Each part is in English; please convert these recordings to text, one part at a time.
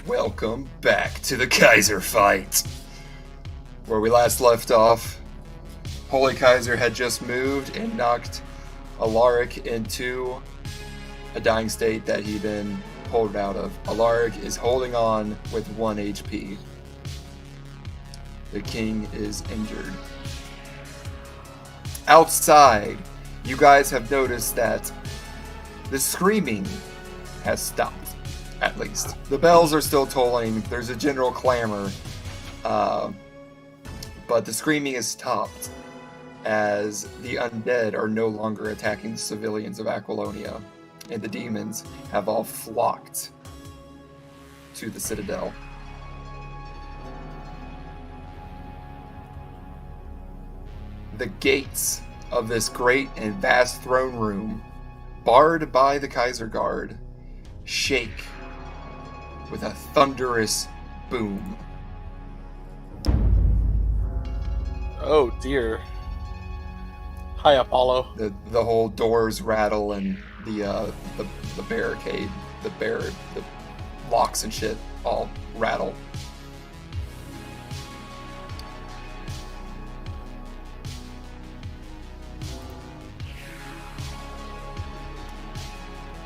Welcome back to the Kaiser fight. Where we last left off, Holy Kaiser had just moved and knocked Alaric into a dying state that he'd been pulled out of. Alaric is holding on with 1 HP. The king is injured. Outside, you guys have noticed that the screaming has stopped, at least. The bells are still tolling, there's a general clamor, but the screaming has stopped as the undead are no longer attacking the civilians of Aquilonia, and the demons have all flocked to the citadel. The gates of this great and vast throne room, barred by the Kaiser Guard, shake with a thunderous boom. Oh dear. Hi, Apollo. The whole doors rattle and the barricade, the locks and shit all rattle.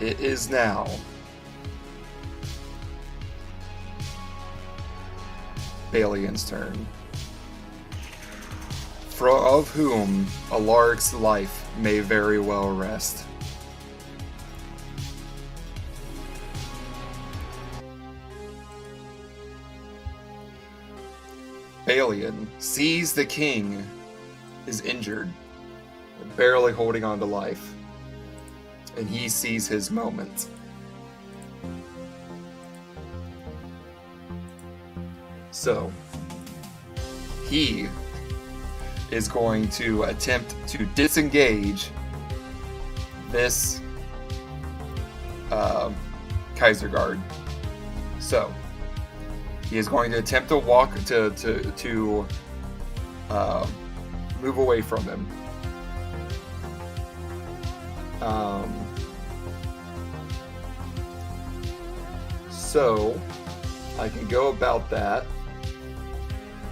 It is now Balian's turn, of whom Alaric's life may very well rest. Balian sees the king is injured, barely holding on to life, and he sees his moment. So, he is going to attempt to disengage this Kaiser Guard. So, he is going to attempt to walk to move away from him. So, I can go about that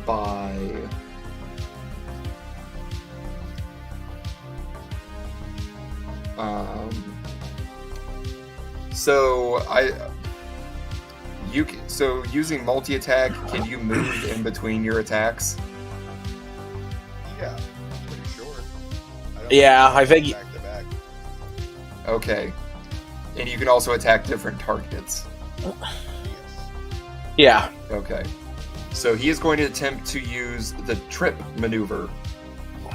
by using multi-attack, can you move in between your attacks? Yeah, I'm pretty sure. I think. Back to back. Okay. And you can also attack different targets. Yes. Yeah. Okay. So he is going to attempt to use the trip maneuver.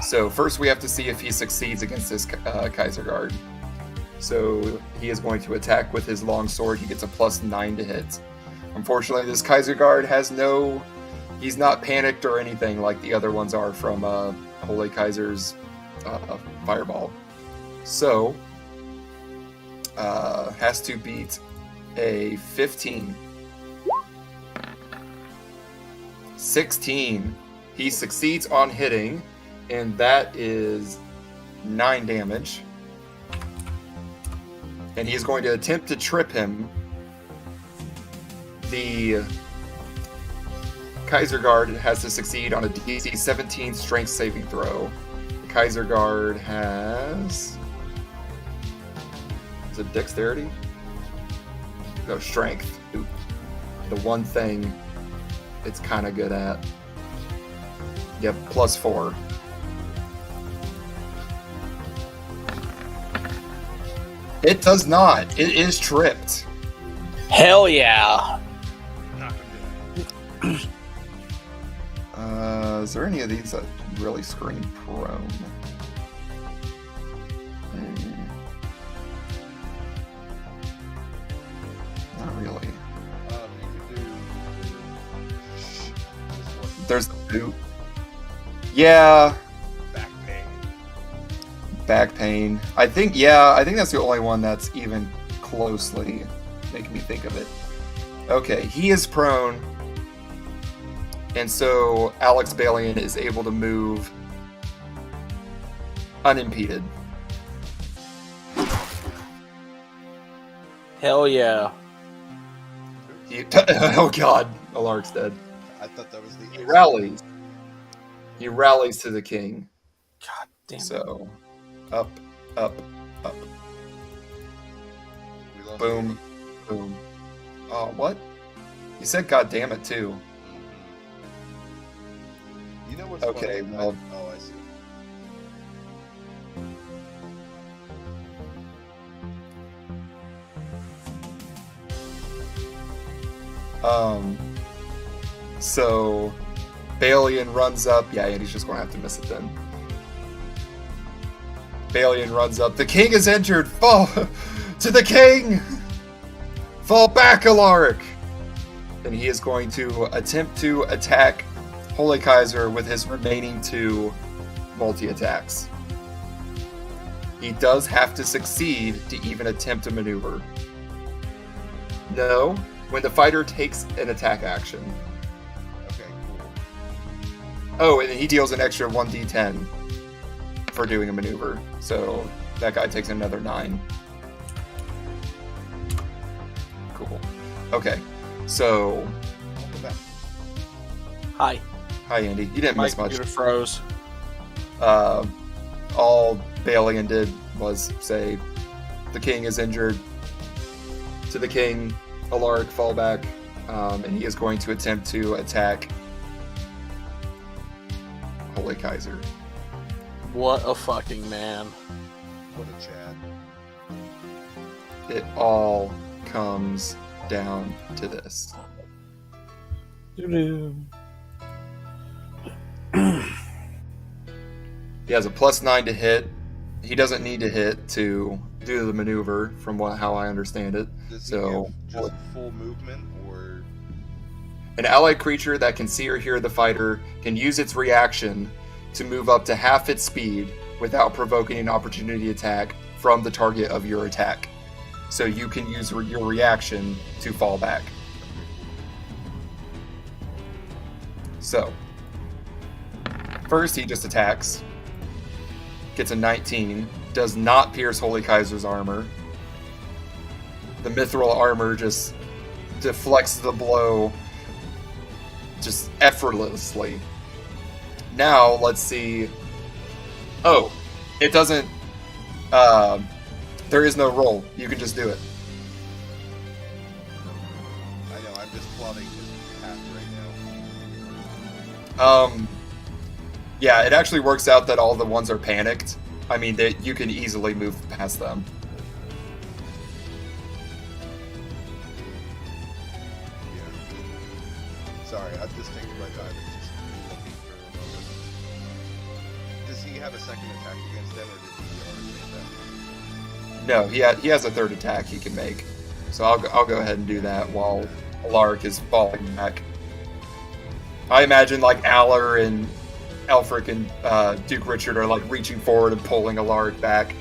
So first we have to see if he succeeds against this Kaiser Guard. So he is going to attack with his long sword. He gets a +9 to hit. Unfortunately, this Kaiser Guard has he's not panicked or anything like the other ones are from Holy Kaiser's fireball. So, has to beat a 15. 16. He succeeds on hitting, and that is 9 damage. And he is going to attempt to trip him. The Kaiser Guard has to succeed on a DC 17 strength saving throw. The Kaiser Guard has... Is it dexterity? No, strength. Ooh. The one thing it's kind of good at. Yep, +4. It does not. It is tripped. Hell yeah. Not gonna do it. Is there any of these that really scream prone? Not really. You could do this one. There's the boot. Yeah. Back pain. Back pain. I think that's the only one that's even closely making me think of it. Okay, he is prone. And so Alex Balian is able to move unimpeded. Hell yeah. Oh god, Alaric's dead. I thought that was the He rallies. He rallies to the king. God damn it. So, up, up, up. We lost Boom, boom. Oh, what? You said God damn it too. You know what's Okay, funny? well- Oh, I see. So Balian runs up. Yeah, and he's just gonna have to miss it then. Balian runs up. The king is injured. Fall to the king. Fall back, Alaric. And he is going to attempt to attack Holy Kaiser with his remaining 2 multi-attacks. He does have to succeed to even attempt a maneuver. No, when the fighter takes an attack action. Okay, cool. Oh, and he deals an extra 1d10 for doing a maneuver. So that guy takes another 9. Cool. Okay, so... Welcome back. Hi. Hi, Andy. You didn't My miss much. computer froze. All Balian did was say, the king is injured. To the king, Alaric, fall back, and he is going to attempt to attack Holy Kaiser. What a fucking man. What a Chad. It all comes down to this. Doo-doo. He has a +9 to hit. He doesn't need to hit to do the maneuver, from how I understand it. Does he So, give just full movement, or an allied creature that can see or hear the fighter can use its reaction to move up to half its speed without provoking an opportunity attack from the target of your attack. So you can use your reaction to fall back. So, first he just attacks. Gets a 19. Does not pierce Holy Kaiser's armor. The mithril armor just deflects the blow just effortlessly. Now, let's see. Oh, it doesn't... there is no roll. You can just do it. I know I'm just plotting his path right now. Yeah, it actually works out that all the ones are panicked. I mean, you can easily move past them. Yeah. Sorry, I'm just taking my time and just looking for a moment. Does he have a second attack against them, or did he already make that? No, he has a 3rd attack he can make. So I'll go ahead and do that while Alaric is falling back. I imagine like Aller and Elfric and Duke Richard are like reaching forward and pulling Alaric back.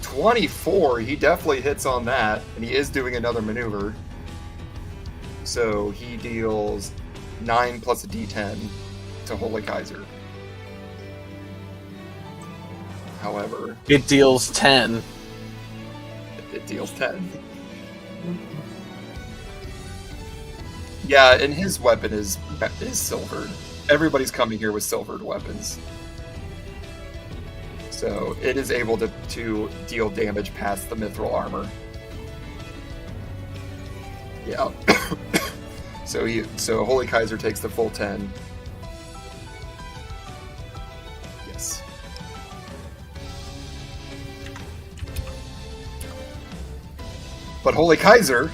24, he definitely hits on that, and he is doing another maneuver. So he deals 9 plus a d10 to Holy Kaiser. However, It deals 10. it deals 10. Yeah, and his weapon is silvered. Everybody's coming here with silvered weapons. So it is able to deal damage past the mithril armor. Yeah. So Holy Kaiser takes the full 10. Yes. But Holy Kaiser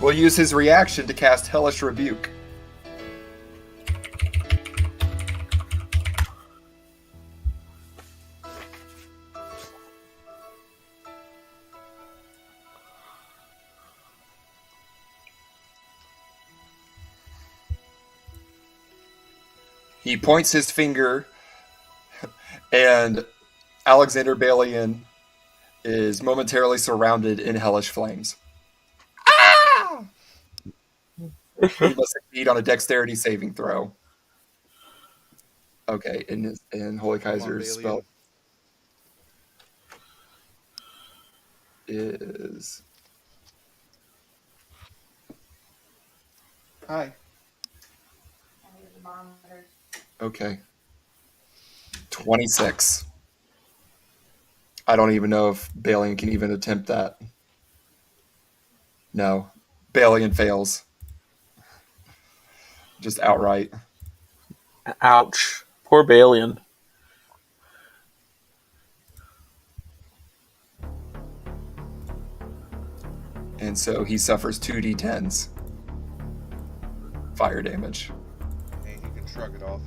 will use his reaction to cast Hellish Rebuke. He points his finger, and Alexander Balian is momentarily surrounded in hellish flames. Ah! He must succeed on a dexterity saving throw. Okay, and Holy Kaiser's Balian. spell is Hi. Okay. 26. I don't even know if Balian can even attempt that. No. Balian fails. Just outright. Ouch. Poor Balian. And so he suffers 2d10s. Fire damage. Hey, he can shrug it off.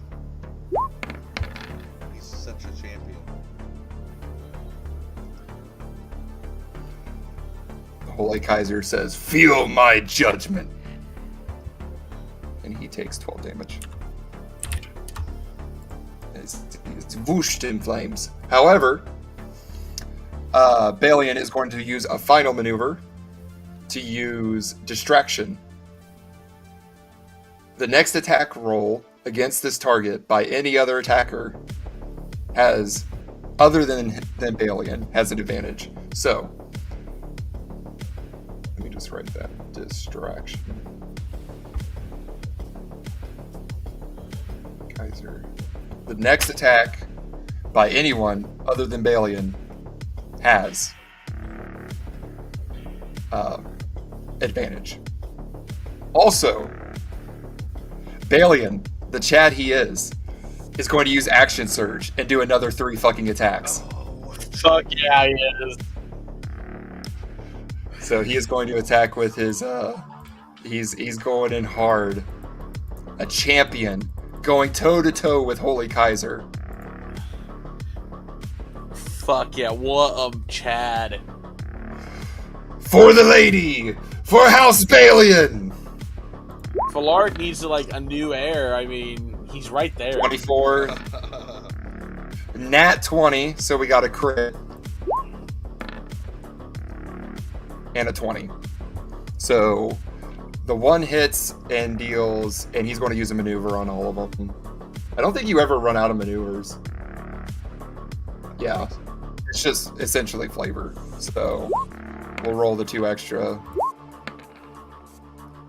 He's such a champion. The Holy Kaiser says, "Feel my judgment." And he takes 12 damage. It's whooshed in flames. However, Balian is going to use a final maneuver to use Distraction. The next attack roll against this target by any other attacker has, other than Balian, has an advantage. So, let me just write that. Distraction. Kaiser. The next attack by anyone other than Balian has advantage. Also, Balian, the Chad he is going to use Action Surge and do another 3 fucking attacks. Fuck yeah, he is. So he is going to attack with his he's going in hard. A champion going toe to toe with Holy Kaiser. Fuck yeah, what a Chad. For the lady! For House Balian! Falaric needs a new heir. I mean, he's right there. 24. Nat 20, so we got a crit. And a 20. So the one hits and deals, and he's going to use a maneuver on all of them. I don't think you ever run out of maneuvers. Yeah. It's just essentially flavor. So we'll roll the 2 extra.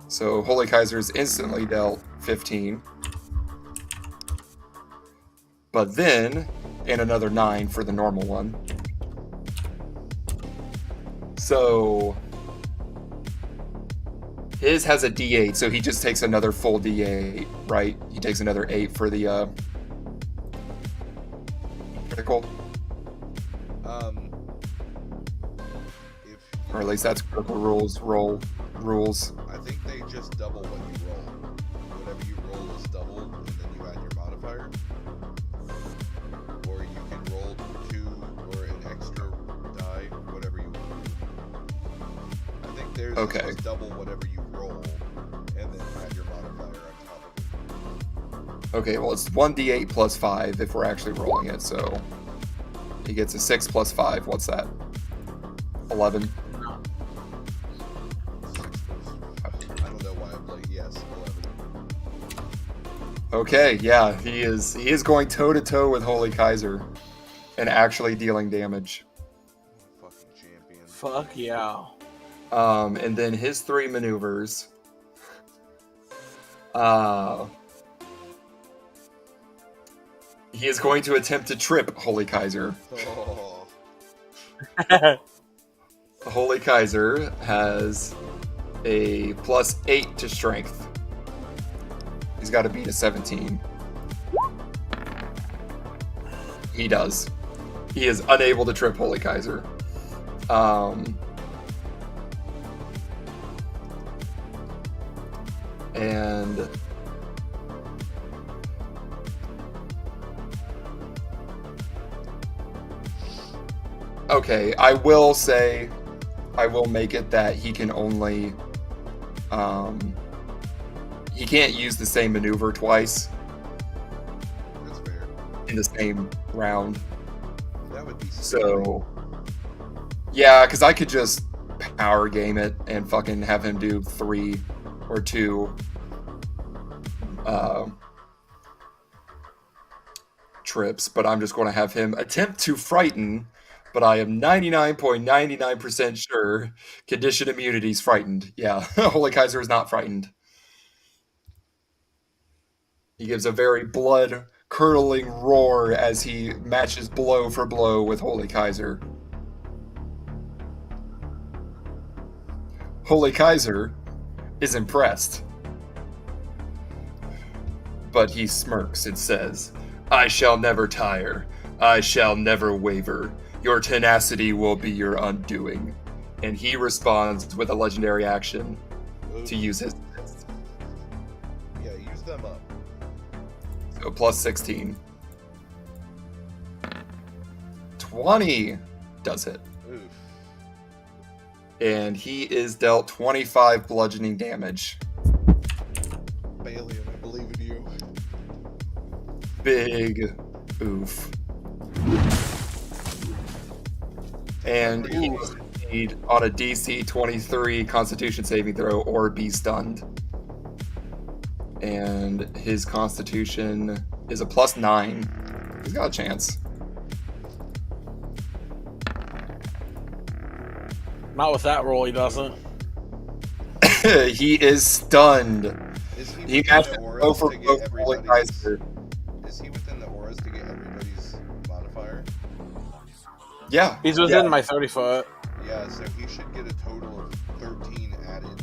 So Holy Kaiser is instantly dealt 15. But then, and another 9 for the normal one. So his has a D8, so he just takes another full D8, right? He takes another 8 for the critical. If Or at least that's critical rules. I think they just double what you roll. Whatever you roll is doubled, and then you add your modifier. Or you can roll 2 or an extra die, whatever you want. I think there's just double whatever you roll, and then add your modifier on top of it. Okay, well it's 1d8 plus 5 if we're actually rolling it, so he gets a 6 plus 5. What's that? 11. I don't know why I'm like, yes, 11. Okay, yeah, he is going toe to toe with Holy Kaiser and actually dealing damage. Fucking champion. Fuck yeah. And then his 3 maneuvers. He is going to attempt to trip Holy Kaiser. Oh, Holy Kaiser has a plus 8 to strength. He's got to beat a 17. He does. He is unable to trip Holy Kaiser. And okay, I will make it that he can only he can't use the same maneuver twice that's fair. in the same round. That would be So yeah, because I could just power game it and fucking have him do 3 or 2 trips, but I'm just going to have him attempt to frighten, but I am 99.99% sure condition immunity's frightened. Yeah, Holy Kaiser is not frightened. He gives a very blood-curdling roar as he matches blow for blow with Holy Kaiser. Holy Kaiser is impressed. But he smirks and says, "I shall never tire. I shall never waver. Your tenacity will be your undoing." And he responds with a legendary action to use his fists. Yeah, use them up. So plus 16. 20 does it. Oof. And he is dealt 25 bludgeoning damage. Bailey, I believe in you. Big oof. And he will succeed on a DC 23 Constitution saving throw or be stunned. And his Constitution is a plus 9. He's got a chance. Not with that roll, he doesn't. He is stunned. Is He within matches the auras blow for to get blow for Holy everybody's- Kaiser. Is he within the auras to get everybody's modifier? Yeah. He's within yeah. my 30 foot. Yeah, so he should get a total of 13 added.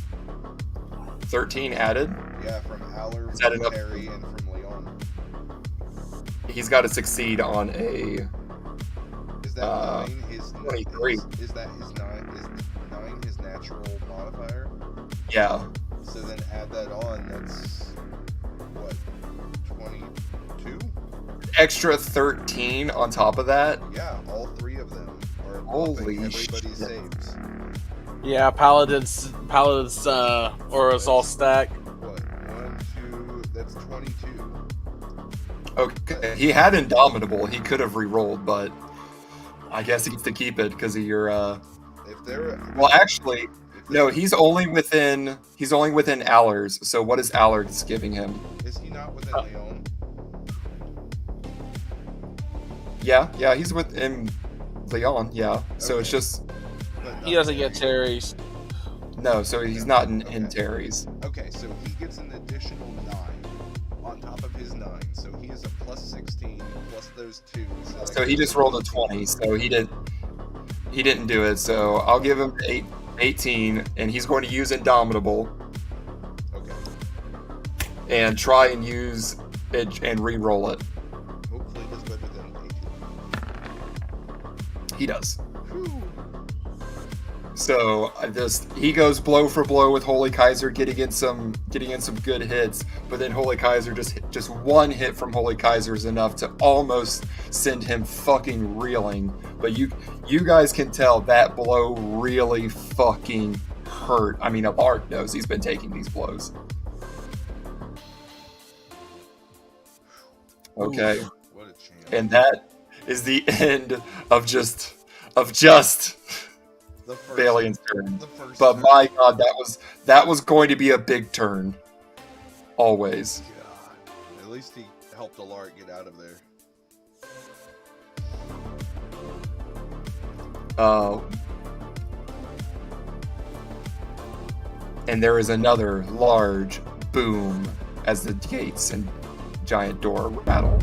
13 added. Yeah, from Aller, Is that from enough? Terry, and from Leon. He's got to succeed on a. Is that 9 his 23. Is that his 9? Is 9 his natural modifier? Yeah. So then add that on. That's what, 22? Extra 13 on top of that. Yeah, all 3 of them are Holy buffing everybody's shit. saves. Yeah, Paladin's auras all stack. What? 1, 2. That's 22. Okay. He had Indomitable. He could have re-rolled, but I guess he gets to keep it because of your. If they're Well, actually, if no. they're- He's only within. He's only within Aller's. So what is Aller's giving him? Is he not within Leon? Yeah. He's within Leon. Yeah. So it's Okay. just But He not doesn't get Terry. Terry's. no. So he's not in Okay. Terry's. Okay, so he gets an additional 9 on top of his 9. So he is a plus 16 plus those 2. So he just rolled a 20. So he didn't do it. So I'll give him 18, and he's going to use Indomitable Okay. and try and use it and re-roll it. Hopefully he does better than 18. He does. Whew. So he goes blow for blow with Holy Kaiser, getting in some good hits, but then Holy Kaiser just one hit from Holy Kaiser is enough to almost send him fucking reeling. But you guys can tell that blow really fucking hurt. I mean, Alark knows he's been taking these blows. Okay, Oof, what a champ. and that is the end of just The first, Balian's turn. the first But turn. my god, that was going to be a big turn. Always. God. At least he helped Alaric get out of there. And there is another large boom as the gates and giant door rattle.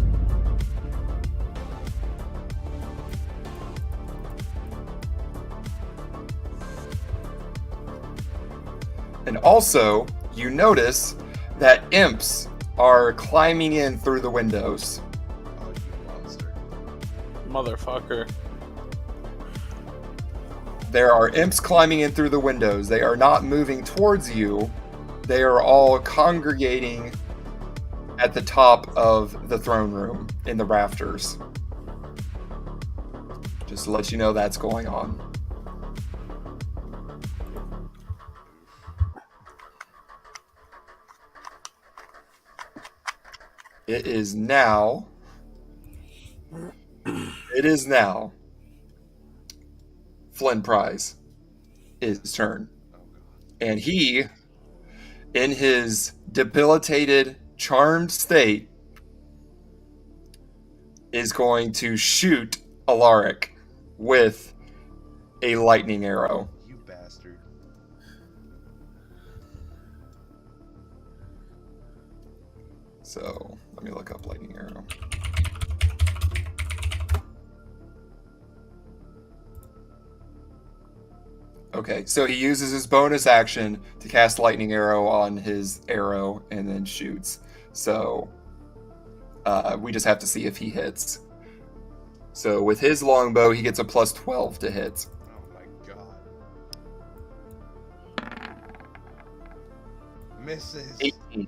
And also, you notice that imps are climbing in through the windows. Oh, you monster. Motherfucker. There are imps climbing in through the windows. They are not moving towards you. They are all congregating at the top of the throne room in the rafters. Just to let you know that's going on. It is now Flynn Prize his turn. Oh, God. And he, in his debilitated, charmed state, is going to shoot Alaric with a lightning arrow. You bastard. So Let me look up lightning arrow. Okay, so he uses his bonus action to cast lightning arrow on his arrow and then shoots. So we just have to see if he hits. So with his longbow, he gets a plus 12 to hit. Oh my god. Misses. 18.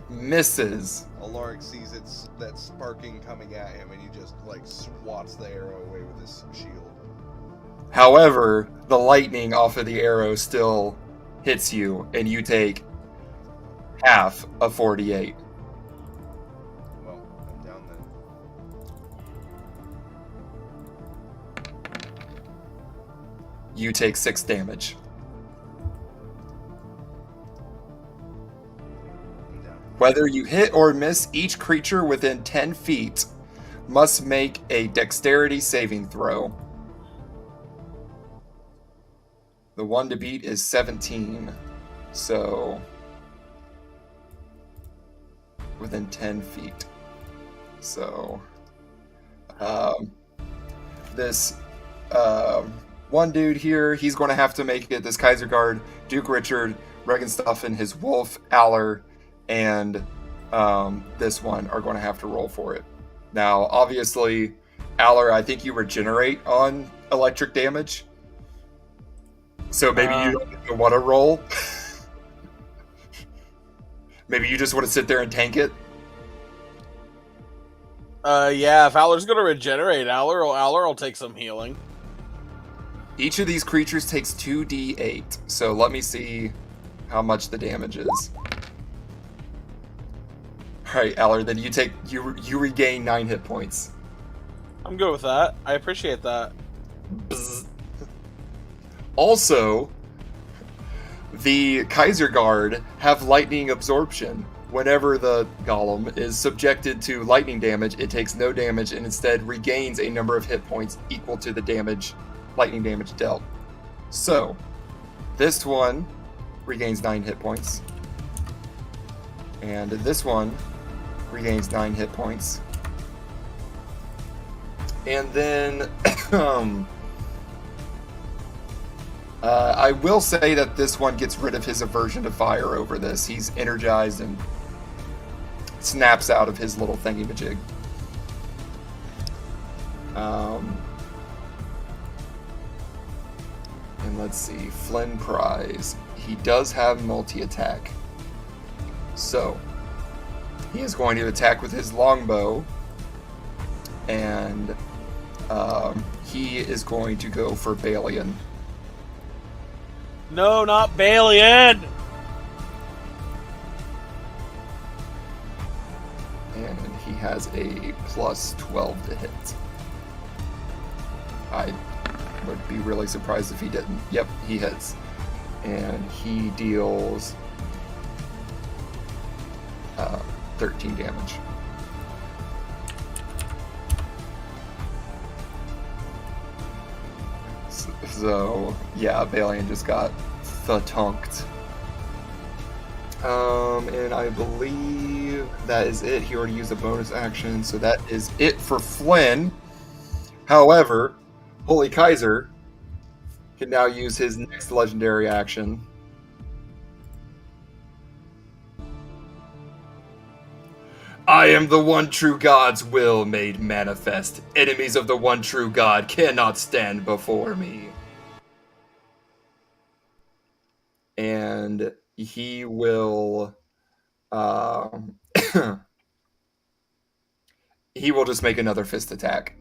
Misses. Alaric sees that sparking coming at him, and he just like swats the arrow away with his shield. However, the lightning off of the arrow still hits you, and you take half of 48. Well, I'm down then. You take 6 damage. I'm down. Whether you hit or miss, each creature within 10 feet must make a dexterity saving throw. The one to beat is 17. So within 10 feet. So this one dude here, he's going to have to make it. This Kaiser Guard, Duke Richard, Regenstuffen, his Wolf, Aller, and this one are going to have to roll for it. Now, obviously, Aller, I think you regenerate on electric damage. So maybe you don't even want to roll. Maybe you just want to sit there and tank it. Yeah, if Aller's gonna regenerate, Aller will take some healing. Each of these creatures takes 2d8. So let me see how much the damage is. Alright, Aller, then you regain 9 hit points. I'm good with that. I appreciate that. Bzz. Also, the Kaiser Guard have lightning absorption. Whenever the golem is subjected to lightning damage, it takes no damage and instead regains a number of hit points equal to the lightning damage dealt. So, this one regains 9 hit points. And this one regains 9 hit points. And then I will say that this one gets rid of his aversion to fire over this. He's energized and snaps out of his little thingy-majig. And let's see, Flynn Prize. He does have multi-attack. So, he is going to attack with his longbow. And he is going to go for Balian. No, not Balian! And he has a plus 12 to hit. I would be really surprised if he didn't. Yep, he hits. And he deals 13 damage. So, yeah, Balian just got thunked. And I believe that is it. He already used a bonus action, so that is it for Flynn. However, Holy Kaiser can now use his next legendary action. I am the one true God's will made manifest. Enemies of the one true God cannot stand before me. And he will he will just make another fist attack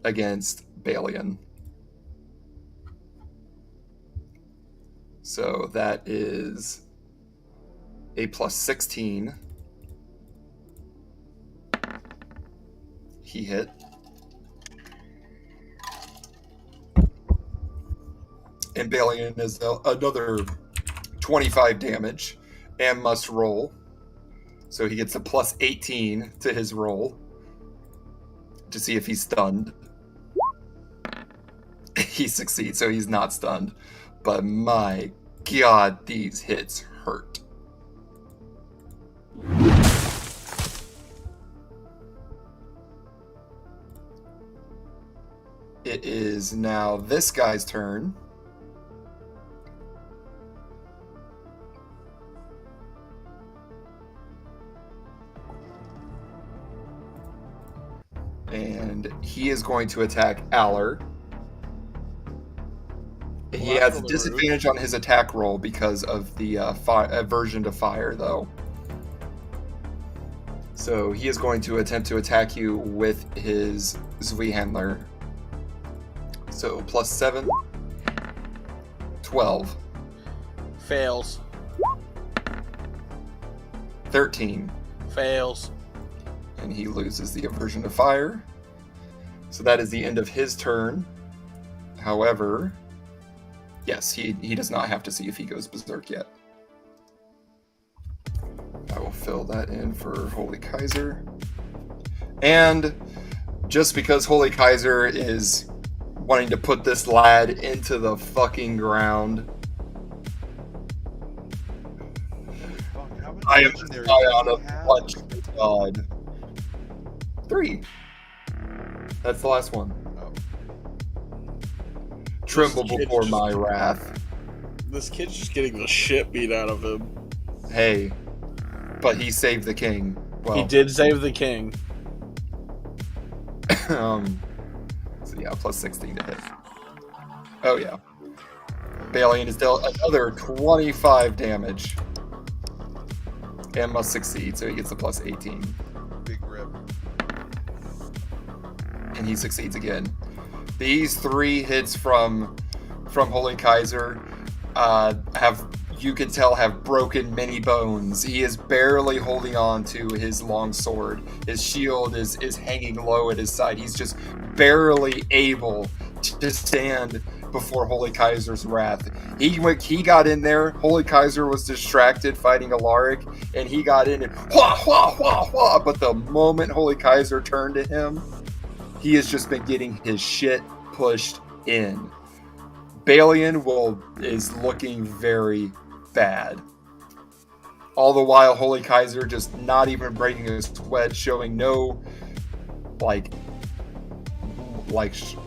against Balian. So that is a plus 16. He hit. And Balian is another 25 damage and must roll. So he gets a plus 18 to his roll to see if he's stunned. He succeeds, so he's not stunned. But my god, these hits hurt. It is now this guy's turn. And he is going to attack Aller. He has a disadvantage on his attack roll because of the aversion to fire, though. So he is going to attempt to attack you with his Zweihandler. So plus 7, 12. Fails. 13. Fails. And he loses the aversion to fire. So that is the end of his turn. However, yes, he does not have to see if he goes berserk yet. I will fill that in for Holy Kaiser. And just because Holy Kaiser is wanting to put this lad into the fucking ground, I am just on a punch. God. 3. That's the last one. Oh. Tremble before my wrath. This kid's just getting the shit beat out of him. Hey, but he saved the king. Well, He did save the king. So yeah, plus 16 to hit. Oh yeah. Balian is dealt another 25 damage. And must succeed, so he gets a plus 18. Big rip. And he succeeds again. These 3 hits from Holy Kaiser you can tell have broken many bones. He is barely holding on to his long sword. His shield is hanging low at his side. He's just barely able to stand before Holy Kaiser's wrath. He got in there. Holy Kaiser was distracted fighting Alaric, and he got in and wah wah wah wah. But the moment Holy Kaiser turned to him, he has just been getting his shit pushed in. Balian is looking very bad. All the while, Holy Kaiser just not even breaking a sweat, showing no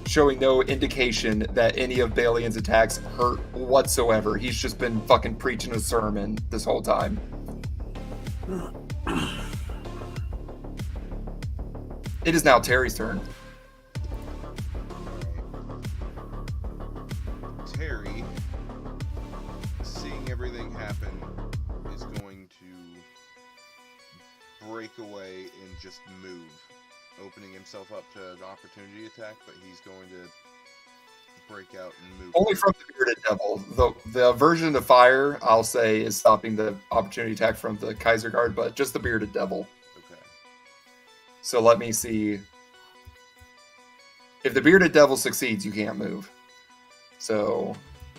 showing no indication that any of Balian's attacks hurt whatsoever. He's just been fucking preaching a sermon this whole time. It is now Terry's turn. Terry, seeing everything happen, is going to break away and just move, opening himself up to an opportunity attack, but he's going to break out and move. Only from the Bearded Devil. The aversion to fire, I'll say, is stopping the opportunity attack from the Kaiser Guard, but just the Bearded Devil. Okay. So let me see. If the Bearded Devil succeeds, you can't move. So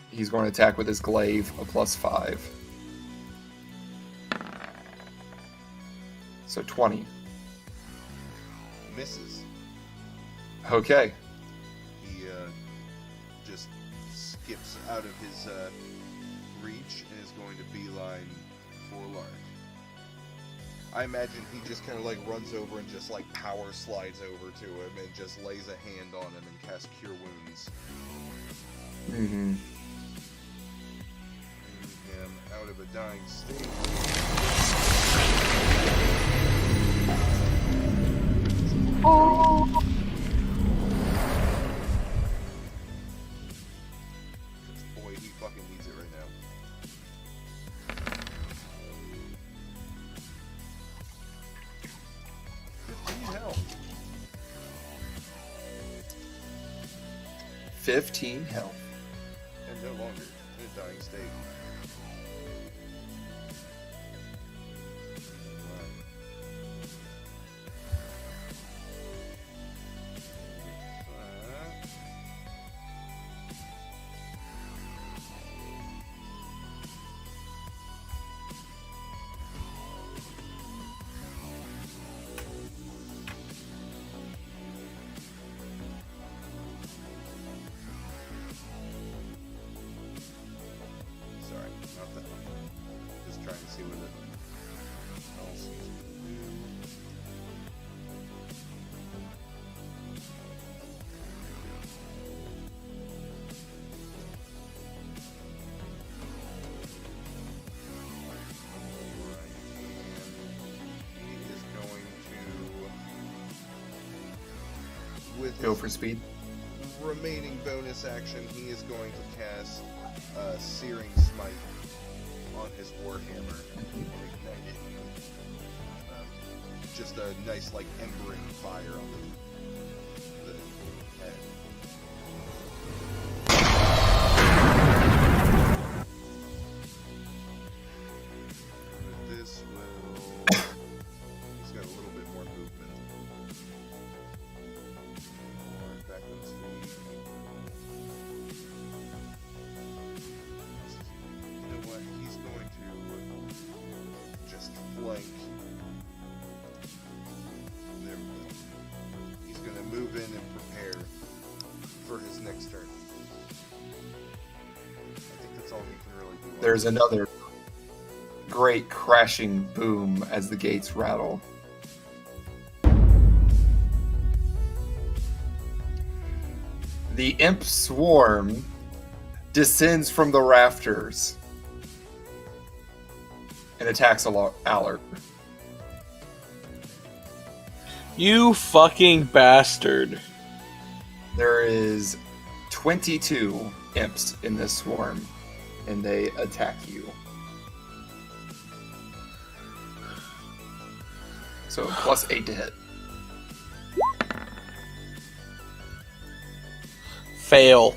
he's going to attack with his glaive, a plus 5. So 20. Misses. Okay. He just skips out of his reach and is going to beeline for Lark. I imagine he just kind of like runs over and just like power slides over to him and just lays a hand on him and casts Cure Wounds. Mm-hmm. Him out of a dying state. Boy, he fucking needs it right now. 15 health. 15 health. And no longer in a dying state. Sorry, not that one. Go for speed. remaining bonus action, he is going to cast Searing Smite on his Warhammer and ignite it. Just a nice, like, embering fire on the head. This will... He's got a little bit more movement. Back on speed. You know what? He's going to just flank. There we go. He's going to move in and prepare for his next turn. I think that's all he can really do. There's another great crashing boom as the gates rattle. The imp swarm descends from the rafters and attacks Aller. You fucking bastard. There is 22 imps in this swarm, and they attack you. So +8 to hit. Fail.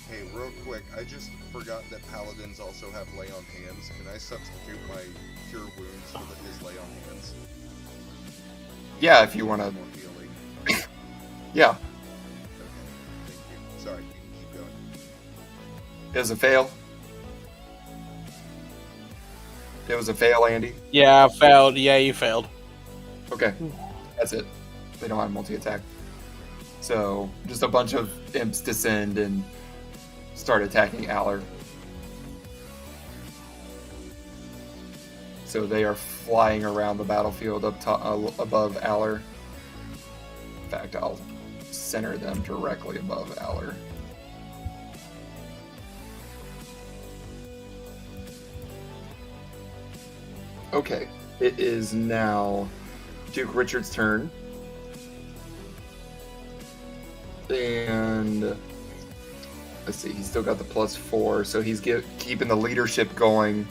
Hey, real quick, I just forgot that paladins also have lay on hands. Can I substitute my cure wounds with his lay on hands? Yeah, if you want to. More healing. Yeah, Okay, thank you. Sorry, you can keep going. it was a fail. It was a fail, Andy. Yeah, failed. Yeah, you failed. Okay, that's it. They don't have multi-attack. So, just a bunch of imps descend and start attacking Aller. So they are flying around the battlefield up above Aller. In fact, I'll center them directly above Aller. Okay, it is now Duke Richard's turn. And let's see, he's still got the +4, so he's keeping the leadership going.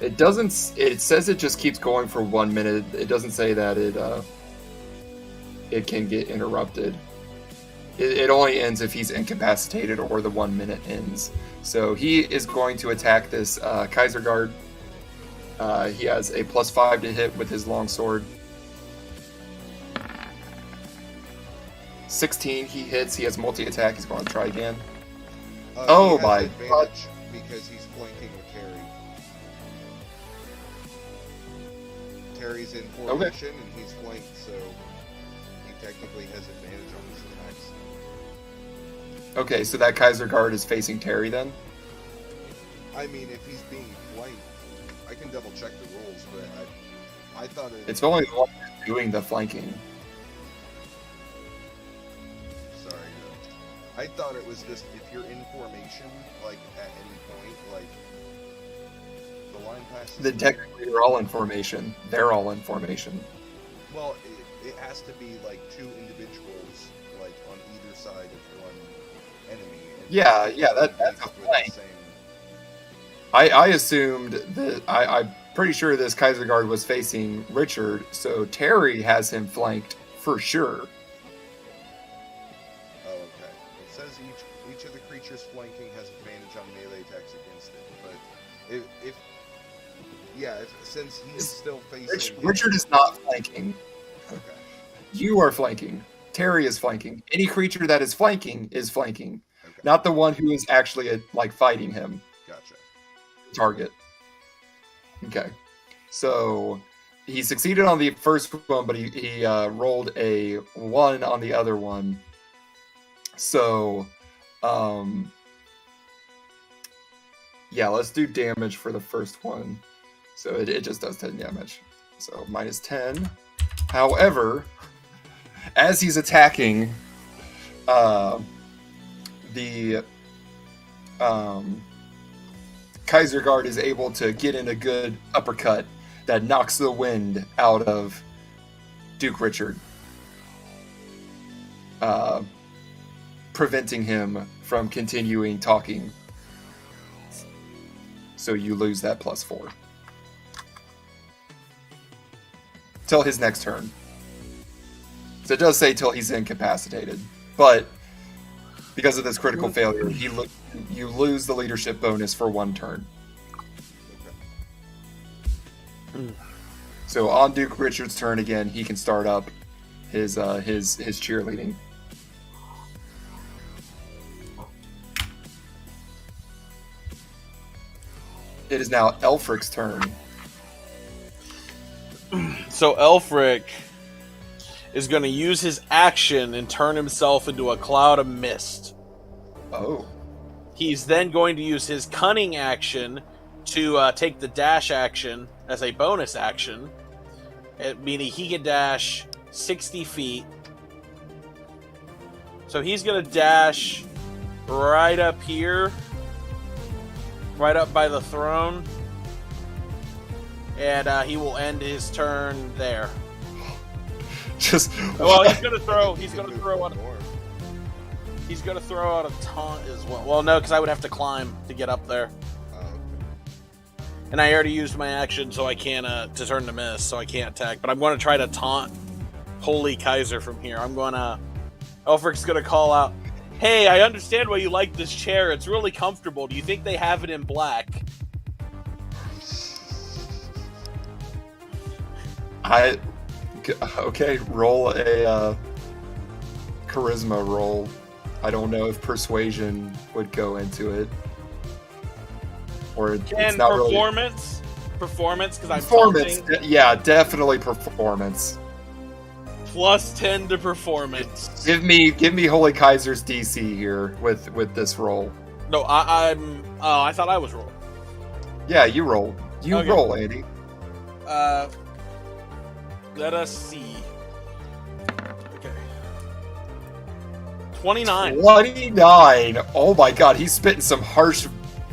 It doesn't. It says it just keeps going for 1 minute. It doesn't say that it can get interrupted. It only ends if he's incapacitated or the 1 minute ends. So he is going to attack this Kaiser Guard. He has a +5 to hit with his longsword. 16, he hits. He has multi-attack. He's going to try again. Oh he has my advantage God. because he's flanking with Terry. Terry's in formation and he's flanked, so he technically has advantage on his attacks. Okay, so that Kaiser Guard is facing Terry then? I mean, if he's being flanked, I can double check the rules, but I thought It's only the one doing the flanking. Sorry, I thought it was just if you're in formation, like at any point, like the line passes. Then technically they're all in formation. They're all in formation. Well, it has to be like two individuals, like on either side of one enemy. And Yeah, that's a with the flank. same- I assumed that I'm pretty sure this Kaiser Guard was facing Richard, so Terry has him flanked for sure. Oh, okay. It says each of the creatures flanking has advantage on melee attacks against it, but since he's still facing Richard is not flanking. Okay. You are flanking. Terry is flanking. Any creature that is flanking, Okay. not the one who is actually like fighting him. Gotcha. Target. Okay. So he succeeded on the first one, but he rolled a 1 on the other one. So, yeah, let's do damage for the first one. So it just does 10 damage. So -10. However, as he's attacking, the Kaiser Guard is able to get in a good uppercut that knocks the wind out of Duke Richard, preventing him from continuing talking. So you lose that +4 till his next turn. So it does say till he's incapacitated, but because of this critical failure, you lose the leadership bonus for 1 turn. So on Duke Richard's turn again, he can start up his cheerleading. It is now Elfric's turn. So Elfric is going to use his action and turn himself into a cloud of mist. Oh. He's then going to use his cunning action to take the dash action as a bonus action, meaning he can dash 60 feet. So he's going to dash right up here, right up by the throne, and he will end his turn there. Just well, he's going to throw. He's going to throw out. He's going to throw out a taunt as well. Well, no, because I would have to climb to get up there. And I already used my action, so I can't to turn to miss, so I can't attack. But I'm going to try to taunt Holy Kaiser from here. I'm going to. Elfric's going to call out, "Hey, I understand why you like this chair. It's really comfortable. Do you think they have it in black?" Okay, roll a charisma roll. I don't know if persuasion would go into it. Or it's not performance? Really... Performance, because I'm performance. Yeah, definitely performance. +10 to performance. Give me Holy Kaiser's DC here with this roll. No, I'm. Oh, I thought I was rolling. Yeah, you roll. You okay. Roll, Andy. Let us see. Okay. 29. 29. Oh my God, he's spitting some harsh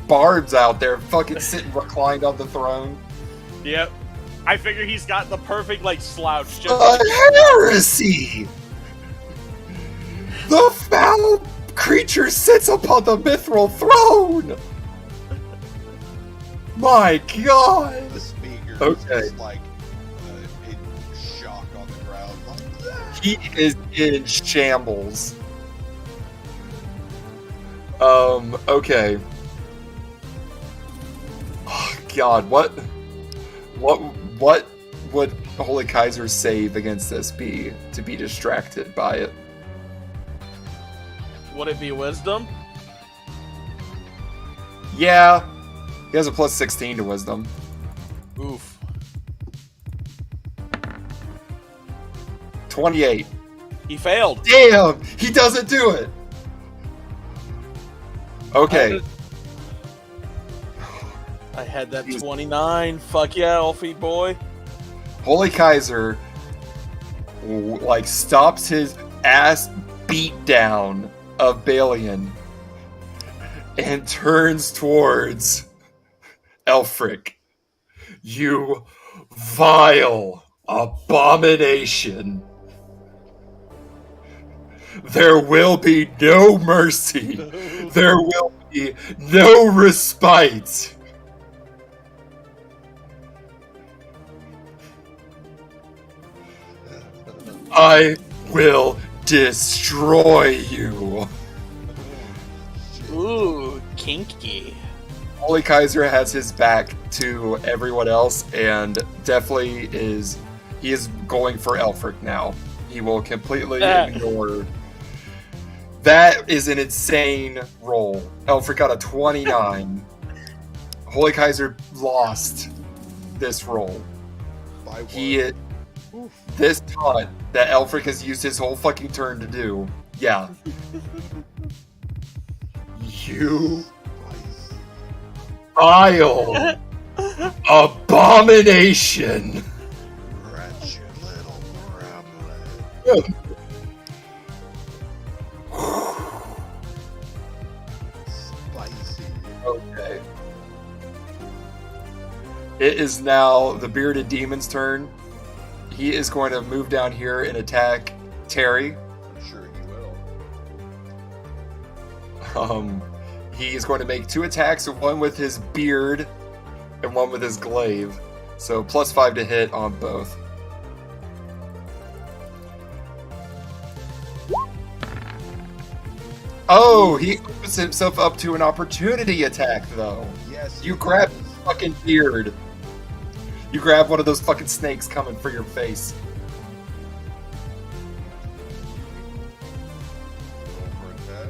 barbs out there. Fucking sitting reclined on the throne. Yep. I figure he's got the perfect slouch. Just a heresy! The foul creature sits upon the mithril throne! My God! The speaker okay. is just in shock on the ground. He is in shambles. Okay. Oh, God, what would Holy Kaiser save against this be to be distracted by it? Would it be wisdom? Yeah. He has a +16 to wisdom. Oof. 28. He failed. Damn! He doesn't do it! Okay. I had that 29. Fuck yeah, Elfie boy. Holy Kaiser stops his ass beat down of Balian and turns towards Elfric. You vile abomination. There will be no mercy. There will be no respite. I will destroy you. Ooh, kinky. Holy Kaiser has his back to everyone else and definitely he is going for Elfric now. He will completely ignore. That is an insane roll. Elfric got a 29. Holy Kaiser lost this roll. By this taunt that Elfric has used his whole fucking turn to do. Yeah. You vile abomination. Wretched little gremlin. Spicy. Okay. It is now the bearded demon's turn. He is going to move down here and attack Terry. I'm sure he will. He is going to make 2 attacks, one with his beard and one with his glaive. So +5 to hit on both. Oh, he opens himself up to an opportunity attack, though. Yes. You grab his fucking beard. You grab one of those fucking snakes coming for your face. Roll for attack.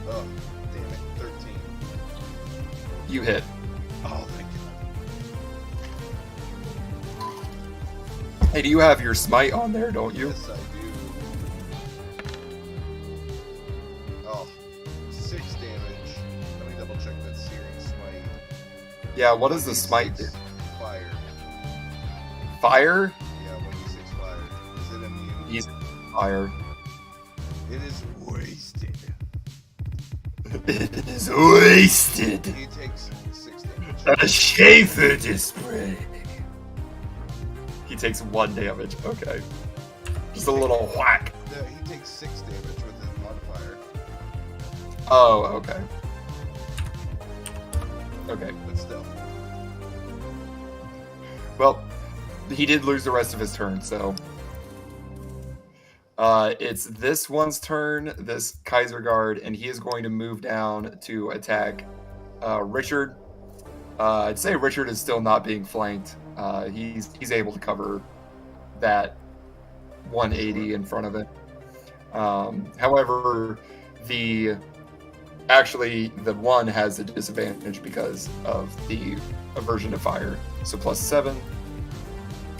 Oh, damn it. 13. You hit. Oh, thank God. Hey, do you have your smite on there, don't you? Yes, I do. Oh, 6 damage. Let me double check that searing smite. Yeah, what does the smite do? Fire. Fire? Yeah, 1d6 fire. Is it immune? He's fire. It is wasted. It is wasted. He takes 6 damage. A Schaefer display. He takes 1 damage. Okay. Just a little whack. No, he takes 6 damage with his modifier. Oh, okay. Okay. But still. Well, he did lose the rest of his turn, so it's this one's turn, this Kaiser Guard, and he is going to move down to attack Richard. I'd say Richard is still not being flanked. He's able to cover that 180 in front of it. However, the one has a disadvantage because of the aversion to fire. So +7.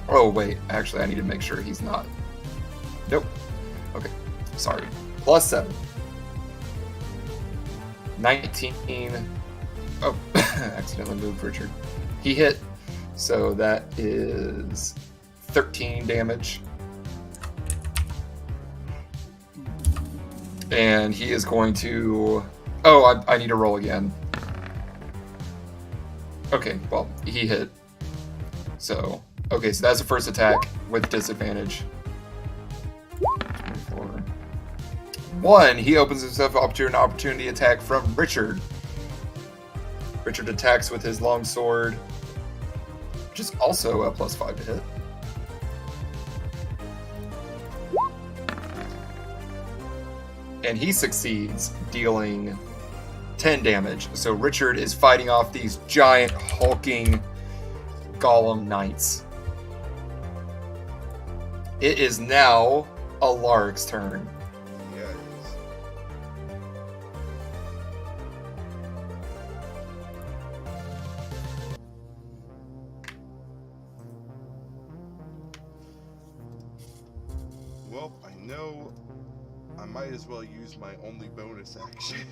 Oh wait, actually I need to make sure he's not. Nope. Okay, sorry. +7. 19. Oh, accidentally moved Richard. He hit, so that is 13 damage. And he is going to... Oh, I need to roll again. Okay, well, he hit. So, okay, so that's the first attack with disadvantage. 24. 1, he opens himself up to an opportunity attack from Richard. Richard attacks with his long sword, which is also a +5 to hit. And he succeeds, dealing 10 damage. So Richard is fighting off these giant, hulking golem knights. It is now Alaric's turn. Yeah, it is. Well, I know I might as well use my only bonus action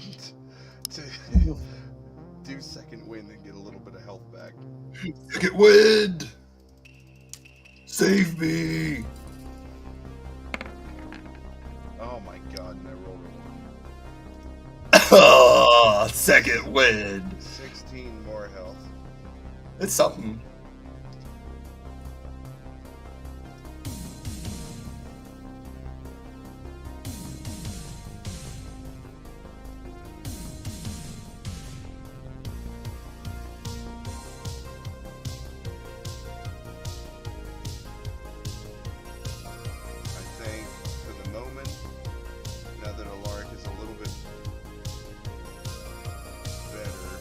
to do second wind and get a little bit of health back. Second wind! Save me! Oh my god, and I rolled Ah, second wind! a 16 more health. It's something. I think for the moment, now that Alaric is a little bit better,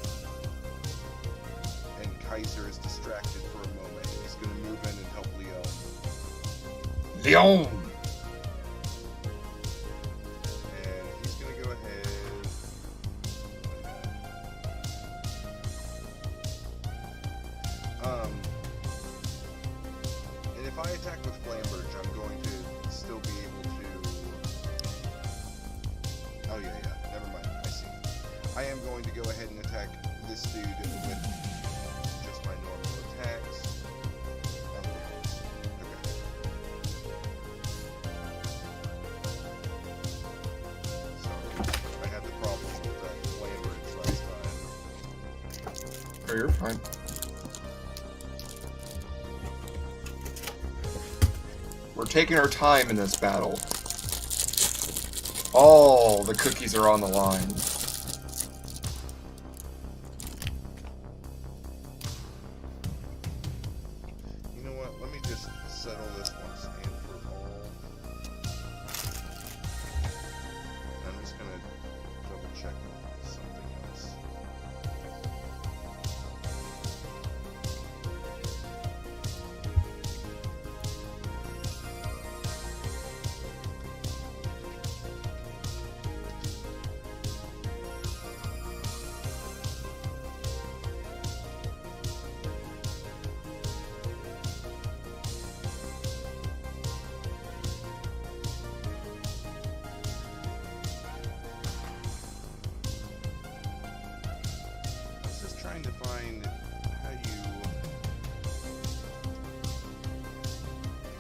and Kaiser is distracted for a moment, he's going to move in and help Leo. Leon! And he's going to go ahead. And if I attack with Flamberge, I'm going to still be able to. Oh, yeah, never mind. I see. I am going to go ahead and attack this dude with just my normal attacks. Oh, okay. Sorry. I had the problem with that Flamberge last time. Oh, you're fine. We're taking our time in this battle. All the cookies are on the line. You know what? Let me just settle this once and for all. I'm just gonna double check something else. I was just trying to find how you.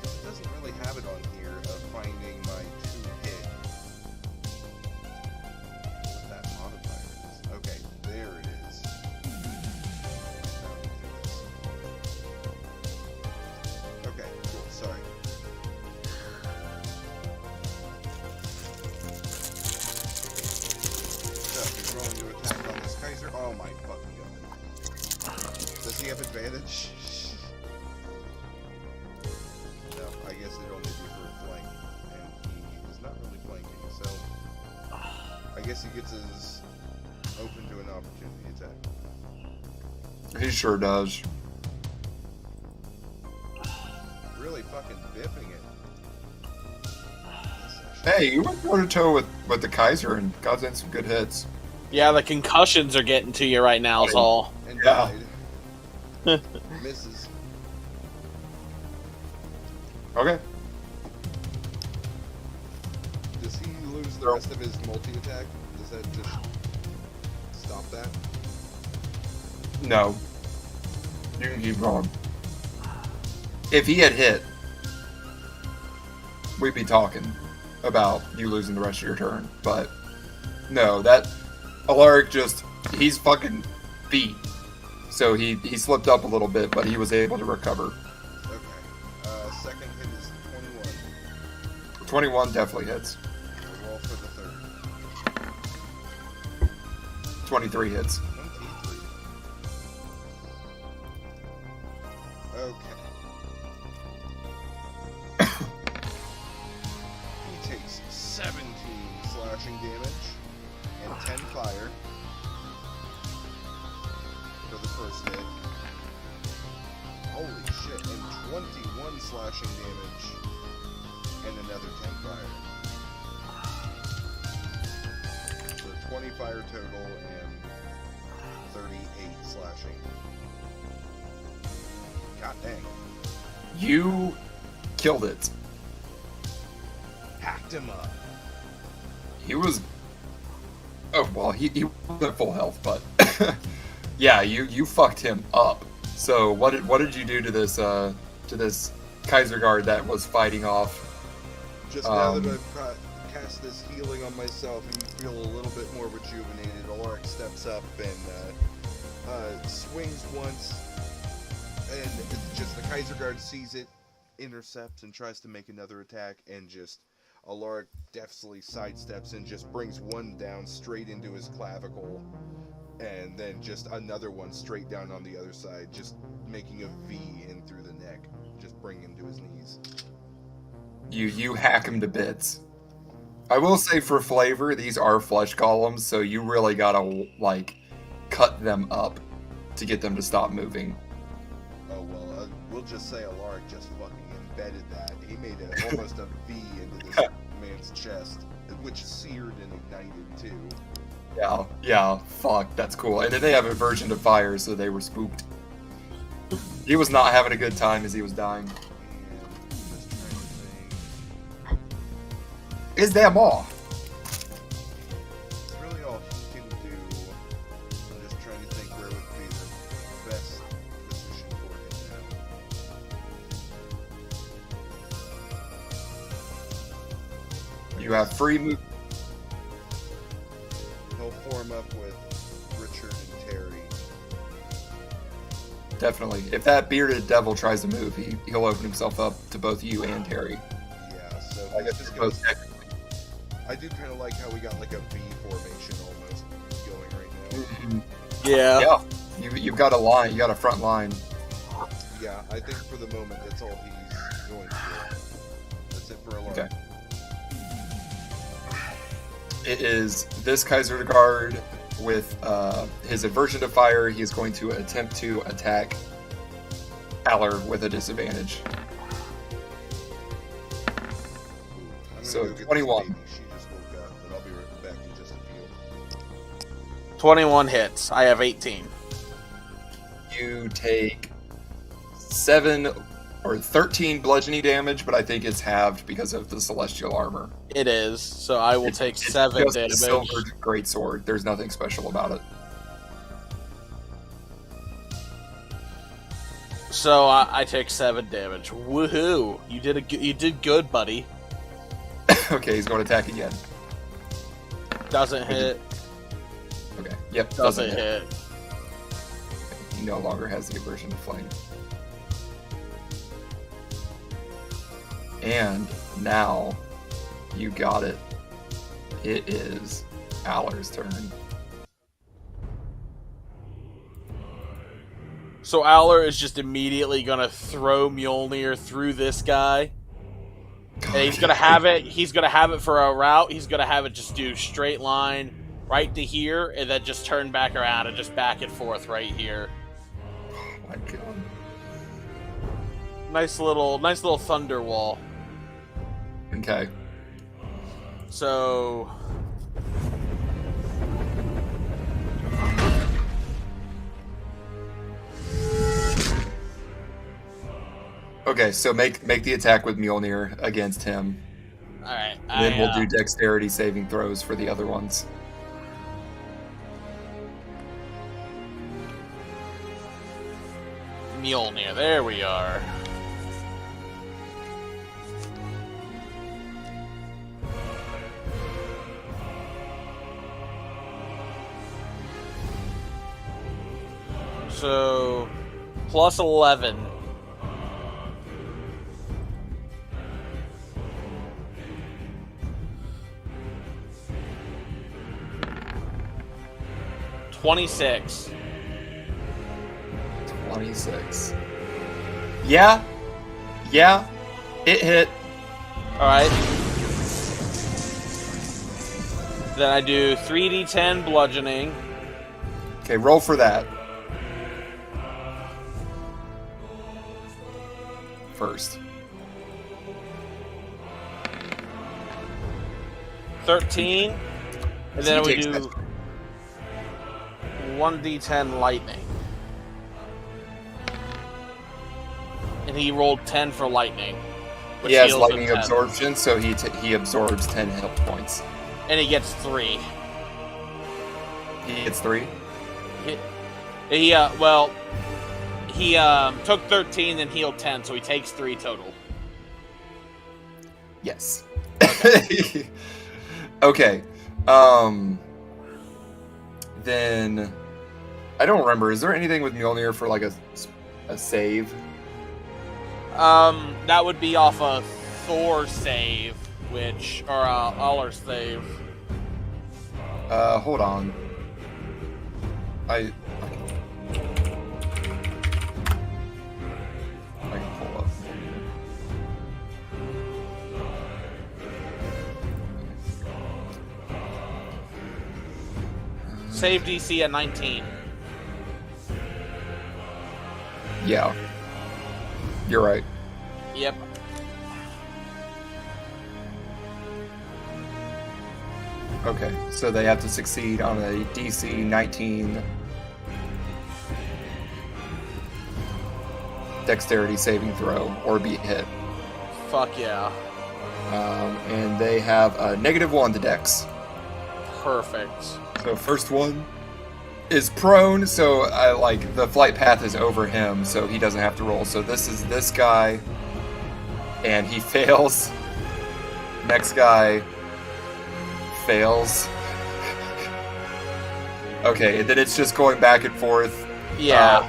It doesn't really have it on here of finding my 2-hit. What that modifier is. Okay, there it is. Now we do this. Okay, cool. Sorry. So he's rolling to attack on this Kaiser. Oh my fucking god. Does he have advantage? No, I guess it'd only be for a flank. And he is not really flanking, so I guess he gets his open to an opportunity attack. He sure does. Really fucking biffing it. Hey, you went toe to toe with the Kaiser and got in some good hits. Yeah, the concussions are getting to you right now, is all. And Yeah. died. Misses. Okay. Does he lose the rest of his multi-attack? Does that just stop that? No. You can keep going. If he had hit, we'd be talking about you losing the rest of your turn. But no, that Alaric he's fucking beat. So he slipped up a little bit, but he was able to recover. Okay. Second hit is 21. 21 definitely hits. We'll roll for the third. 23 hits. 23. Okay. He takes 17 slashing damage and 10 fire for the first hit. Holy shit, and 21 slashing damage and another 10 fire. So 20 fire total and 38 slashing. God dang. You killed it. Hacked him up. He was. Oh well, he was at full health, but yeah, you fucked him up. So what did you do to this Kaiser guard that was fighting off? Just now that I've cast this healing on myself and feel a little bit more rejuvenated, Alaric steps up and swings once, and just the Kaiser guard sees it, intercepts, and tries to make another attack, and just Alaric deftly sidesteps and just brings one down straight into his clavicle, and then just another one straight down on the other side, just making a V in through the neck, just bring him to his knees. You hack him to bits. I will say for flavor, these are flesh golems, so you really gotta like cut them up to get them to stop moving. Oh well, we'll just say Alaric just fucking embedded that. He made almost a V into this man's chest, which seared and ignited too. Yeah, fuck, that's cool. And then they have a version of fire, so they were spooked. He was not having a good time as he was dying. And just trying to think. Is that all? It's really all he can do. I'm just trying to think where would be the best position for him now. You have free move. He'll form up with Richard and Terry definitely. If that bearded devil tries to move, he'll open himself up to both you and Terry. Yeah, so I guess just both gonna, I do kind of like how we got like a V formation almost going right now. Mm-hmm. Yeah. Yeah. You've got a line. You got a front line. Yeah, I think for the moment that's all he's going to do. That's it for alarm. Okay. It is this Kaiser Guard with his aversion to fire. He's going to attempt to attack Aller with a disadvantage. So 21. She just woke up, but I'll be right back in just a few. 21 hits. I have 18. You take 7 or 13 bludgeoning damage, but I think it's halved because of the celestial armor. It is, so I will take It's 7 just damage. a silver greatsword. There's nothing special about it. So I take 7 damage. Woohoo! You did good, buddy. Okay, he's going to attack again. Doesn't hit. Okay, yep, Doesn't hit. He no longer has the aversion to flame. And now you got it. It is Aller's turn. So Aller is just immediately gonna throw Mjolnir through this guy. And he's gonna have it for a route. He's gonna have it just do straight line right to here, and then just turn back around and just back and forth right here. Oh my god. Nice little thunder wall. Okay. So Okay, so make the attack with Mjolnir against him. alright. And then we'll do dexterity saving throws for the other ones. Mjolnir, there we are. So plus 11. $26. 26. Yeah, it hit. Alright. Then I do 3d10 bludgeoning. Okay, roll for that. First. 13. And So then he we takes do that. 1d10 lightning. And he rolled 10 for lightning. Which He has heals lightning him 10. absorption, so he absorbs 10 hit points. And he gets 3. He gets 3. He took 13 and healed 10, so he takes 3 total. Yes. Okay. Then I don't remember. Is there anything with Mjolnir for like a save? That would be off a Thor save, or Aller save. Hold on. I can pull up. Save DC at 19. Yeah. You're right. Yep. Okay, so they have to succeed on a DC 19 dexterity saving throw or be hit. Fuck yeah. And they have a -1 to dex. Perfect. So first one is prone, so the flight path is over him, so he doesn't have to roll. So this is this guy, and he fails. Next guy fails. Okay, and then it's just going back and forth. Yeah.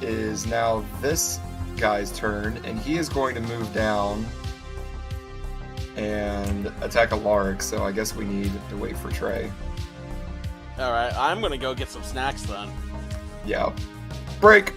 is now this guy's turn, and he is going to move down and attack Alaric, so I guess we need to wait for Trey. Alright, I'm gonna go get some snacks then. Yeah. Break!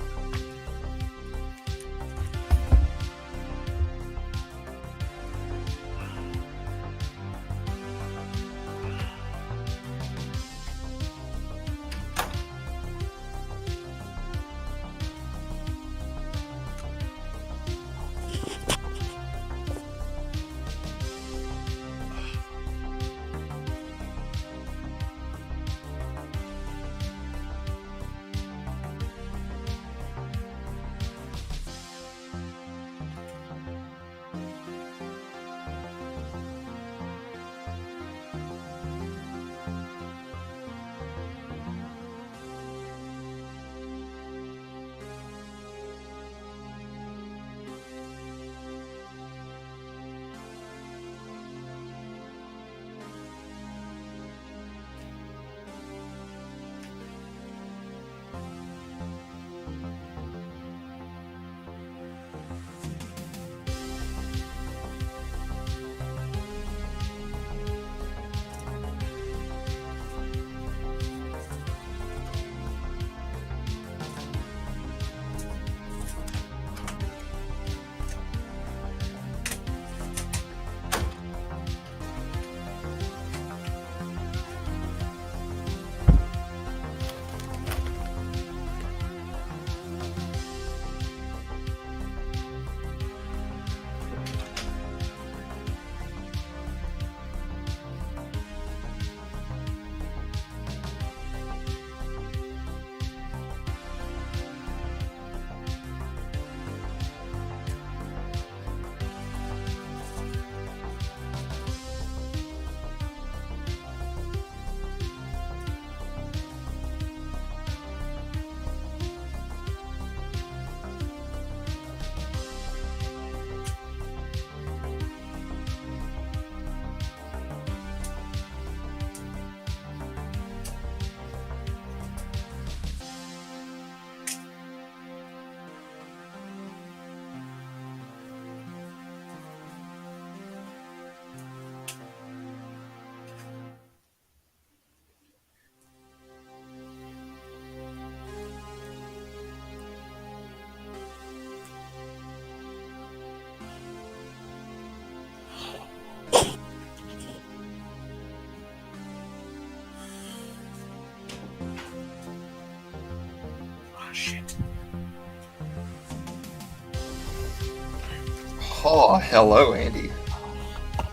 Oh, hello, Andy.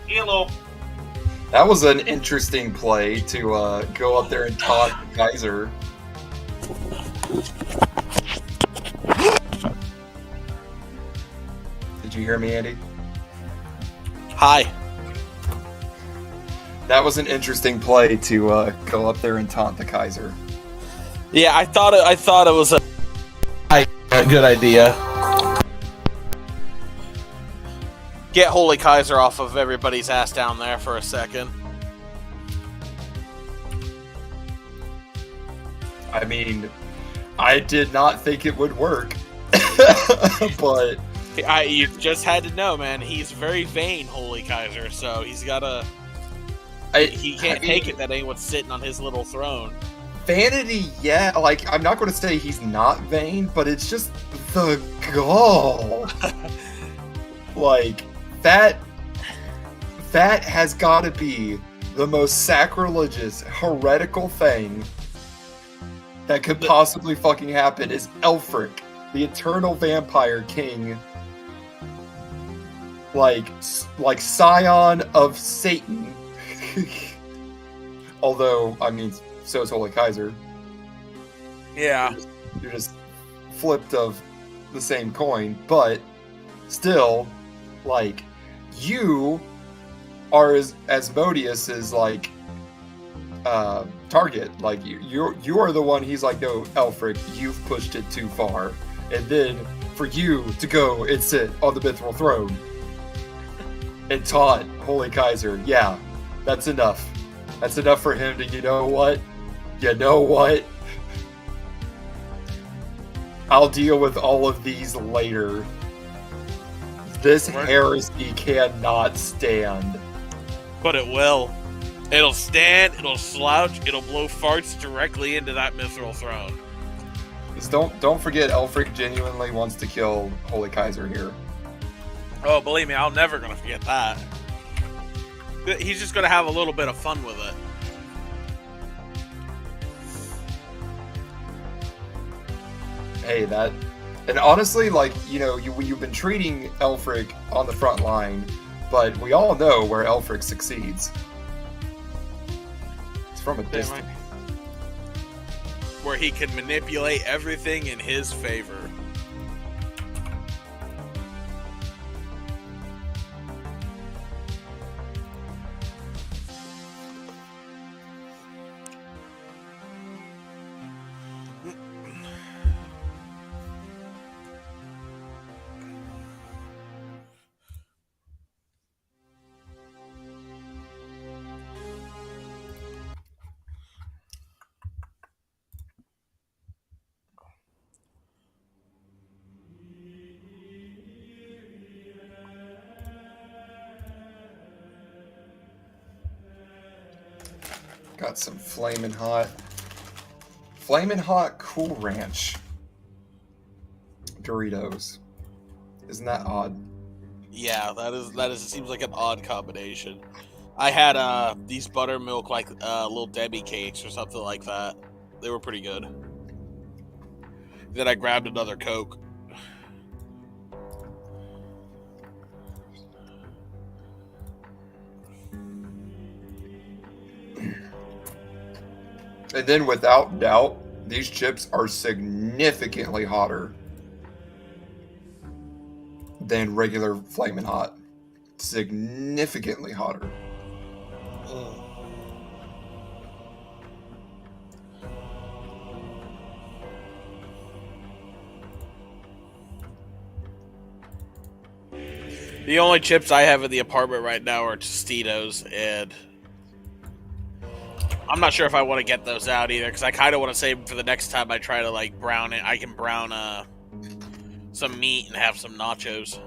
Hello. That was an interesting play to go up there and taunt Kaiser. Did you hear me, Andy? Hi. That was an interesting play to go up there and taunt the Kaiser. Yeah, I thought it was a good idea. Get Holy Kaiser off of everybody's ass down there for a second. I mean, I did not think it would work, but You just had to know, man. He's very vain, Holy Kaiser, so he's gotta. He can't take it that anyone's sitting on his little throne. Vanity, yeah. Like, I'm not going to say he's not vain, but it's just the gall. Like, that has got to be the most sacrilegious, heretical thing that could possibly fucking happen is Elfric, the eternal vampire king, like scion of Satan. Although, I mean, so is Holy Kaiser. Yeah. You're just flipped of the same coin, but still, like, you are as Modius's like target. Like, you are the one he's like, no, Elfric, you've pushed it too far. And then for you to go and sit on the mithril throne and taunt Holy Kaiser, yeah, that's enough. That's enough for him to, you know what? I'll deal with all of these later. This heresy cannot stand. But it will. It'll stand, it'll slouch, it'll blow farts directly into that mithril throne. Just don't forget, Elfric genuinely wants to kill Holy Kaiser here. Oh, believe me, I'm never gonna forget that. He's just gonna have a little bit of fun with it. Hey, that... And honestly, like, you know, you've been treating Elfric on the front line, but we all know where Elfric succeeds. It's from a distance. Where he can manipulate everything in his favor. Got some Flamin' Hot Cool Ranch Doritos. Isn't that odd? Yeah, that is. It seems like an odd combination. I had these buttermilk like little Debbie cakes or something like that. They were pretty good. Then I grabbed another Coke. And then, without doubt, these chips are significantly hotter than regular Flamin' Hot. Significantly hotter. The only chips I have in the apartment right now are Tostitos, and I'm not sure if I want to get those out either, because I kind of want to save them for the next time I try to, like, brown it. I can brown some meat and have some nachos.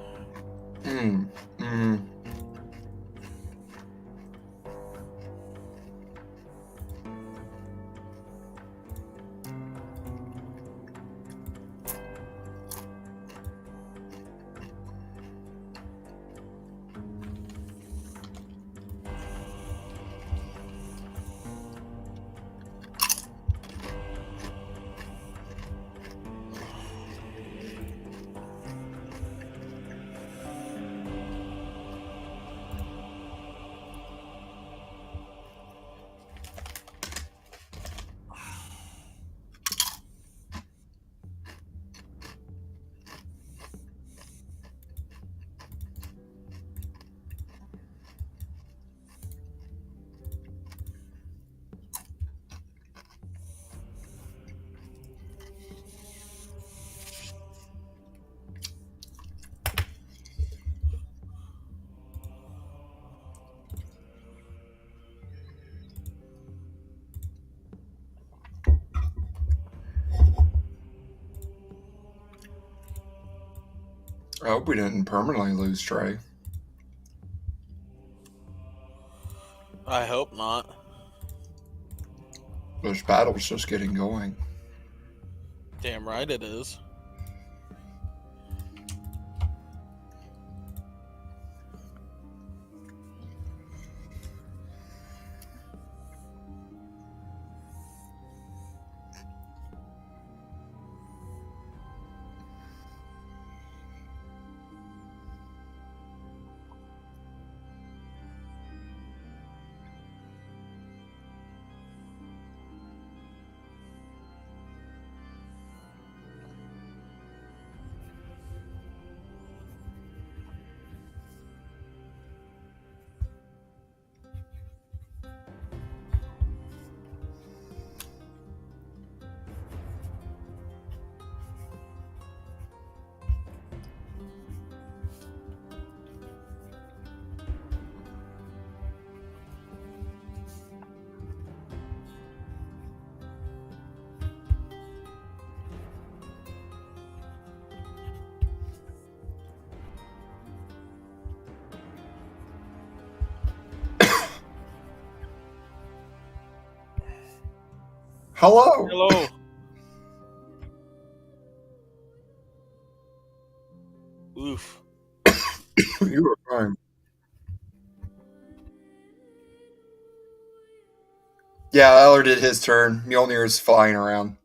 I hope we didn't permanently lose Trey. I hope not. This battle's just getting going. Damn right it is. Hello. Hello. Oof. You were fine. Yeah, Eller did his turn. Mjolnir's flying around.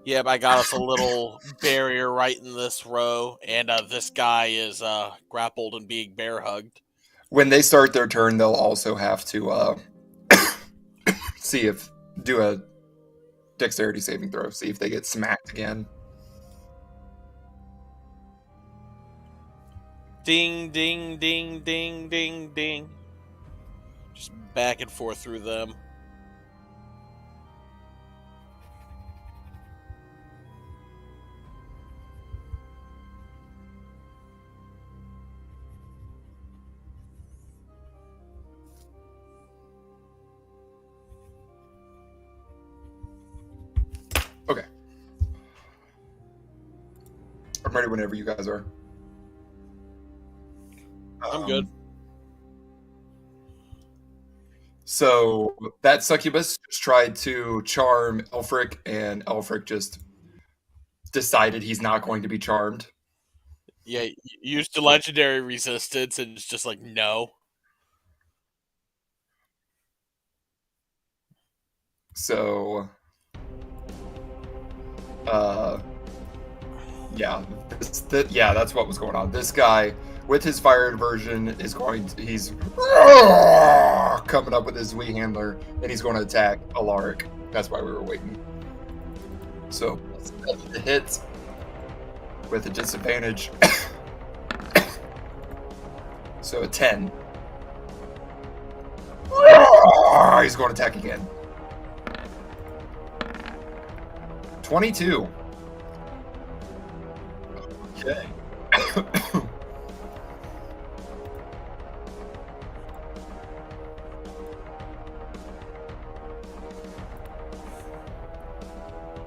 Yeah, but I got us a little barrier right in this row, and this guy is grappled and being bear hugged. When they start their turn, they'll also have to do a dexterity saving throw. See if they get smacked again. Ding, ding, ding, ding, ding, ding. Just back and forth through them. Okay. I'm ready whenever you guys are. I'm good. So that succubus just tried to charm Elfric, and Elfric just decided he's not going to be charmed. Yeah, used the legendary resistance, and it's just like, no. So, yeah, that's what was going on. This guy, with his fire aversion, he's coming up with his Wii handler, and he's going to attack Alaric. That's why we were waiting. So, the hit with a disadvantage. So a 10. He's going to attack again. 22. Okay.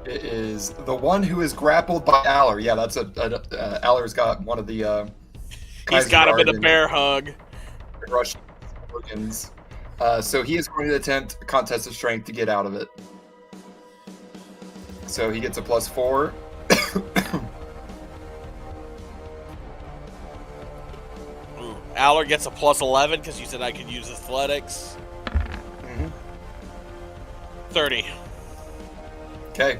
It is the one who is grappled by Aller. Yeah, that's Aller's got one of the. He's got him in a bear hug. Russian organs. So he is going to attempt a contest of strength to get out of it. So he gets a +4. Aller gets a +11 because you said I could use athletics. 30. Okay.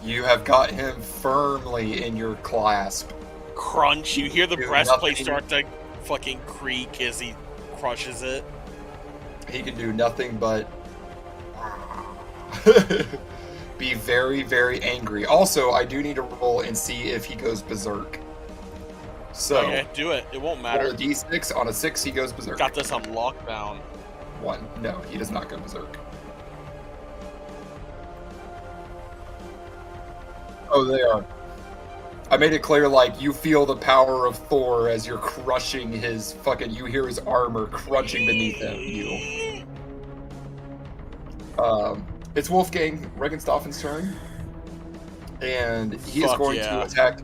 You have got him firmly in your clasp. Crunch. You hear the Do breastplate nothing. start to fucking creak as he crushes it. He can do nothing but be very, very angry. Also, I do need to roll and see if he goes berserk. So, Okay, do it. It won't matter. roll a d6. On a 6, he goes berserk. Got this on lockdown. 1. No, he does not go berserk. Oh, they are. I made it clear, like, you feel the power of Thor as you're crushing his fucking... You hear his armor crunching beneath you. It's Wolfgang Regenstoffen's turn. And he is Fuck going yeah. to attack...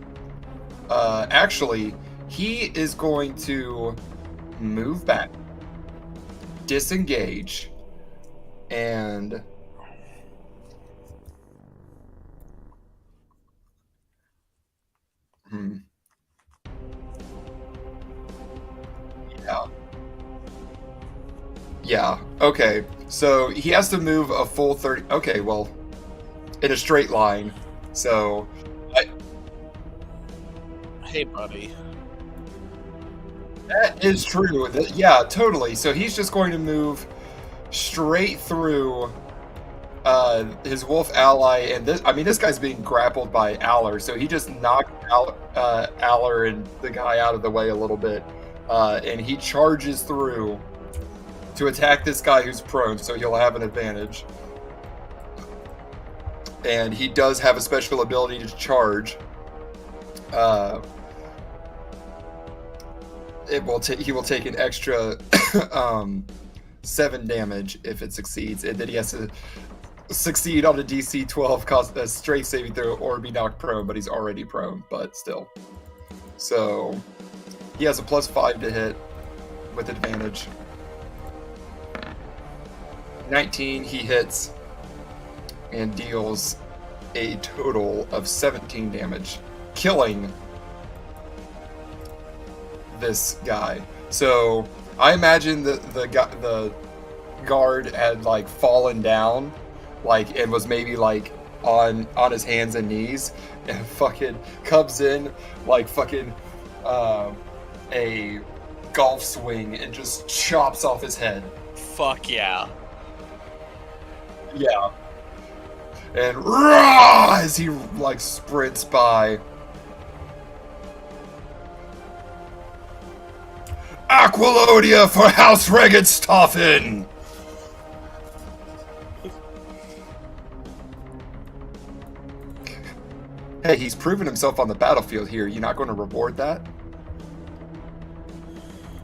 actually, he is going to move back, disengage, and... Yeah. Yeah, okay. So he has to move a full 30... Okay, well, in a straight line. So... Hey, buddy. That is true. Yeah, totally. So he's just going to move straight through his wolf ally, and this guy's being grappled by Aller, so he just knocked Aller and the guy out of the way a little bit, and he charges through to attack this guy who's prone, so he'll have an advantage. And he does have a special ability to charge. He will take an extra 7 damage if it succeeds, and then he has to succeed on a DC 12 cost a straight saving throw or be knocked prone, but he's already prone, but still. So he has a +5 to hit with advantage. 19, he hits and deals a total of 17 damage, killing this guy. So I imagine the guard had like fallen down, like, and was maybe like on his hands and knees, and fucking comes in like fucking a golf swing and just chops off his head. Fuck yeah. Yeah. And rah, as he like sprints by. Aquilonia for House Regenstoffen! Hey, he's proven himself on the battlefield here. You're not going to reward that?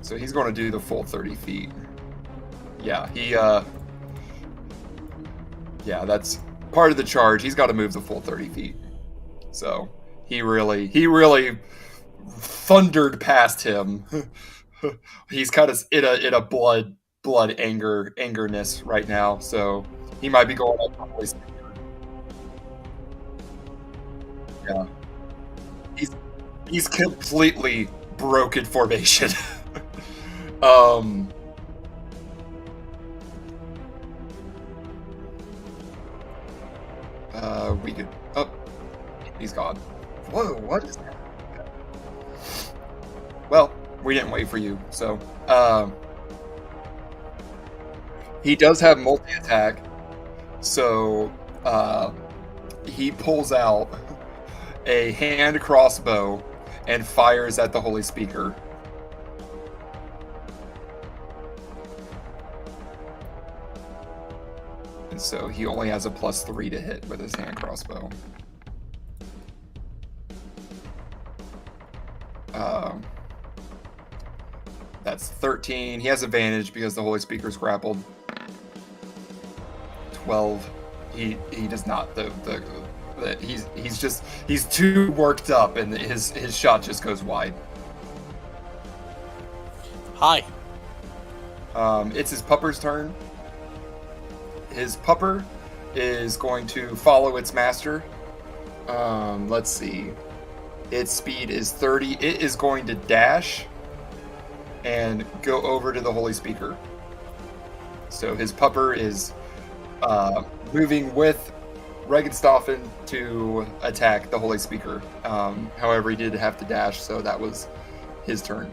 So he's going to do the full 30 feet. Yeah, yeah, that's part of the charge. He's got to move the full 30 feet. So he really thundered past him. He's kind of in a blood angerness right now, so he might be going up probably. Yeah, he's completely broken formation. We could. Oh, he's gone. Whoa, what is that? Well, we didn't wait for you, so he does have multi-attack, so he pulls out a hand crossbow and fires at the Holy Speaker. And so he only has a +3 to hit with his hand crossbow. That's 13. He has advantage because the Holy Speaker's grappled. 12. He does not. He's too worked up, and his shot just goes wide. Hi. It's his pupper's turn. His pupper is going to follow its master. Let's see. Its speed is 30. It is going to dash and go over to the Holy Speaker. So his pupper is moving with Regenstoffen to attack the Holy Speaker. However, he did have to dash, so that was his turn.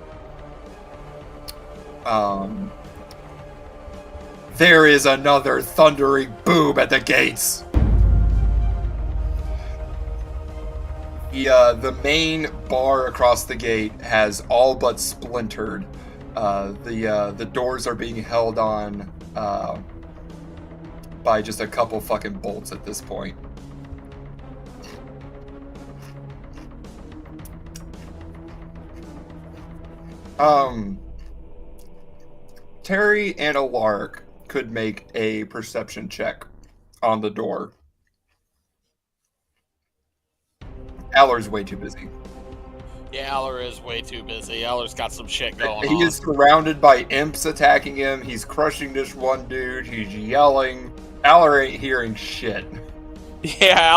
There is another thundering boom at the gates. The main bar across the gate has all but splintered. The doors are being held on by just a couple fucking bolts at this point. Terry and Alaric could make a perception check on the door. Aller's way too busy. Yeah, Aller is way too busy. Aller's got some shit going on. He is surrounded by imps attacking him. He's crushing this one dude. He's yelling. Aller ain't hearing shit. Yeah,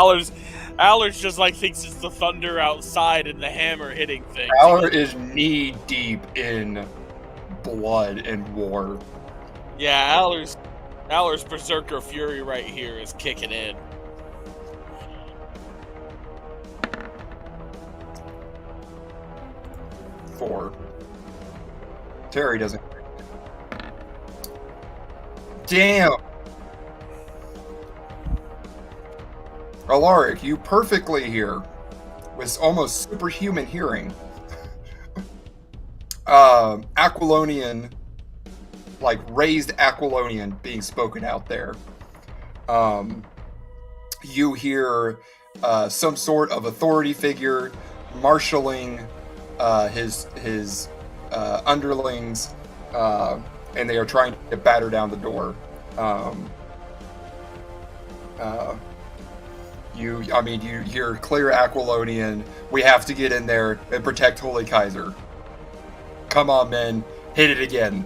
Aller's just like thinks it's the thunder outside and the hammer hitting things. Aller is knee deep in blood and war. Yeah, Aller's berserker fury right here is kicking in. Four. Terry doesn't. Damn. Alaric, you perfectly hear with almost superhuman hearing. Aquilonian, like raised Aquilonian being spoken out there. You hear some sort of authority figure marshaling his underlings, and they are trying to batter down the door. You hear clear Aquilonian. We have to get in there and protect Holy Kaiser. Come on, men, hit it again.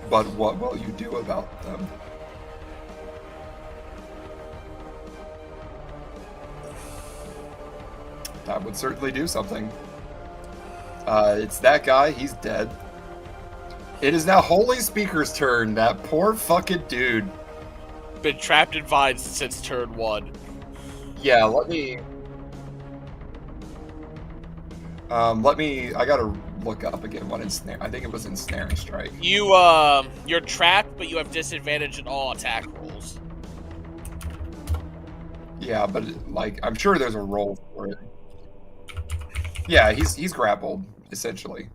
But what will you do about them? That would certainly do something. It's that guy. He's dead. It is now Holy Speaker's turn. That poor fucking dude. Been trapped in vines since turn 1. Yeah, let me... I gotta look up again what ensnare. I think it was ensnaring strike. You're trapped, but you have disadvantage in all attack rolls. Yeah, but like I'm sure there's a roll for it. Yeah, he's grappled essentially.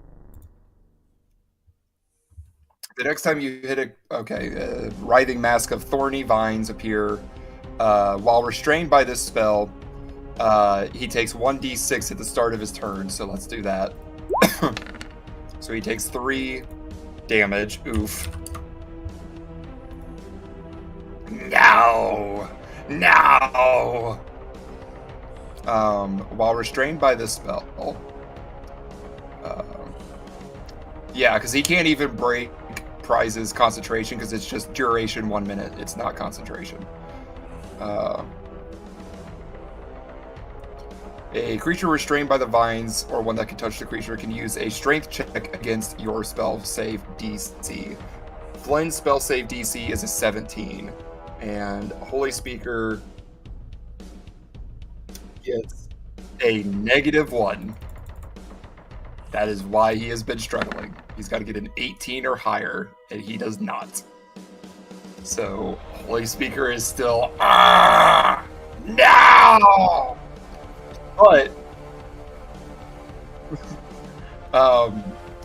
The next time you hit a writhing mask of thorny vines appear. While restrained by this spell, he takes 1d6 at the start of his turn. So let's do that. So he takes 3 damage. Oof. No. While restrained by this spell. Yeah, because he can't even break Prize's concentration because it's just duration 1 minute. It's not concentration. A creature restrained by the vines or one that can touch the creature can use a strength check against your spell save DC. Flynn's spell save DC is a 17. And Holy Speaker gets a -1. That is why he has been struggling. He's got to get an 18 or higher, and he does not. So, Holy Speaker is still... No! But...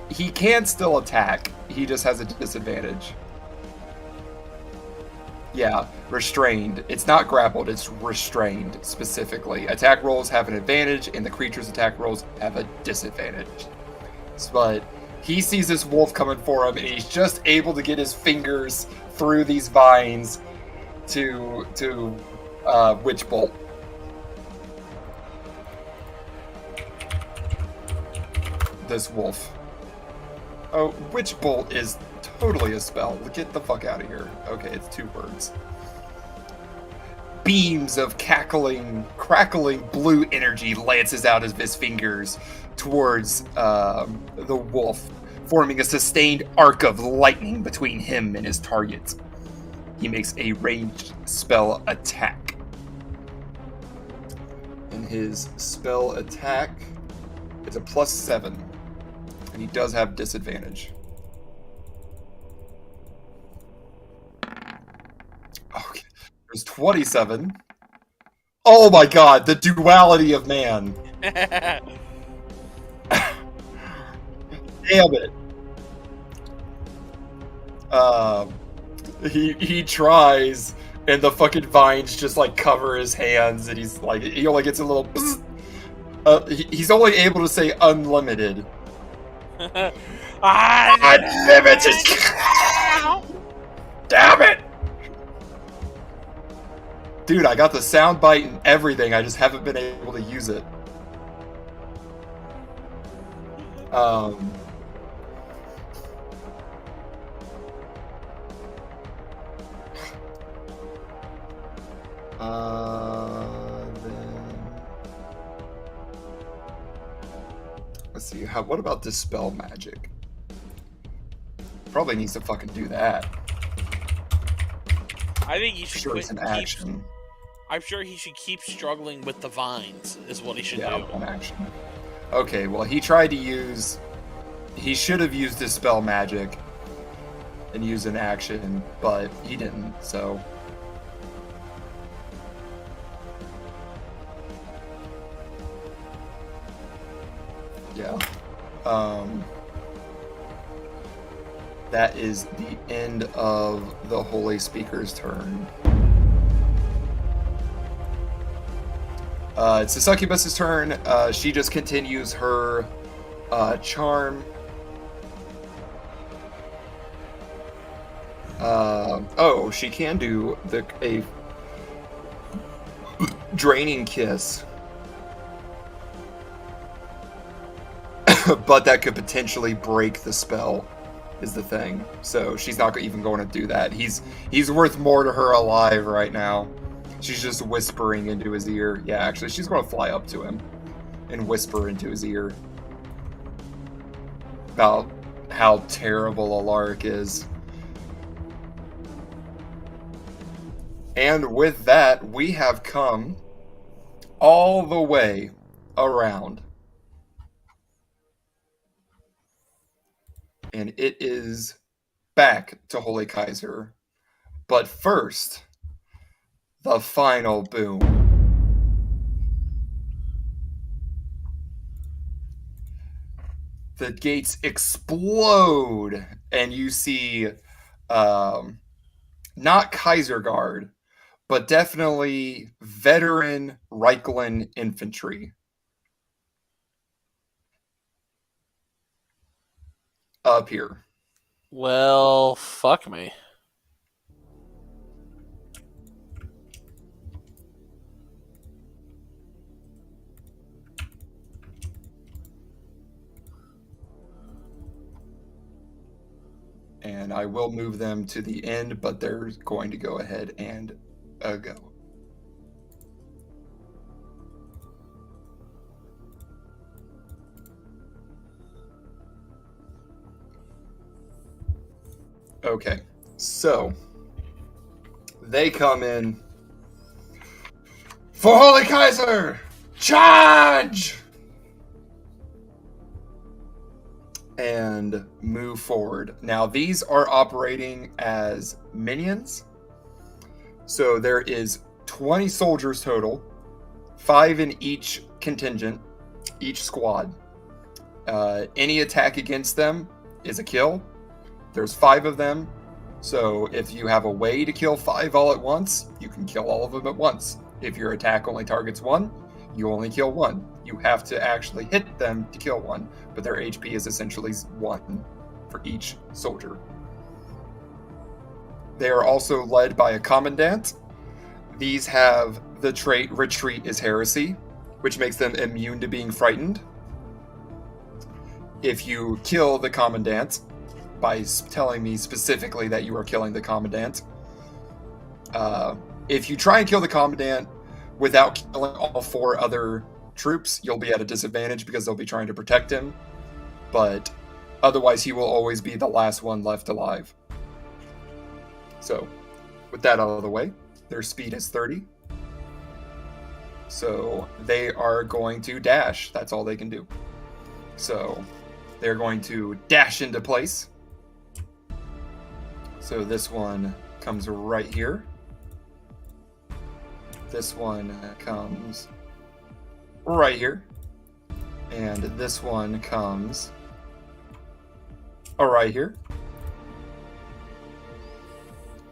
he can still attack. He just has a disadvantage. Yeah, restrained. It's not grappled, it's restrained, specifically. Attack rolls have an advantage, and the creature's attack rolls have a disadvantage. But he sees this wolf coming for him, and he's just able to get his fingers through these vines to Witch Bolt. This wolf. Oh, Witch Bolt is totally a spell. Get the fuck out of here. Okay, it's 2 words. Beams of crackling blue energy lances out of his fingers towards the wolf, forming a sustained arc of lightning between him and his target. He makes a ranged spell attack. And his spell attack is a +7. And he does have disadvantage. Okay. There's 27. Oh my god, the duality of man. Damn it. He tries, and the fucking vines just like cover his hands, and he's like, he only gets a little he's only able to say unlimited. Unlimited! Damn it! Dude, I got the sound bite and everything, I just haven't been able to use it. Let's see, what about Dispel Magic? Probably needs to fucking do that. I think he should Sure, it's an action. I'm sure he should keep struggling with the vines, is what he should do. One action. Okay, well, he tried to use... He should have used Dispel Magic and used an action, but he didn't, so... Yeah. That is the end of the Holy Speaker's turn. It's the Succubus's turn. She just continues her charm. Oh, she can do a Draining Kiss. But that could potentially break the spell. is the thing. So she's not even going to do that. He's worth more to her alive right now. She's just whispering into his ear. Yeah, actually, she's going to fly up to him and whisper into his ear about how terrible Alaric is. And with that, we have come all the way around. And it is back to Holy Kaiser. But first, the final boom. The gates explode, and you see not Kaiser Guard, but definitely veteran Reichland infantry. Up here. Well, fuck me. And I will move them to the end, but they're going to go ahead and go. Okay, so they come in for Holy Kaiser! Charge! And move forward. Now, these are operating as minions. So there is 20 soldiers total, 5 in each contingent, each squad. Any attack against them is a kill. There's 5 of them. So if you have a way to kill 5 all at once, you can kill all of them at once. If your attack only targets 1, you only kill 1. You have to actually hit them to kill 1, but their HP is essentially 1 for each soldier. They are also led by a commandant. These have the trait Retreat is Heresy, which makes them immune to being frightened. If you kill the commandant, by telling me specifically that you are killing the commandant, if you try and kill the commandant without killing all 4 other troops, you'll be at a disadvantage because they'll be trying to protect him, but otherwise he will always be the last one left alive. So, with that out of the way, their speed is 30. So, they are going to dash. That's all they can do. So, they're going to dash into place. So, this one comes right here. This one comes right here. And this one comes right here.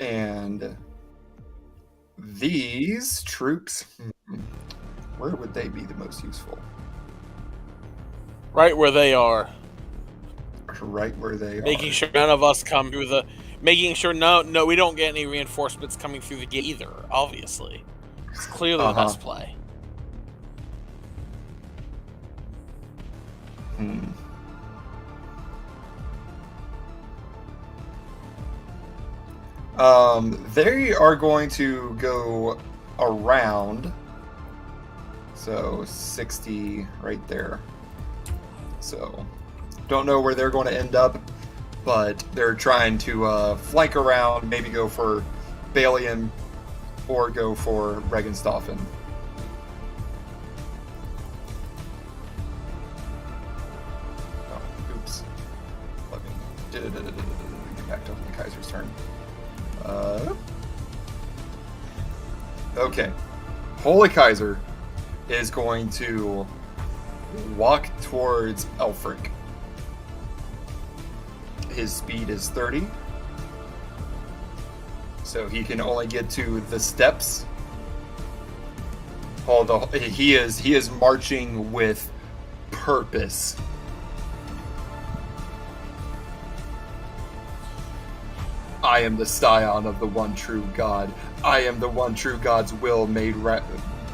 And these troops, where would they be the most useful? Right where they are. Right where they are. Making sure none of us come through the... Making sure no, we don't get any reinforcements coming through the gate either, obviously. It's clearly the best play. They are going to go around. So 60 right there. So don't know where they're going to end up, but they're trying to flank around, maybe go for Balian or go for Regenstaffen. Oh, oops. Let me get back to the Kaiser's turn. Okay. Holy Kaiser is going to walk towards Elfric. His speed is 30. So he can only get to the steps. He is marching with purpose. I am the scion of the one true God. I am the one true God's will made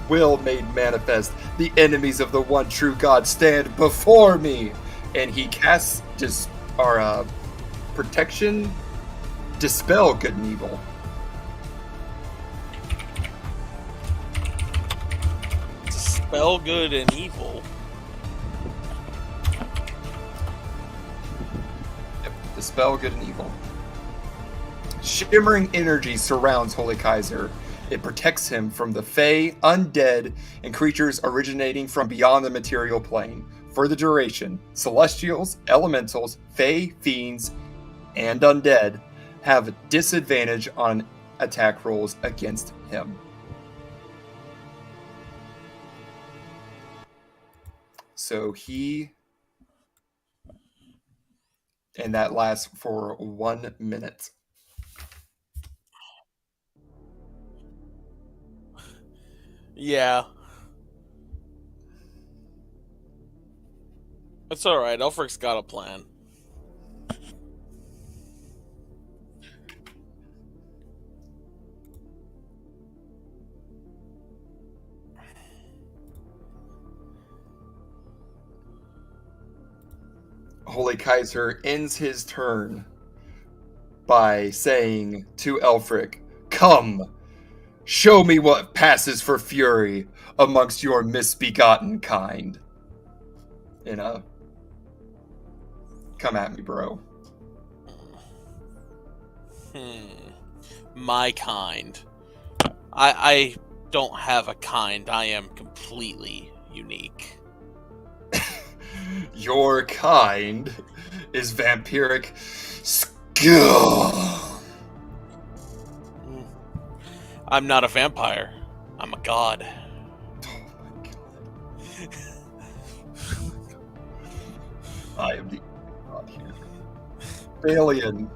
manifest. The enemies of the one true God stand before me. And he casts protection, dispel good and evil. Dispel good and evil. Yep, dispel good and evil. Shimmering energy surrounds Holy Kaiser. It protects him from the Fae, undead, and creatures originating from beyond the material plane. For the duration, Celestials, Elementals, Fae, Fiends, and Undead have disadvantage on attack rolls against him. So and that lasts for 1 minute. Yeah. It's alright, Elfric's got a plan. Holy Kaiser ends his turn by saying to Elfric, "Come, show me what passes for fury amongst your misbegotten kind." Come at me, bro. My kind. I don't have a kind. I am completely unique. Your kind is vampiric skill. I'm not a vampire. I'm a god. Oh my god. I am the god here. Alien.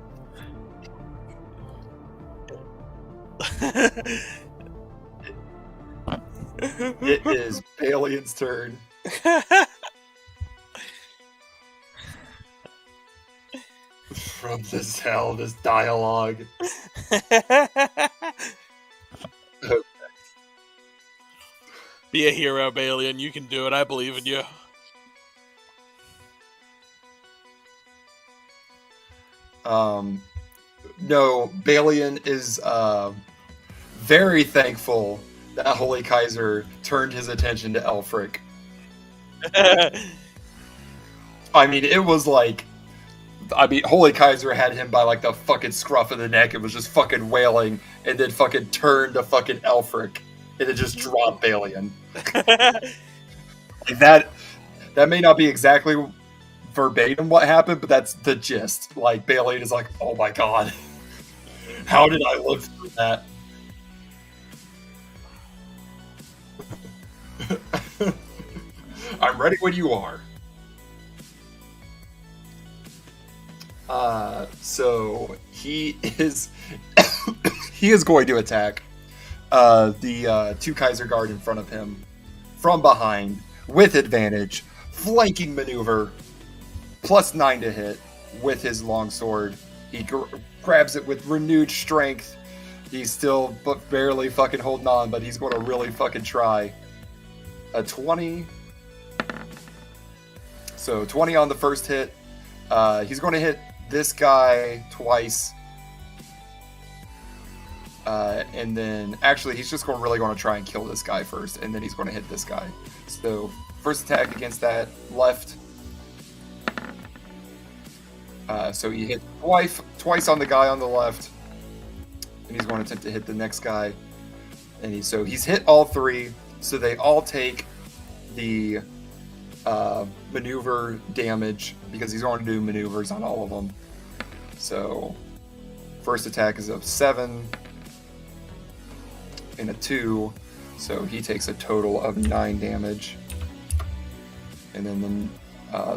It is Balian's turn. From this hell, this dialogue. Be a hero, Balian. You can do it. I believe in you. No, Balian is very thankful that Holy Kaiser turned his attention to Elfric. I mean, it was like, Holy Kaiser had him by like the fucking scruff of the neck and was just fucking wailing, and then fucking turned to fucking Elfric, and it just dropped Balian. Like that may not be exactly verbatim what happened, but that's the gist. Like, Balian is like, oh my god, how did I live through that? I'm ready when you are. So he is he is going to attack the two Kaiser Guard in front of him from behind with advantage, flanking maneuver, +9 to hit with his longsword. He grabs it with renewed strength. He's still barely fucking holding on, but he's going to really fucking try. A 20. So 20 on the first hit. He's going to hit this guy twice. And then, actually, he's just really going to try and kill this guy first, and then he's going to hit this guy. So, first attack against that left. So he hit twice on the guy on the left, and he's going to attempt to hit the next guy. And he's hit all three, so they all take the maneuver damage, because he's going to do maneuvers on all of them. So, first attack is a 7 and a 2, so he takes a total of 9 damage. And then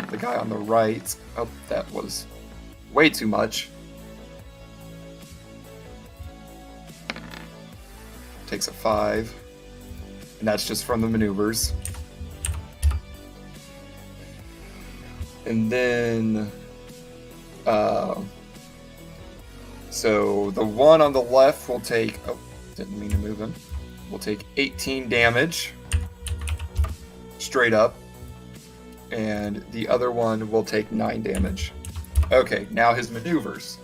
the guy on the right, oh, that was way too much. Takes a 5, and that's just from the maneuvers. And then, so the one on the left will take, oh, didn't mean to move him, will take 18 damage, straight up, and the other one will take 9 damage. Okay, now his maneuvers.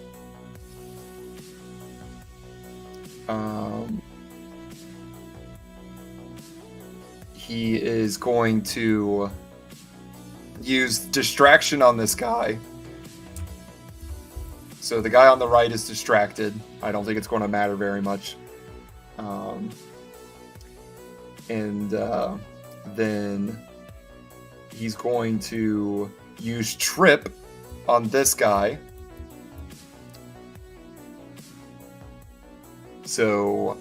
He is going to use distraction on this guy. So the guy on the right is distracted. I don't think it's going to matter very much. And then he's going to use trip on this guy. So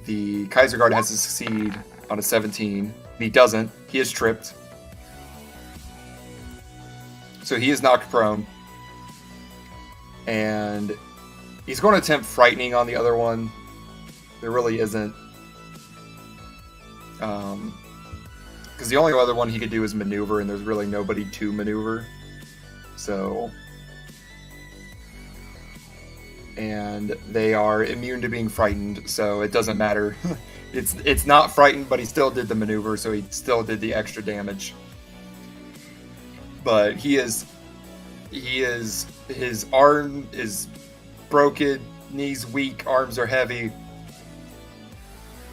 the Kaiser Guard has to succeed on a 17. He doesn't. He is tripped. So he is knocked prone. And he's going to attempt frightening on the other one. There really isn't. Because the only other one he could do is maneuver, and there's really nobody to maneuver. So... And they are immune to being frightened, so it doesn't matter. It's not frightened, but he still did the maneuver, so he still did the extra damage. But his arm is broken, knees weak, arms are heavy.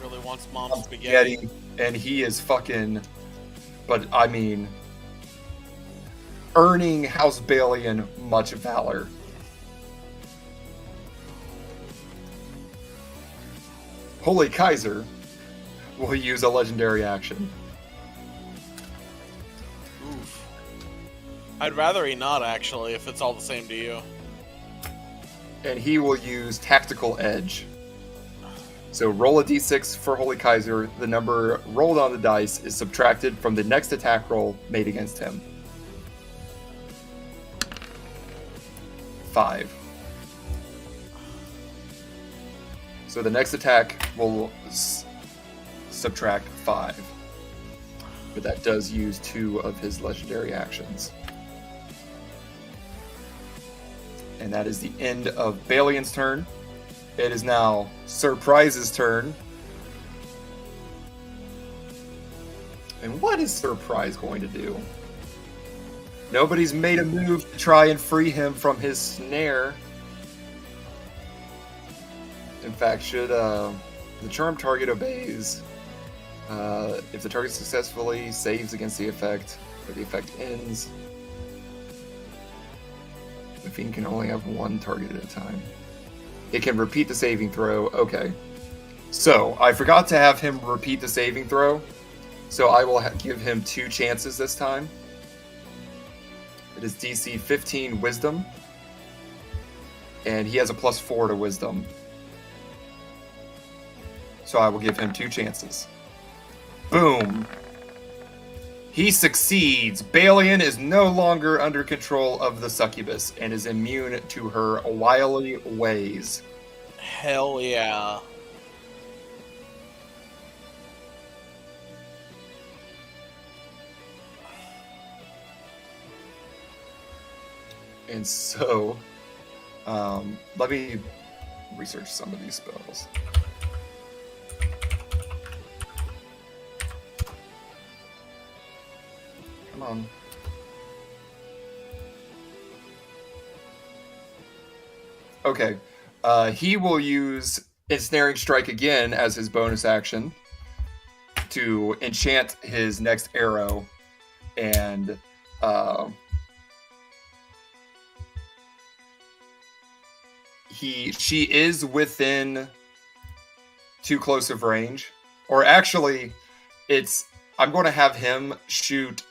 Really wants mom's spaghetti. And he is fucking, but I mean, earning House Balian much valor. Holy Kaiser will use a legendary action. Oof. I'd rather he not, actually, if it's all the same to you. And he will use Tactical Edge. So roll a d6 for Holy Kaiser. The number rolled on the dice is subtracted from the next attack roll made against him. 5. So the next attack will subtract 5. But that does use 2 of his legendary actions. And that is the end of Balian's turn. It is now Surprise's turn. And what is Surprise going to do? Nobody's made a move to try and free him from his snare. In fact, should the charm target obeys, if the target successfully saves against the effect, or the effect ends, the fiend can only have one target at a time. It can repeat the saving throw. Okay. So, I forgot to have him repeat the saving throw, so I will give him 2 chances this time. It is DC 15 Wisdom, and he has a +4 to Wisdom. So I will give him 2 chances. Boom! He succeeds! Balian is no longer under control of the succubus and is immune to her wily ways. Hell yeah. And so, let me research some of these spells. Come on. Okay. He will use Ensnaring Strike again as his bonus action to enchant his next arrow, and she is within too close of range. Or actually, I'm going to have him shoot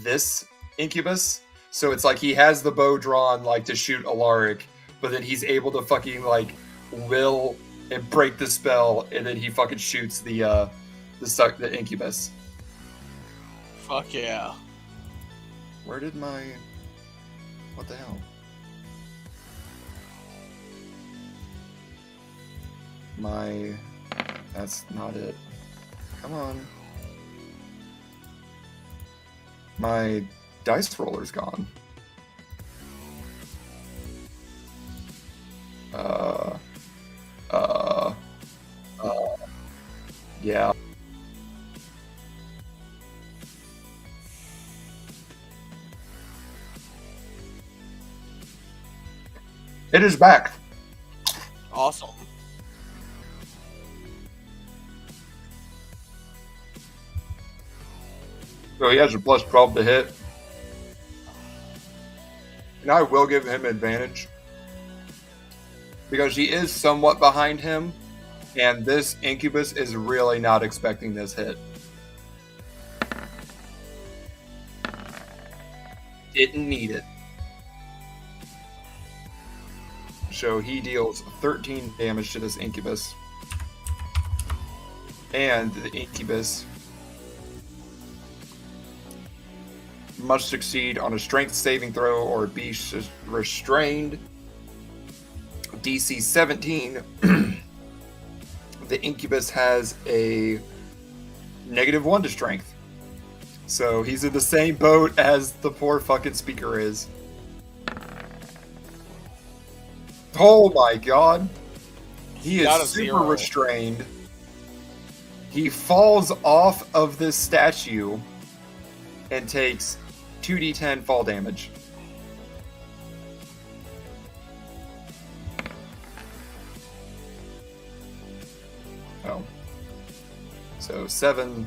this incubus, so it's like he has the bow drawn like to shoot Alaric, but then he's able to fucking like will and break the spell, and then he fucking shoots the incubus. Fuck yeah. Where did my... What the hell? That's not it. Come on. My dice roller's gone. Yeah. It is back. Awesome. So he has a plus 12 to hit. And I will give him advantage. Because she is somewhat behind him. And this Incubus is really not expecting this hit. Didn't need it. So he deals 13 damage to this Incubus. And the Incubus must succeed on a strength saving throw or be restrained. DC 17. The Incubus has a -1 to strength. So he's in the same boat as the poor fucking speaker is. Oh my god. He is super restrained. He falls off of this statue and takes 2d10 fall damage. Oh. So 7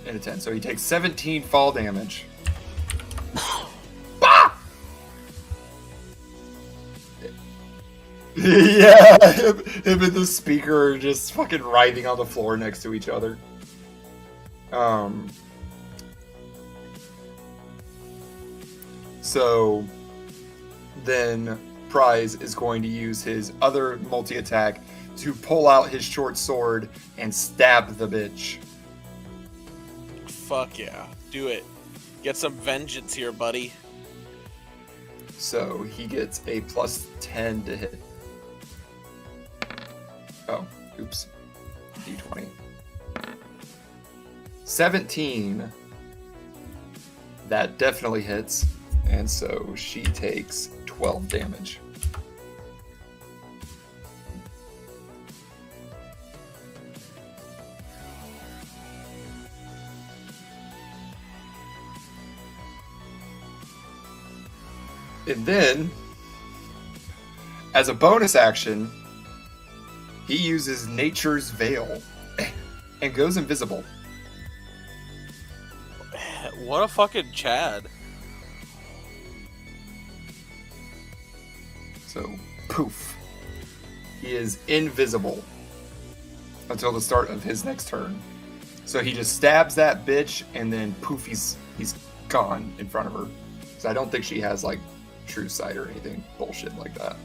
and a 10. So he takes 17 fall damage. Yeah, him and the speaker are just fucking writhing on the floor next to each other. So then Prize is going to use his other multi-attack to pull out his short sword and stab the bitch. Fuck yeah. Do it. Get some vengeance here, buddy. So he gets a plus 10 to hit. Oh, oops. D20. 17. That definitely hits. And so she takes 12 damage. And then, as a bonus action, he uses Nature's Veil and goes invisible. What a fucking Chad. So, poof. He is invisible until the start of his next turn. So he just stabs that bitch and then poof, he's gone in front of her. So I don't think she has like true sight or anything bullshit like that.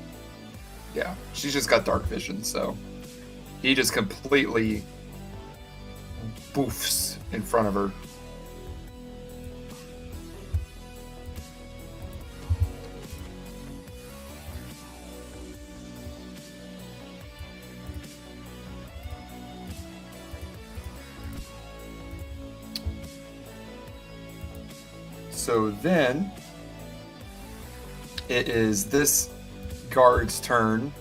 Yeah, she's just got dark vision, so he just completely boofs in front of her. So then it is this guard's turn,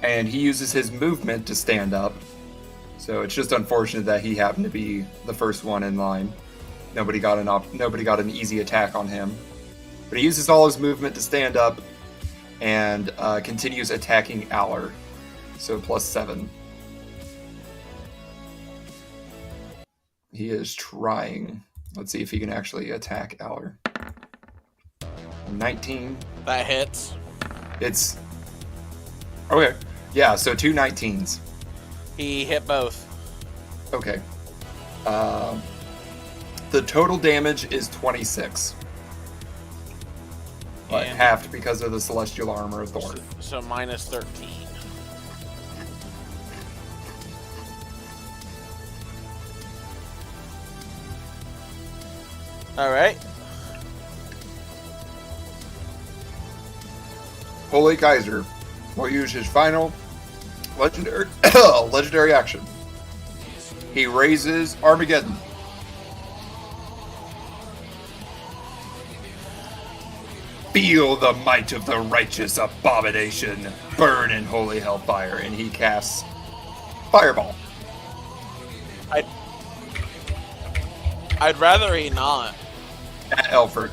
and he uses his movement to stand up. So it's just unfortunate that he happened to be the first one in line. Nobody got an easy attack on him. But he uses all his movement to stand up and continues attacking Aller. So plus 7. He is trying. Let's see if he can actually attack Aller. 19. That hits. It's... Okay. Yeah, so 2 19s. He hit both. Okay. The total damage is 26. But And- halved because of the Celestial Armor of Thorn. So minus 13. Alright. Holy Kaiser will use his final legendary legendary action. He raises Armageddon. Feel the might of the righteous abomination burn in holy hellfire, and he casts Fireball. I'd rather he not. At Elfric.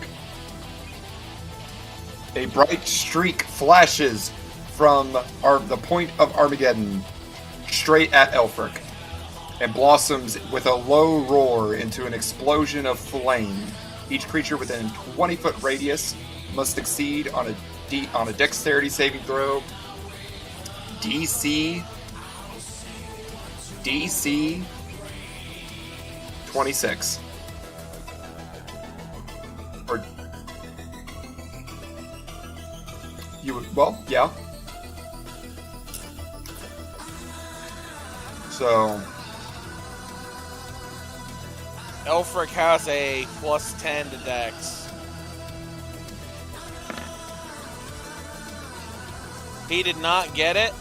A bright streak flashes from the point of Armageddon straight at Elfric and blossoms with a low roar into an explosion of flame. Each creature within 20-foot radius must succeed on a dexterity saving throw. DC 26. Or you would, well, yeah. So Elfric has a +10 to Dex. He did not get it.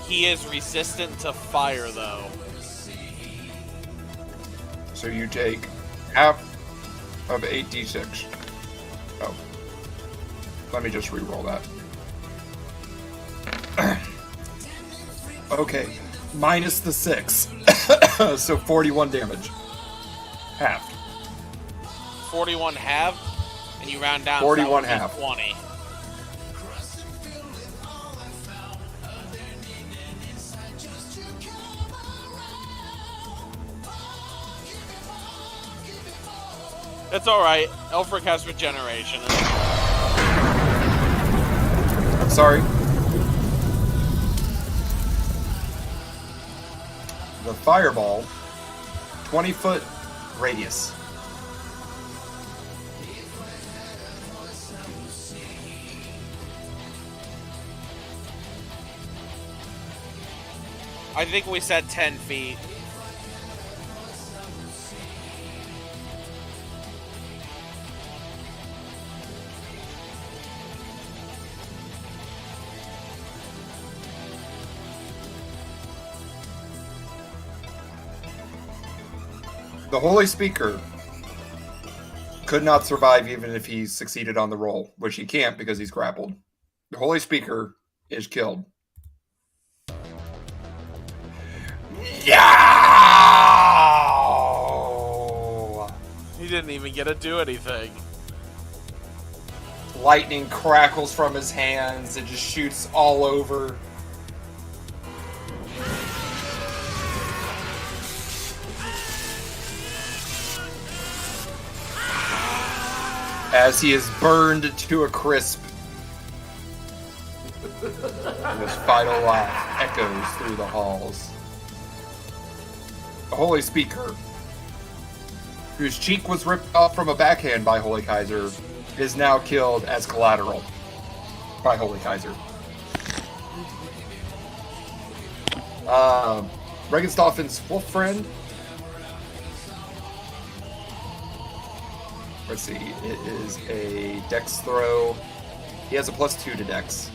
He is resistant to fire, though. So you take half of 8d6. Oh. Let me just re-roll that. Okay. Minus the 6. So 41 damage. Half. 41 half, and you round down. 41 so that would be half. 20. It's alright. Elfric has regeneration. I'm sorry. The fireball, 20-foot radius. I think we said 10 feet. The Holy Speaker could not survive even if he succeeded on the roll, which he can't because he's grappled. The Holy Speaker is killed. Yeah! He didn't even get to do anything. Lightning crackles from his hands and just shoots all over. As he is burned to a crisp. And his final laugh echoes through the halls. The Holy Speaker, whose cheek was ripped off from a backhand by Holy Kaiser, is now killed as collateral by Holy Kaiser. Regenstauffen's wolf friend. Let's see, it is a dex throw. He has a +2 to dex.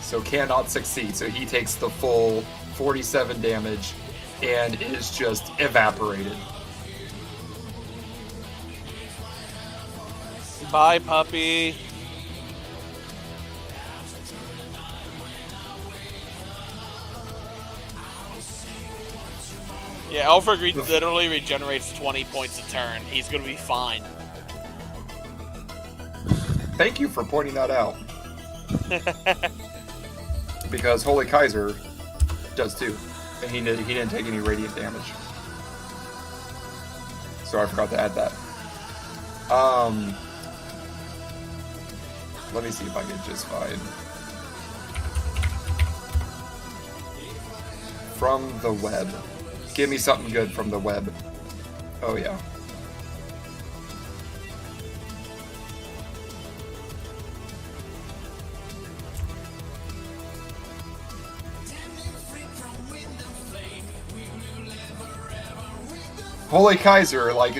So cannot succeed. So he takes the full 47 damage and is just evaporated. Bye, puppy. Yeah, Elfric literally regenerates 20 points a turn. He's gonna be fine. Thank you for pointing that out. Because Holy Kaiser does too. And he didn't take any radiant damage. So I forgot to add that. Let me see if I can just find from the web. Give me something good from the web. Oh yeah. Holy Kaiser, like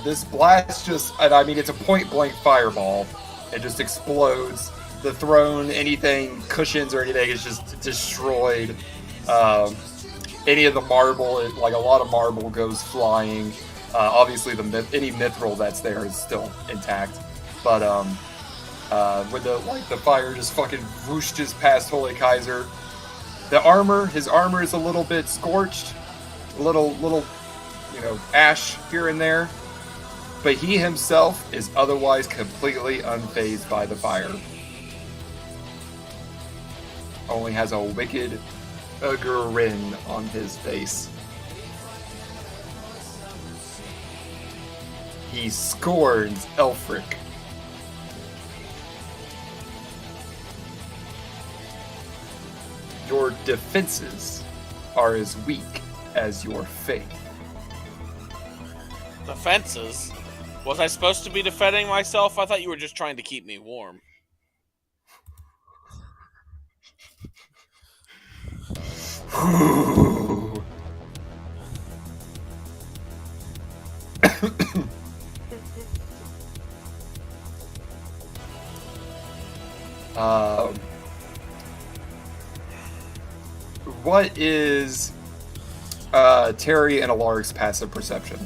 this blast just, and I mean it's a point blank fireball. It just explodes. The throne, anything, cushions or anything is just destroyed. Any of the marble, like a lot of marble goes flying. Obviously any mithril that's there is still intact. But when the fire just fucking whooshes past Holy Kaiser. His armor is a little bit scorched. A little ash here and there. but he himself is otherwise completely unfazed by the fire. Only has a wicked grin on his face. He scorns Elfric. Your defenses are as weak as your faith. Defenses? Was I supposed to be defending myself? I thought you were just trying to keep me warm. What is Terry and Alaric's passive perception?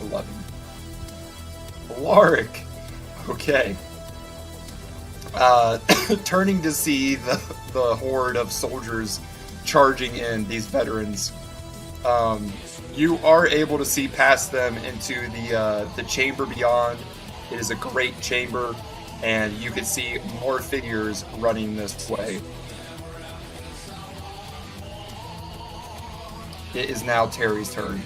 11. Alaric! Okay. Turning to see the horde of soldiers charging in, these veterans, you are able to see past them into the chamber beyond. It is a great chamber, and you can see more figures running this way. It is now Terry's turn.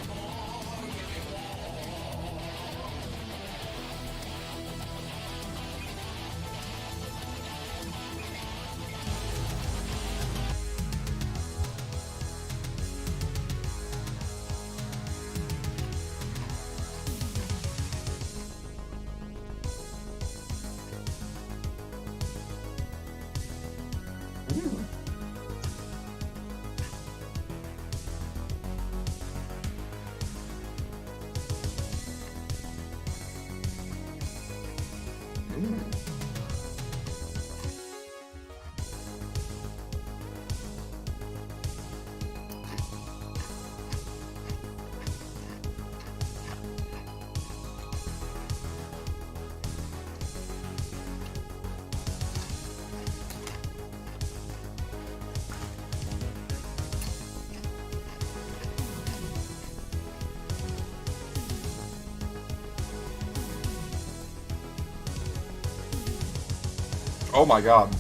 Oh my god.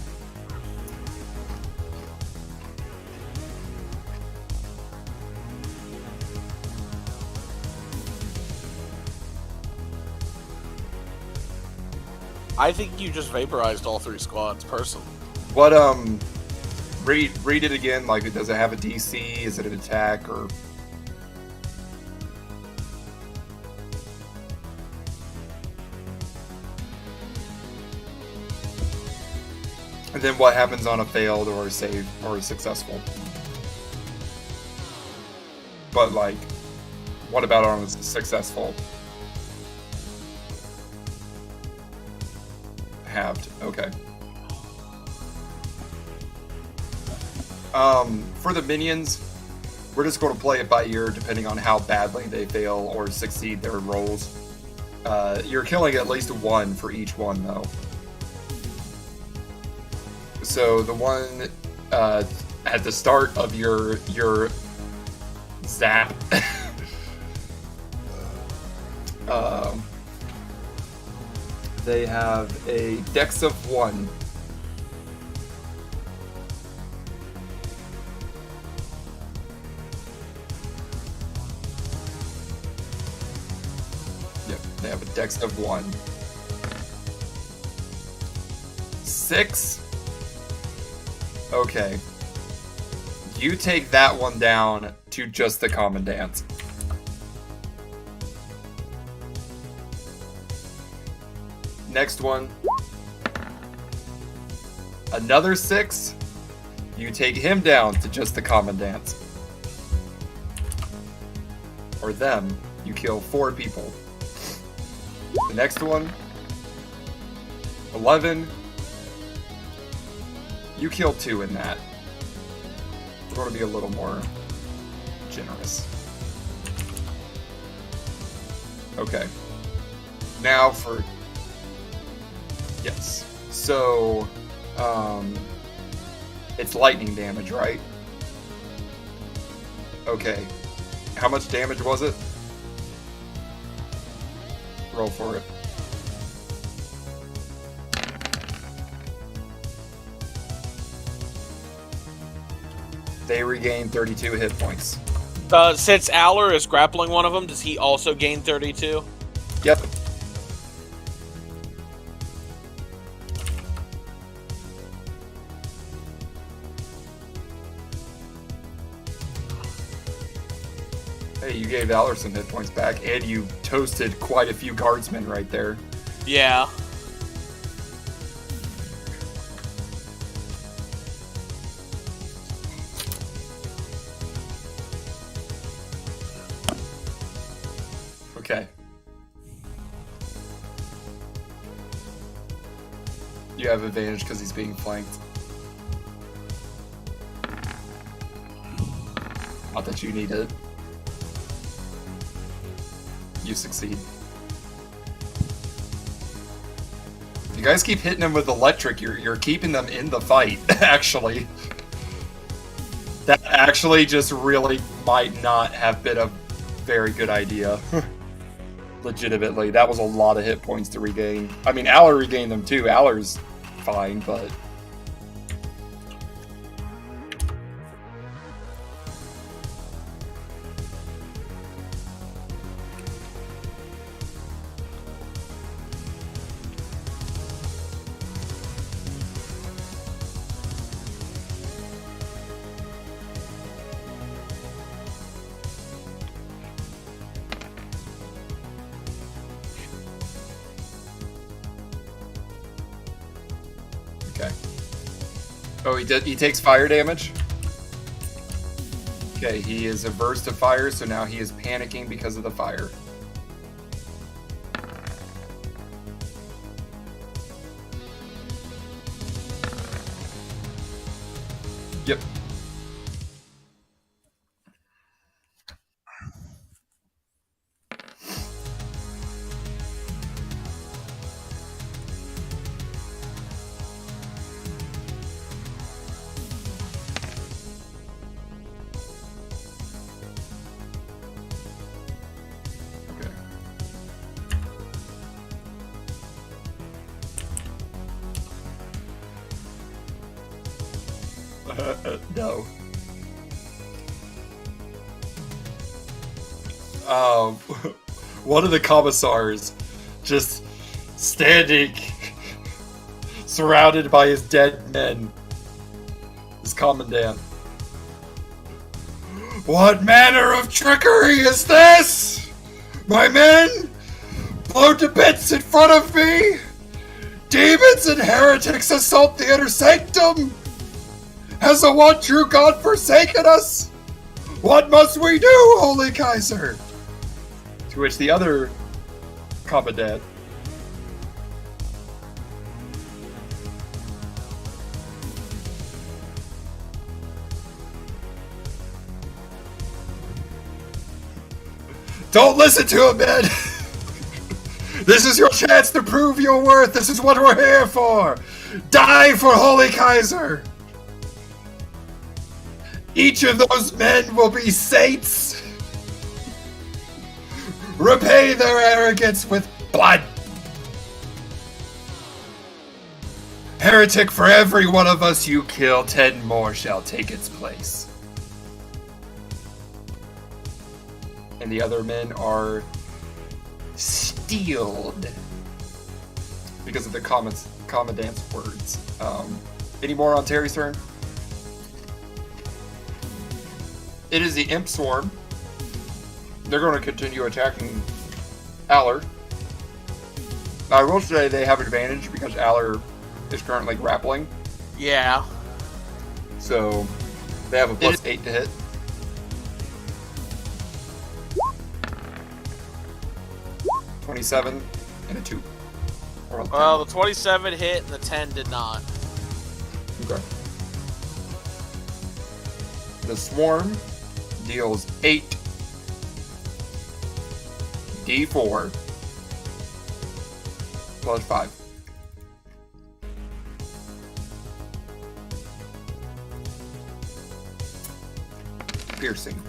I think you just vaporized all 3 squads, personally. What, read it again, like, does it have a DC? Is it an attack, or... And then what happens on a failed or a save or a successful? But, like, what about on a successful? Halved, okay. For the minions, we're just going to play it by ear depending on how badly they fail or succeed their rolls. You're killing at least 1 for each one, though. So the one at the start of your zap, they have a dex of 1. Yep, they have a dex of 1. 6. Okay. You take that one down to just the commandant. Next one. Another 6. You take him down to just the commandant. Or them. You kill 4 people. The next one. 11. You kill 2 in that. We're going to be a little more generous. Okay. Now for... Yes. So, it's lightning damage, right? Okay. How much damage was it? Roll for it. They regain 32 hit points. Since Aller is grappling one of them, does he also gain 32? Yep. Hey, you gave Aller some hit points back, and you toasted quite a few guardsmen right there. Yeah. Okay. You have advantage because he's being flanked. Not that you need it. You succeed. If you guys keep hitting him with electric, you're keeping them in the fight, actually. That actually just really might not have been a very good idea. Legitimately, that was a lot of hit points to regain. I mean, Aller regained them too. Aller's fine, but... Okay. Oh, he takes fire damage? Okay, he is averse to fire, so now he is panicking because of the fire. Yep. No. One of the commissars just standing surrounded by his dead men. His commandant. What manner of trickery is this? My men blown to bits in front of me? Demons and heretics assault the inner sanctum? Has the one true God forsaken us? What must we do, Holy Kaiser? To which the other commandant. Don't listen to him, man! This is your chance to prove your worth. This is what we're here for. Die for Holy Kaiser. Each of those men will be saints. Repay their arrogance with blood. Heretic, for every one of us you kill, 10 more shall take its place. And the other men are steeled because of the commandant's words. Any more on Terry's turn? It is the Imp Swarm. They're going to continue attacking Aller. Now, I will say they have advantage because Aller is currently grappling. Yeah. So, they have a +8 to hit. +27 and a 2. Well, the 27 hit and the 10 did not. Okay. The Swarm deals 8 D4 +5. Piercing.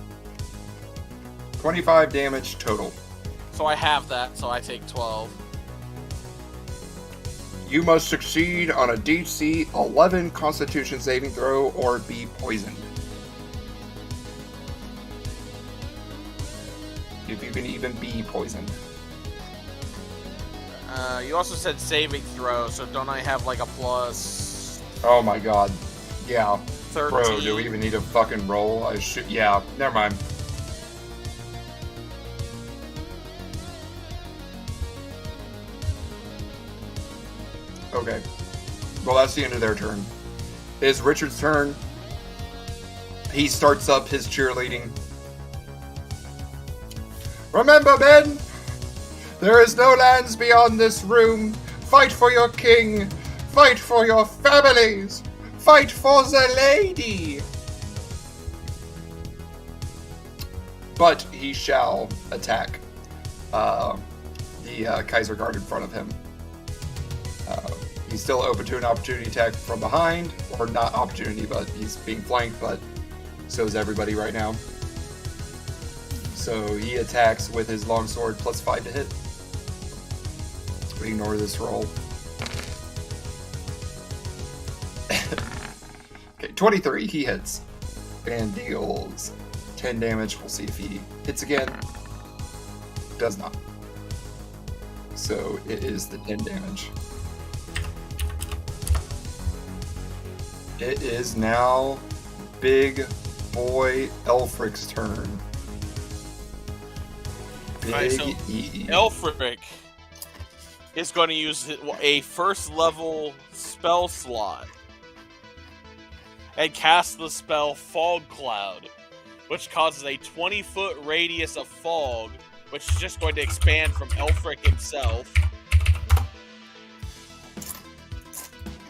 25 damage total. So I have that, so I take 12. You must succeed on a DC 11 Constitution saving throw or be poisoned. If you can even be poisoned. You also said saving throw, so don't I have like a plus Oh my god. Yeah. 13? Bro, do we even need a fucking roll? I should. Yeah, never mind. Okay. Well, that's the end of their turn. It's Richard's turn. He starts up his cheerleading. Remember, men! There is no lands beyond this room. Fight for your king. Fight for your families. Fight for the lady. But he shall attack the Kaiser Guard in front of him. He's still open to an opportunity attack from behind, or not opportunity, but he's being flanked, but so is everybody right now. So he attacks with his longsword plus 5 to hit. We ignore this roll. Okay, 23, he hits. And deals 10 damage. We'll see if he hits again. Does not. So it is the 10 damage. It is now Big Boy Elfric's turn. Big Alright, so E. Elfric is going to use a first level spell slot and cast the spell Fog Cloud, which causes a 20-foot radius of fog, which is just going to expand from Elfric himself.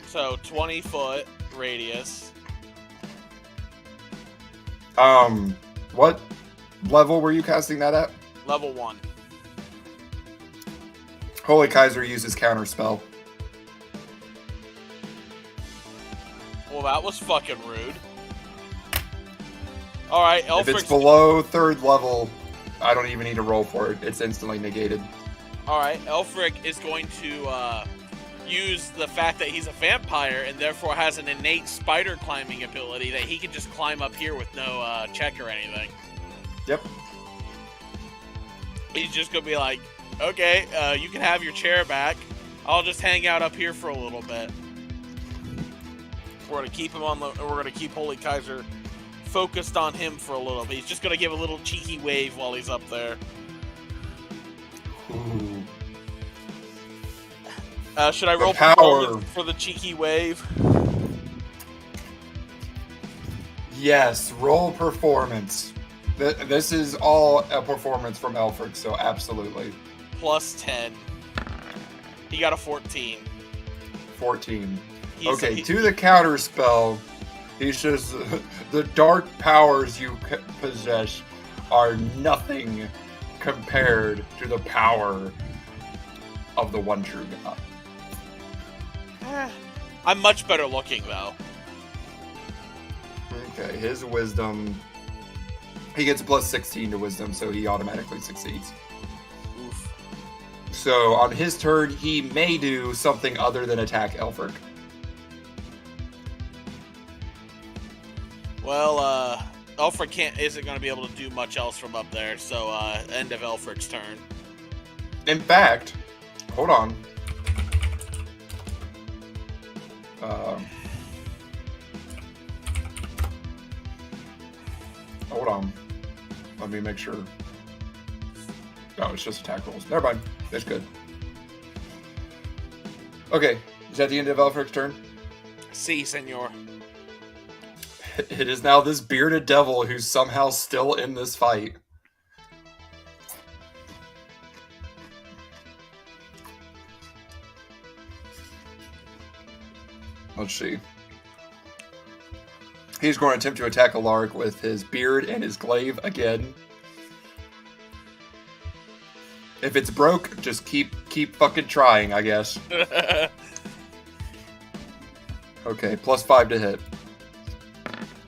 So 20-foot radius. What level were you casting that at? Level 1. Holy Kaiser uses counter spell. Well, that was fucking rude. Alright, If it's Elfric's... below 3rd level, I don't even need to roll for it. It's instantly negated. Alright, Elfric is going to use the fact that he's a vampire and therefore has an innate spider climbing ability that he can just climb up here with no check or anything. Yep. He's just gonna be like, okay, you can have your chair back. I'll just hang out up here for a little bit. We're gonna keep him on the. We're gonna keep Holy Kaiser focused on him for a little bit. He's just gonna give a little cheeky wave while he's up there. Ooh. Should I roll power performance for the cheeky wave? Yes, roll performance. This is all a performance from Elfric, so absolutely. Plus 10. He got a 14. 14. Okay, to the counter spell, he says the dark powers you possess are nothing compared to the power of the one true God. I'm much better looking, though. Okay, his wisdom... He gets a plus 16 to wisdom, so he automatically succeeds. Oof. So, on his turn, he may do something other than attack Elfric. Well, Elfric isn't going to be able to do much else from up there, so end of Elfric's turn. In fact, hold on. Hold on. Let me make sure. No, it's just attack rolls. Never mind. That's good. Okay, is that the end of Elfric's turn? Si, senor. It is now this bearded devil who's somehow still in this fight. Let's see. He's going to attempt to attack Alaric with his beard and his glaive again. If it's broke, just keep fucking trying, I guess. Okay, plus 5 to hit.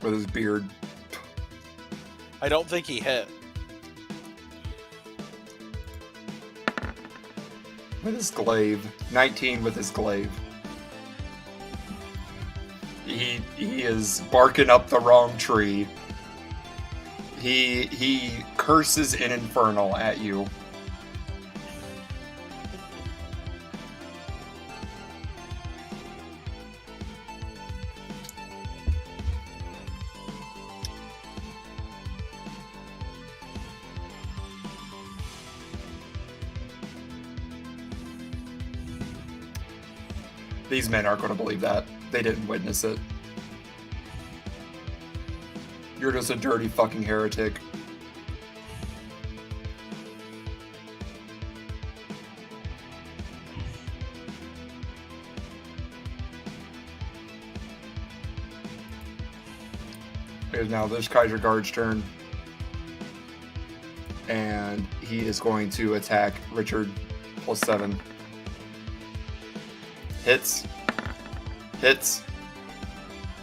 With his beard. I don't think he hit. with his glaive. 19 with his glaive. He is barking up the wrong tree. He curses in Infernal at you. These men aren't going to believe that. They didn't witness it. You're just a dirty fucking heretic. It is now this Kaiser Guard's turn. And he is going to attack Richard +7. Hits. Hits.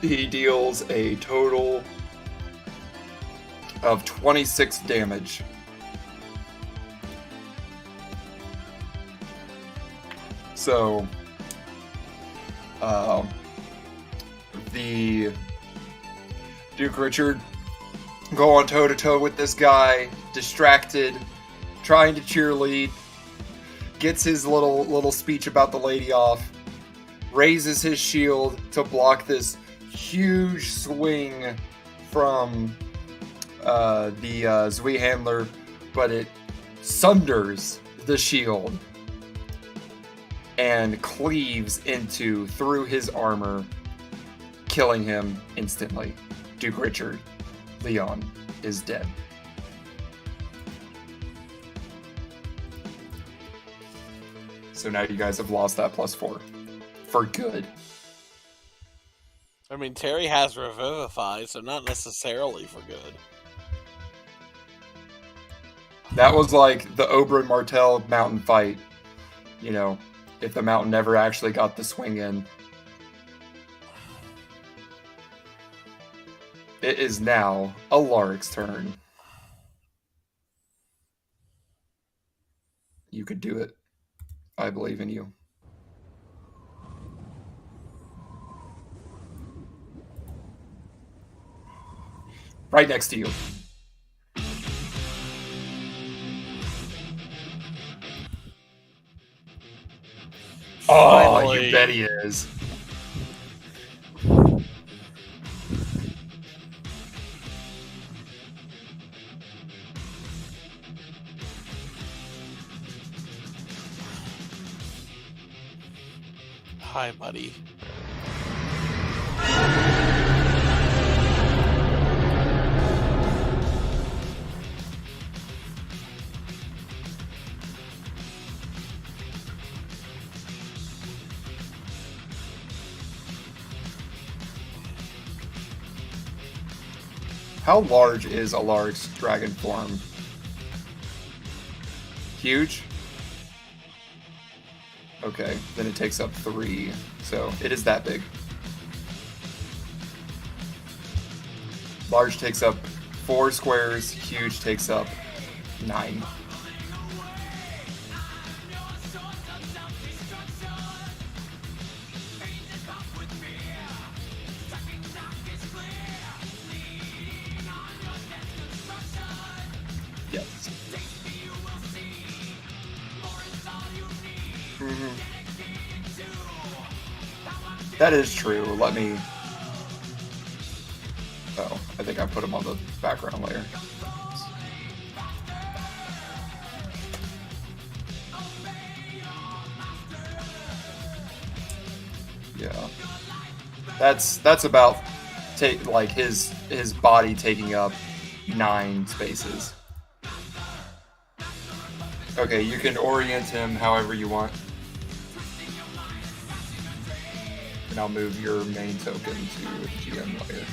He deals a total of 26 damage. So, the Duke Richard go on toe-to-toe with this guy, distracted, trying to cheerlead, gets his little speech about the lady off, raises his shield to block this huge swing from the Zui handler, but it sunders the shield and cleaves through his armor, killing him instantly. Duke Richard, Leon, is dead. So now you guys have lost that +4. For good. I mean, Terry has Revivify, so not necessarily for good. That was like the Oberyn Martell mountain fight. You know, if the mountain never actually got the swing in. It is now Alaric's turn. You could do it. I believe in you. Right next to you. Oh, Finally. you bet he is. Hi, buddy. How large is Alaric's dragon form? Huge? Okay, then it takes up 3, so it is that big. Large takes up 4 squares, huge takes up 9. Yes. That is true. Let me... Oh, I think I put him on the background layer. Yeah. That's about like his body taking up 9 spaces. Okay, you can orient him however you want. And I'll move your main token to the GM layer.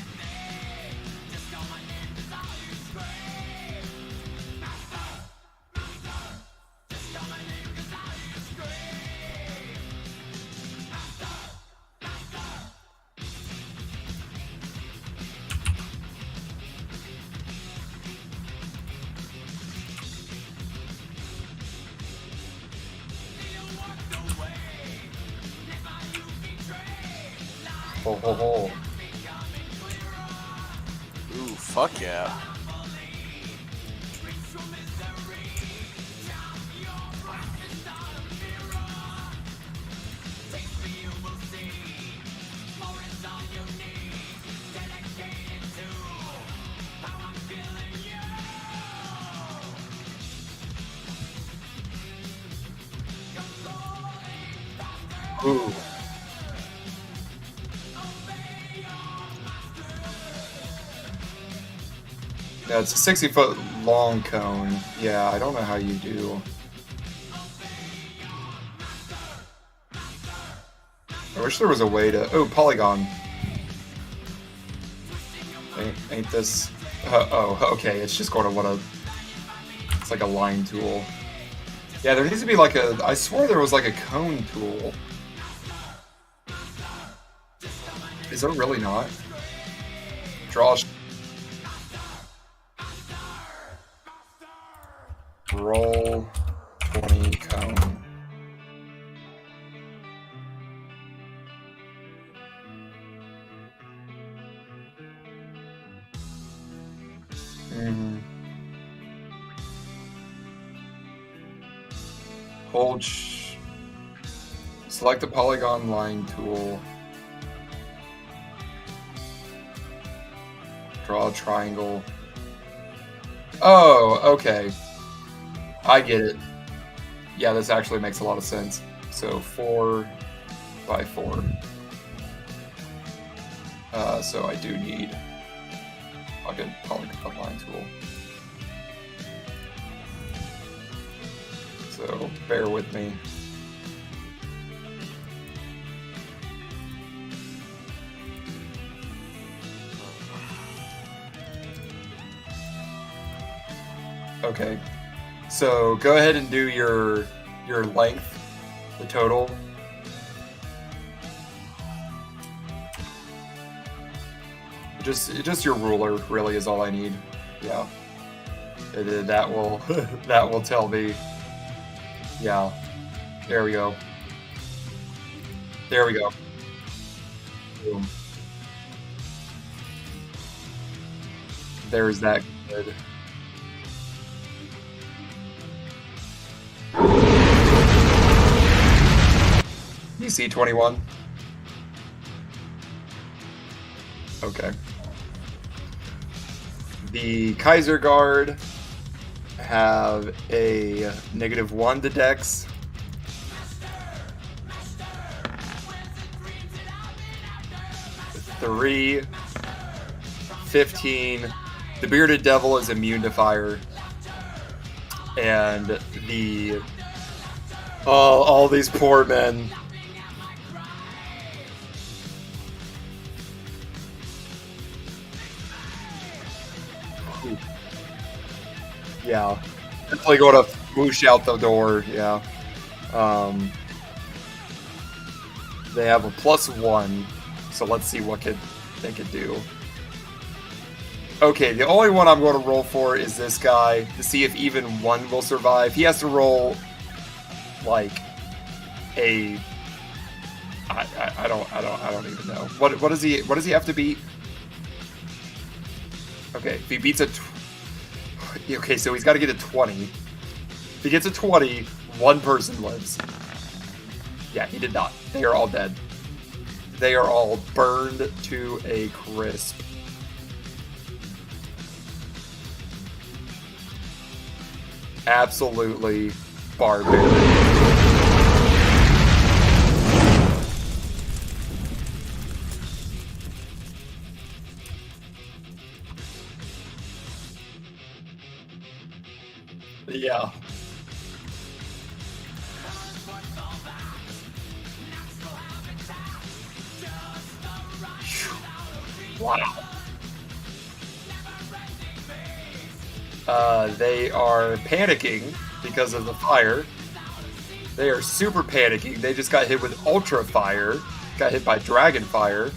Ho ho ho. Ooh, fuck yeah. Ooh. Yeah, it's a 60-foot long cone. Yeah, I don't know how you do. I wish there was a way to... Oh, polygon. Ain't this... oh, okay, it's just going to want to... It's like a line tool. Yeah, there needs to be like a... I swore there was like a cone tool. Is there really not? Draw... Roll 20 cone. Hold. Select the polygon line tool. Draw a triangle. Oh, okay. I get it. Yeah, this actually makes a lot of sense. So 4 by 4. So I do need a good polygon line tool. So bear with me. Okay. So go ahead and do your length, the total. Just your ruler really is all I need. Yeah. That will that will tell me. Yeah. There we go. There we go. Boom. There's that good. DC 21. Okay. The Kaiser Guard have a -1 to Dex. Three, 15. The Bearded Devil is immune to fire. And the... Oh, all these poor men. Yeah, definitely going to whoosh out the door. Yeah, they have a +1, so let's see what they could do. Okay, the only one I'm going to roll for is this guy to see if even one will survive. He has to roll like a I don't even know what does he have to beat? Okay, if he beats a okay, so he's got to get a 20. If he gets a 20, one person lives. Yeah, he did not. They are all dead. They are all burned to a crisp. Absolutely barbaric. Yeah. Wow. They are panicking because of the fire. They are super panicking. They just got hit with ultra fire. Got hit by dragon fire.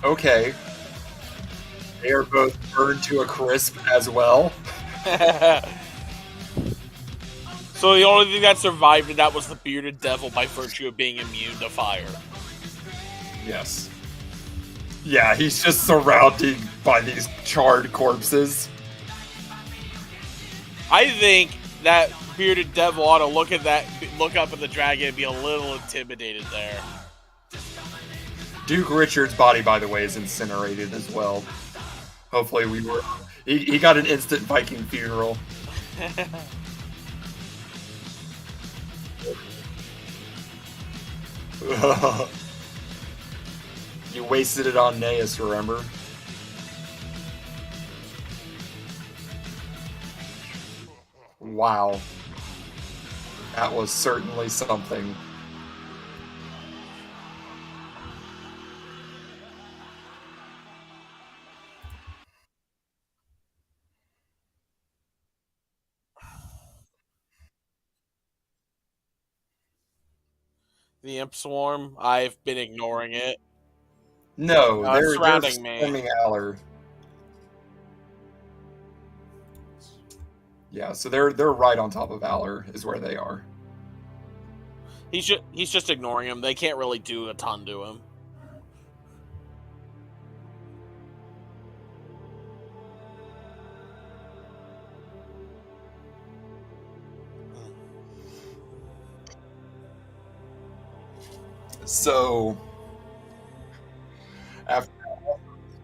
Okay. They are both burned to a crisp as well. So the only thing that survived and that was the bearded devil by virtue of being immune to fire. Yes. Yeah, he's just surrounded by these charred corpses. I think that bearded devil ought to look up at the dragon and be a little intimidated there. Duke Richard's body, by the way, is incinerated as well. Hopefully he got an instant Viking funeral. You wasted it on Naeus, remember? Wow. That was certainly something. The imp swarm, I've been ignoring it. No, they're surrounding me. swarming Aller. Yeah, so they're right on top of Aller is where they are. He's just ignoring him. They can't really do a ton to him. So after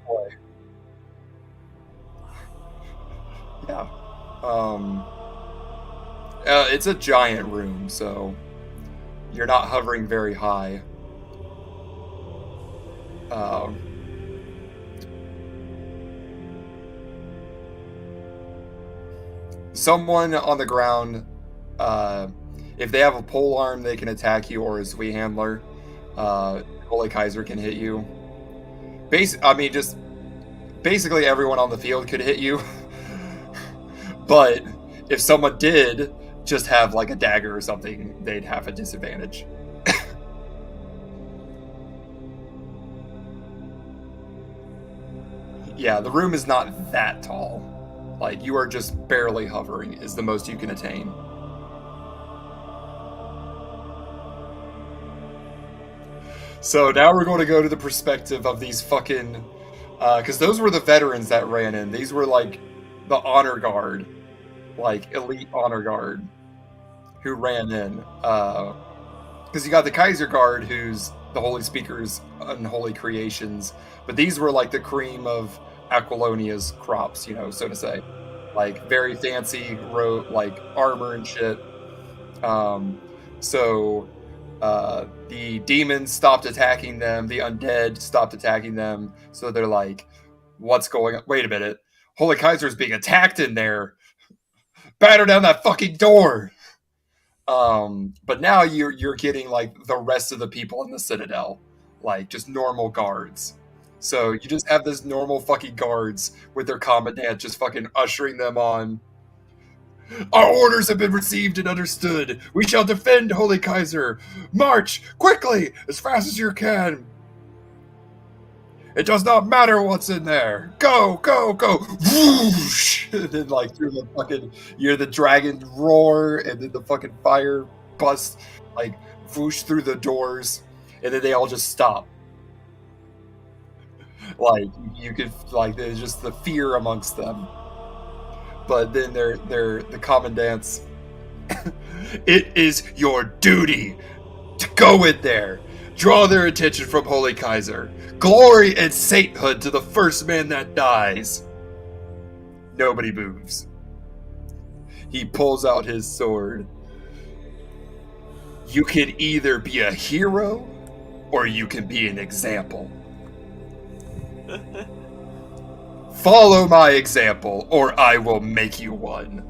play, yeah, it's a giant room, so you're not hovering very high. Someone on the ground, if they have a pole arm, they can attack you, or a Zui handler. Holy Kaiser can hit you. Just basically everyone on the field could hit you. But if someone did just have like a dagger or something, they'd have a disadvantage. Yeah, the room is not that tall. Like, you are just barely hovering is the most you can attain. So now we're going to go to the perspective of these fucking... because those were the veterans that ran in. These were, like, the honor guard. Like, elite honor guard who ran in. Because you got the Kaiser Guard, who's the Holy Speaker's unholy creations. But these were, like, the cream of Aquilonia's crops, you know, so to say. Like, very fancy, armor and shit. The demons stopped attacking them. The undead stopped attacking them. So they're like, what's going on? Wait a minute. Holy Kaiser's being attacked in there. Batter down that fucking door. But now you're getting like the rest of the people in the Citadel. Like just normal guards. So you just have this normal fucking guards with their commandant just fucking ushering them on. Our orders have been received and understood. We shall defend Holy Kaiser. March, quickly, as fast as you can. It does not matter what's in there. Go, go, go. Whoosh! And then like through the fucking, you hear the dragon roar, and then the fucking fire bust, like whoosh through the doors, and then they all just stop. Like you could, like there's just the fear amongst them. But then they're the commandants. It is your duty to go in there, draw their attention from Holy Kaiser, glory and sainthood to the first man that dies. Nobody moves. He pulls out his sword. You can either be a hero, or you can be an example. Follow my example, or I will make you one.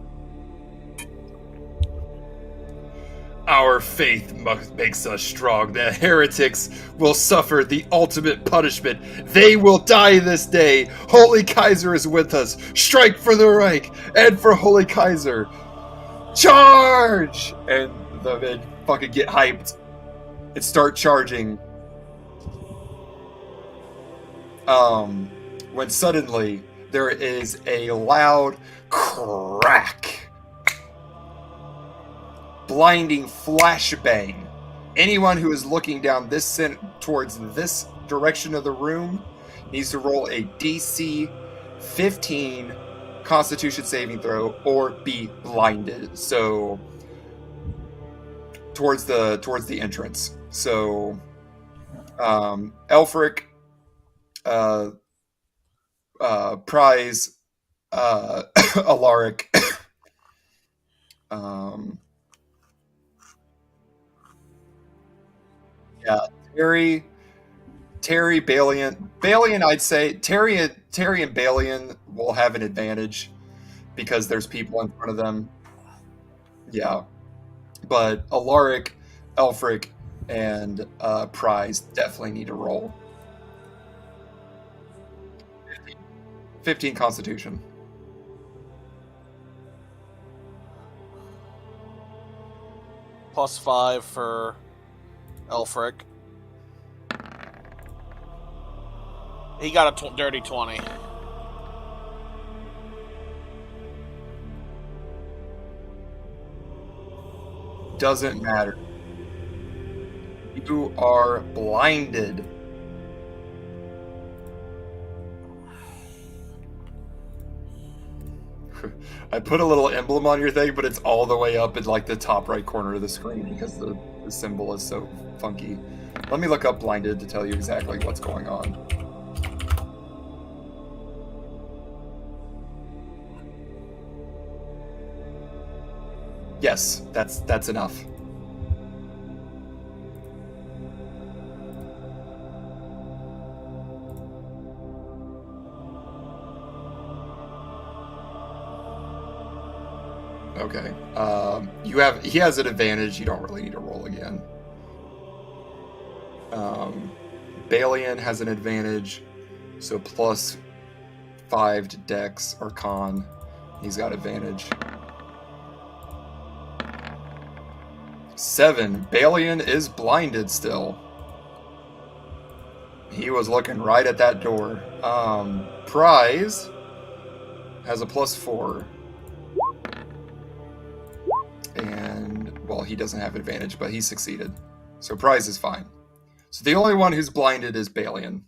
Our faith makes us strong. The heretics will suffer the ultimate punishment. They will die this day. Holy Kaiser is with us. Strike for the Reich and for Holy Kaiser. Charge! And the men fucking get hyped and start charging. when suddenly there is a loud crack, blinding flashbang. Anyone who is looking down towards this direction of the room needs to roll a DC 15 Constitution saving throw or be blinded. So towards the entrance. So Elfric, Prize, Alaric, yeah, Terry, Balian, I'd say Terry and Balian will have an advantage because there's people in front of them. Yeah, but Alaric, Elfric, and Prize definitely need to roll. 15 Constitution. +5 for Elfric. He got a dirty 20. Doesn't matter. You are blinded. I put a little emblem on your thing, but it's all the way up in like the top right corner of the screen because the symbol is so funky. Let me look up blinded to tell you exactly what's going on. Yes, that's enough. Okay. He has an advantage. You don't really need to roll again. Balian has an advantage, so +5 to Dex or Con. He's got advantage. 7. Balian is blinded still. He was looking right at that door. Prize has a +4. And, well, he doesn't have advantage, but he succeeded. So Prize is fine. So the only one who's blinded is Balian.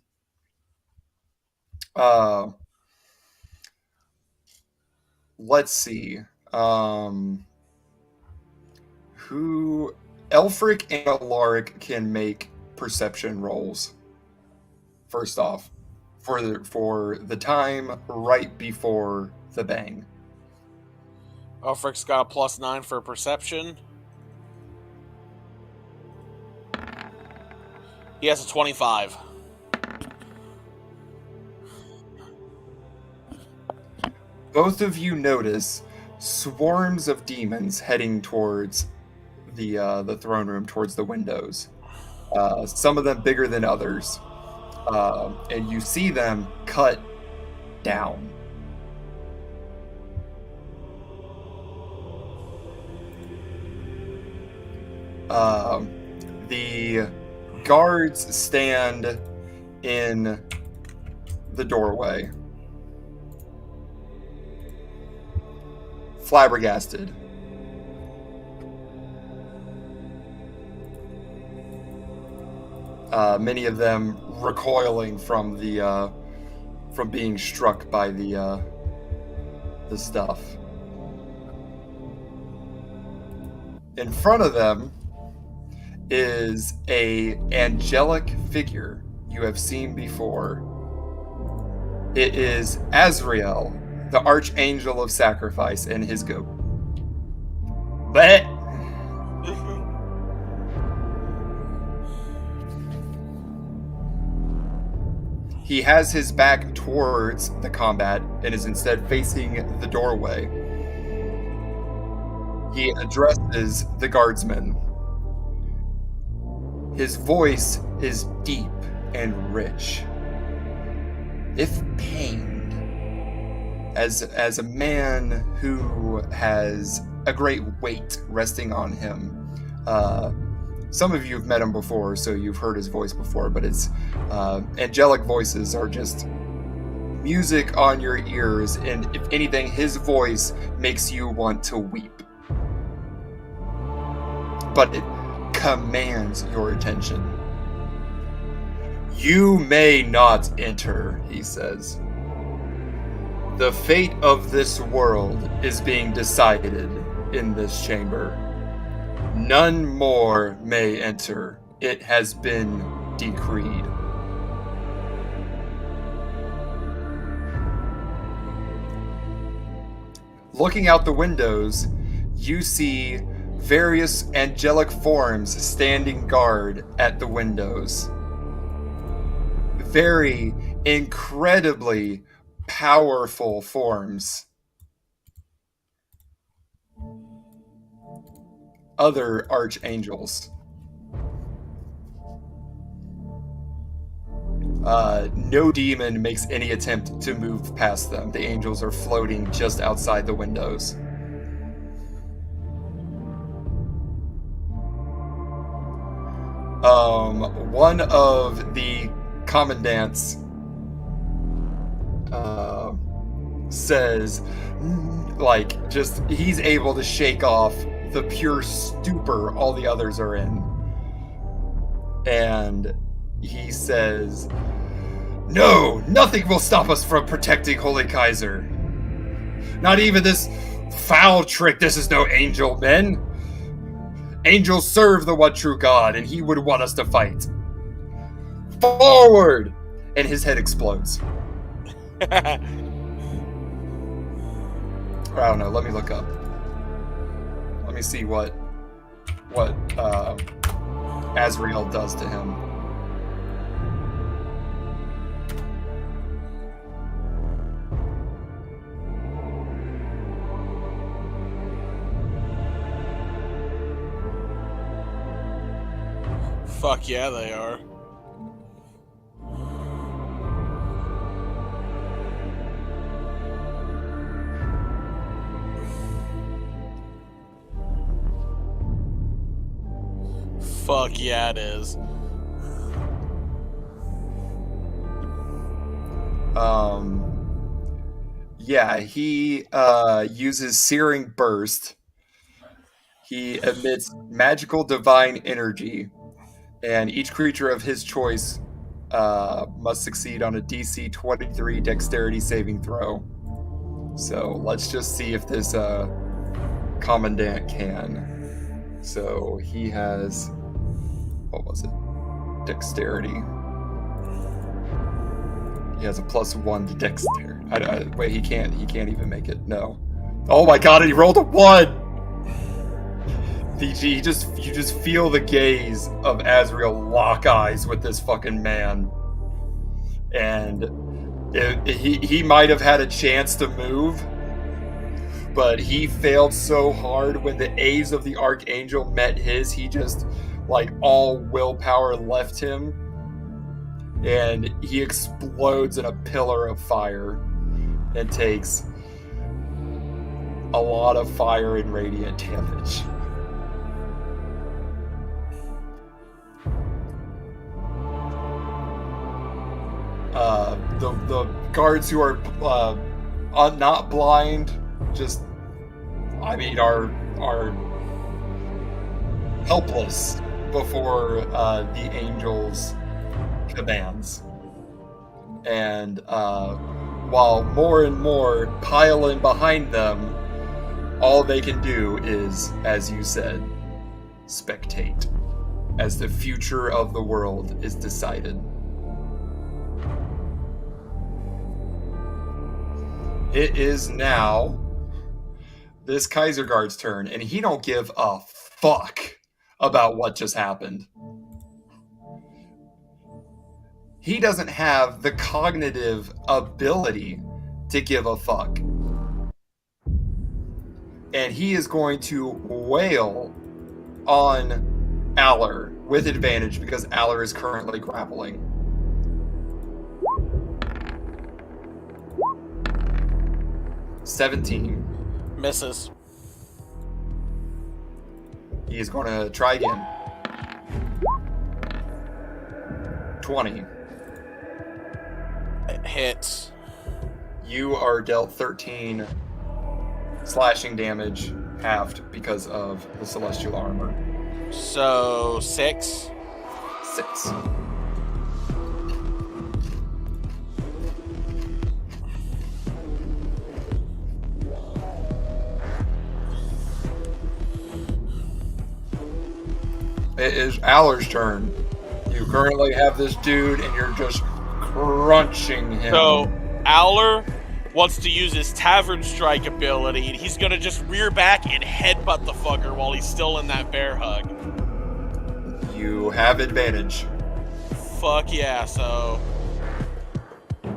Let's see. Who... Elfric and Alaric can make perception rolls. First off. For the time right before the bang. Elfric's got a +9 for perception. He has a 25. Both of you notice swarms of demons heading towards the throne room, towards the windows. Some of them bigger than others. And you see them cut down. The guards stand in the doorway, flabbergasted. Many of them recoiling from being struck by the stuff. In front of them is a angelic figure you have seen before. It is Azrael, the archangel of sacrifice, and his goat. But he has his back towards the combat and is instead facing the doorway. He addresses the guardsmen. His voice is deep and rich, if pained, as a man who has a great weight resting on him. some of you have met him before, so you've heard his voice before, but it's angelic voices are just music on your ears, and if anything, his voice makes you want to weep. But it commands your attention. You may not enter, he says. The fate of this world is being decided in this chamber. None more may enter. It has been decreed. Looking out the windows, you see various angelic forms standing guard at the windows. Very incredibly powerful forms. Other archangels. No demon makes any attempt to move past them. The angels are floating just outside the windows. One of the commandants says, like, just, he's able to shake off the pure stupor all the others are in. And he says, "No, nothing will stop us from protecting Holy Kaiser. Not even this foul trick. This is no angel, men. Angels serve the one true God, and he would want us to fight. Forward!" And his head explodes. I don't know, let me look up. Let me see what Azrael does to him. Fuck yeah, they are. Fuck yeah, it is. Yeah, he uses Searing Burst. He emits magical divine energy, and each creature of his choice must succeed on a DC 23 dexterity saving throw. So let's just see if this commandant can. So he has, what was it? Dexterity. He has a +1 to dexterity. Wait, he can't even make it. No. Oh my god, he rolled a 1! You just feel the gaze of Azrael lock eyes with this fucking man. And he might have had a chance to move, but he failed so hard when the A's of the Archangel met his, he just, like, all willpower left him, and he explodes in a pillar of fire and takes a lot of fire and radiant damage. The guards who are not blind, just, I mean, are helpless before the angels' commands. And while more and more pile in behind them, all they can do is, as you said, spectate as the future of the world is decided. It is now this Kaiser Guard's turn, and he don't give a fuck about what just happened. He doesn't have the cognitive ability to give a fuck. And he is going to wail on Aller with advantage because Aller is currently grappling. $17. Misses. He is going to try again. 20. It hits. You are dealt 13 slashing damage, halved because of the celestial armor. So 6. 6. It is Aller's turn. You currently have this dude, and you're just crunching him. So Aller wants to use his Tavern Strike ability, and he's gonna just rear back and headbutt the fucker while he's still in that bear hug. You have advantage. Fuck yeah, so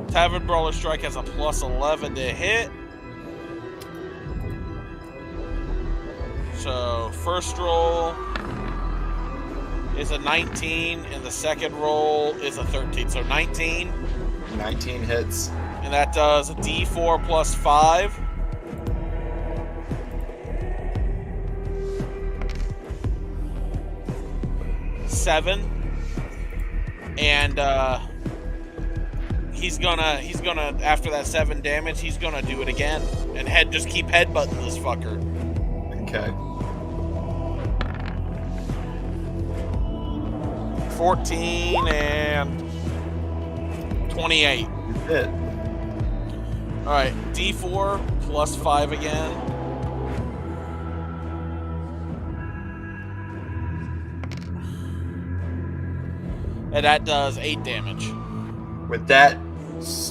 Tavern Brawler Strike has a plus 11 to hit. So first roll is a 19, and the second roll is a 13. So 19. 19 hits. And that does a D4 plus 5. Seven. And he's gonna after that 7 damage, he's gonna do it again. And just keep headbutting this fucker. Okay. 14 and 28. You hit. Alright, D4 plus 5 again. And that does 8 damage. With that,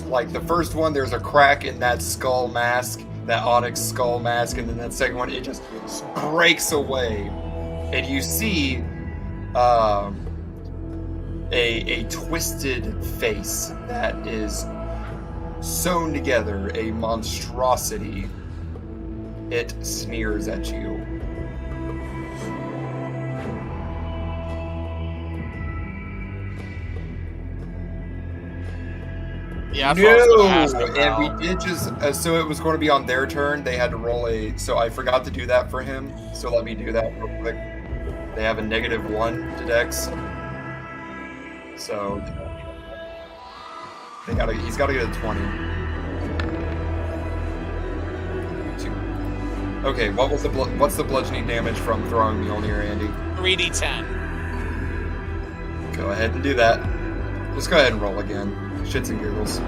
like the first one, there's a crack in that skull mask, that onyx skull mask, and then that second one, it just breaks away. And you see a twisted face that is sewn together, a monstrosity. It sneers at you. Yeah, that's what I was gonna No, ask and about. we did just so it was going to be on their turn. They had to roll so I forgot to do that for him. So let me do that real quick. They have a -1 to Dex, so he's got to get a 20. 2. Okay, what's the bludgeoning damage from throwing Mjolnir, Andy? 3d10. Go ahead and do that. Just go ahead and roll again. Shits and giggles.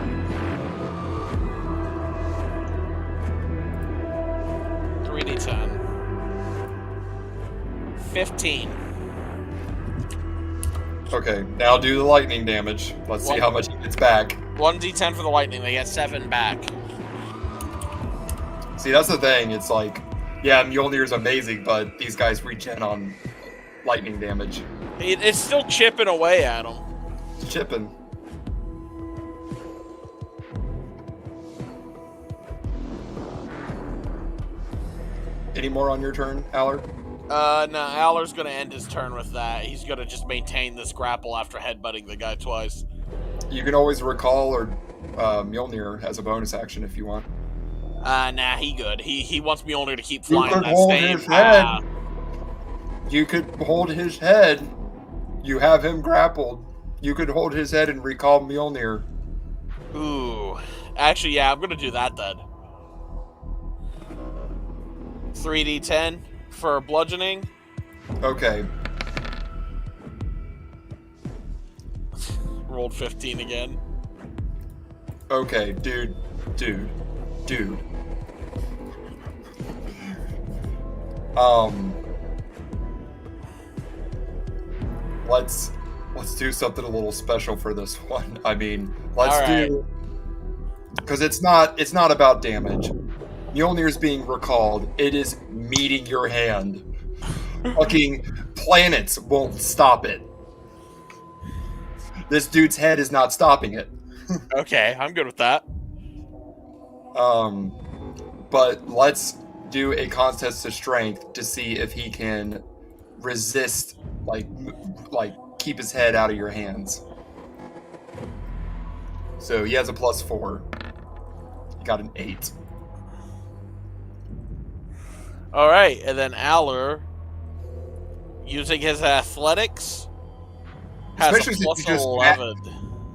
.3d10. 15. Okay, now do the lightning damage. Let's see how much he gets back. 1d10 for the lightning. They get 7 back. See, that's the thing. It's like, yeah, Mjolnir's amazing, but these guys regen on lightning damage. It's still chipping away at him. It's chipping. Any more on your turn, Aller? No, Aller's gonna end his turn with that. He's gonna just maintain this grapple after headbutting the guy twice. You can always recall or Mjolnir as a bonus action if you want. Nah, he good. He wants Mjolnir to keep You flying could that hold same his head. path. You could hold his head. You have him grappled. You could hold his head and recall Mjolnir. Ooh. Actually, yeah, I'm gonna do that then. 3d10 for bludgeoning. Okay. Rolled 15 again. Okay, dude. Let's do something a little special for this one. I mean, do, because it's not about damage. Mjolnir's being recalled. It is meeting your hand. Fucking planets won't stop it. This dude's head is not stopping it. Okay, I'm good with that. But let's do a contest to strength to see if he can resist, like keep his head out of your hands. So he has a +4. He got an 8. All right, and then Aller, using his athletics, Has Especially a since plus you just 11.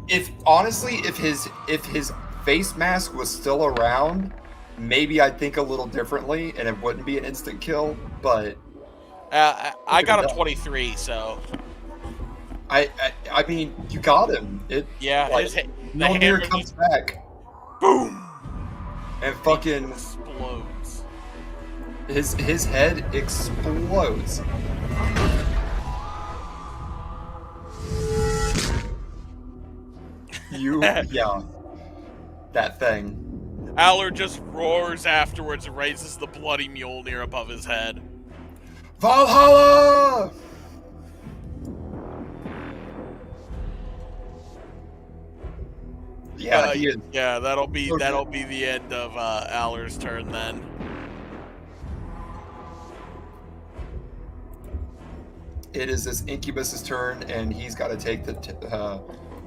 if his face mask was still around, maybe I'd think a little differently, and it wouldn't be an instant kill. But I got a 23, so I mean, you got him. It yeah, like the Mjolnir hammer comes just back boom and fucking explodes. his head explodes. Yeah, that thing. Aller just roars afterwards and raises the bloody Mjolnir above his head. Valhalla! Yeah, he is. Yeah, that'll be the end of Aller's turn then. It is this Incubus's turn, and he's got to take the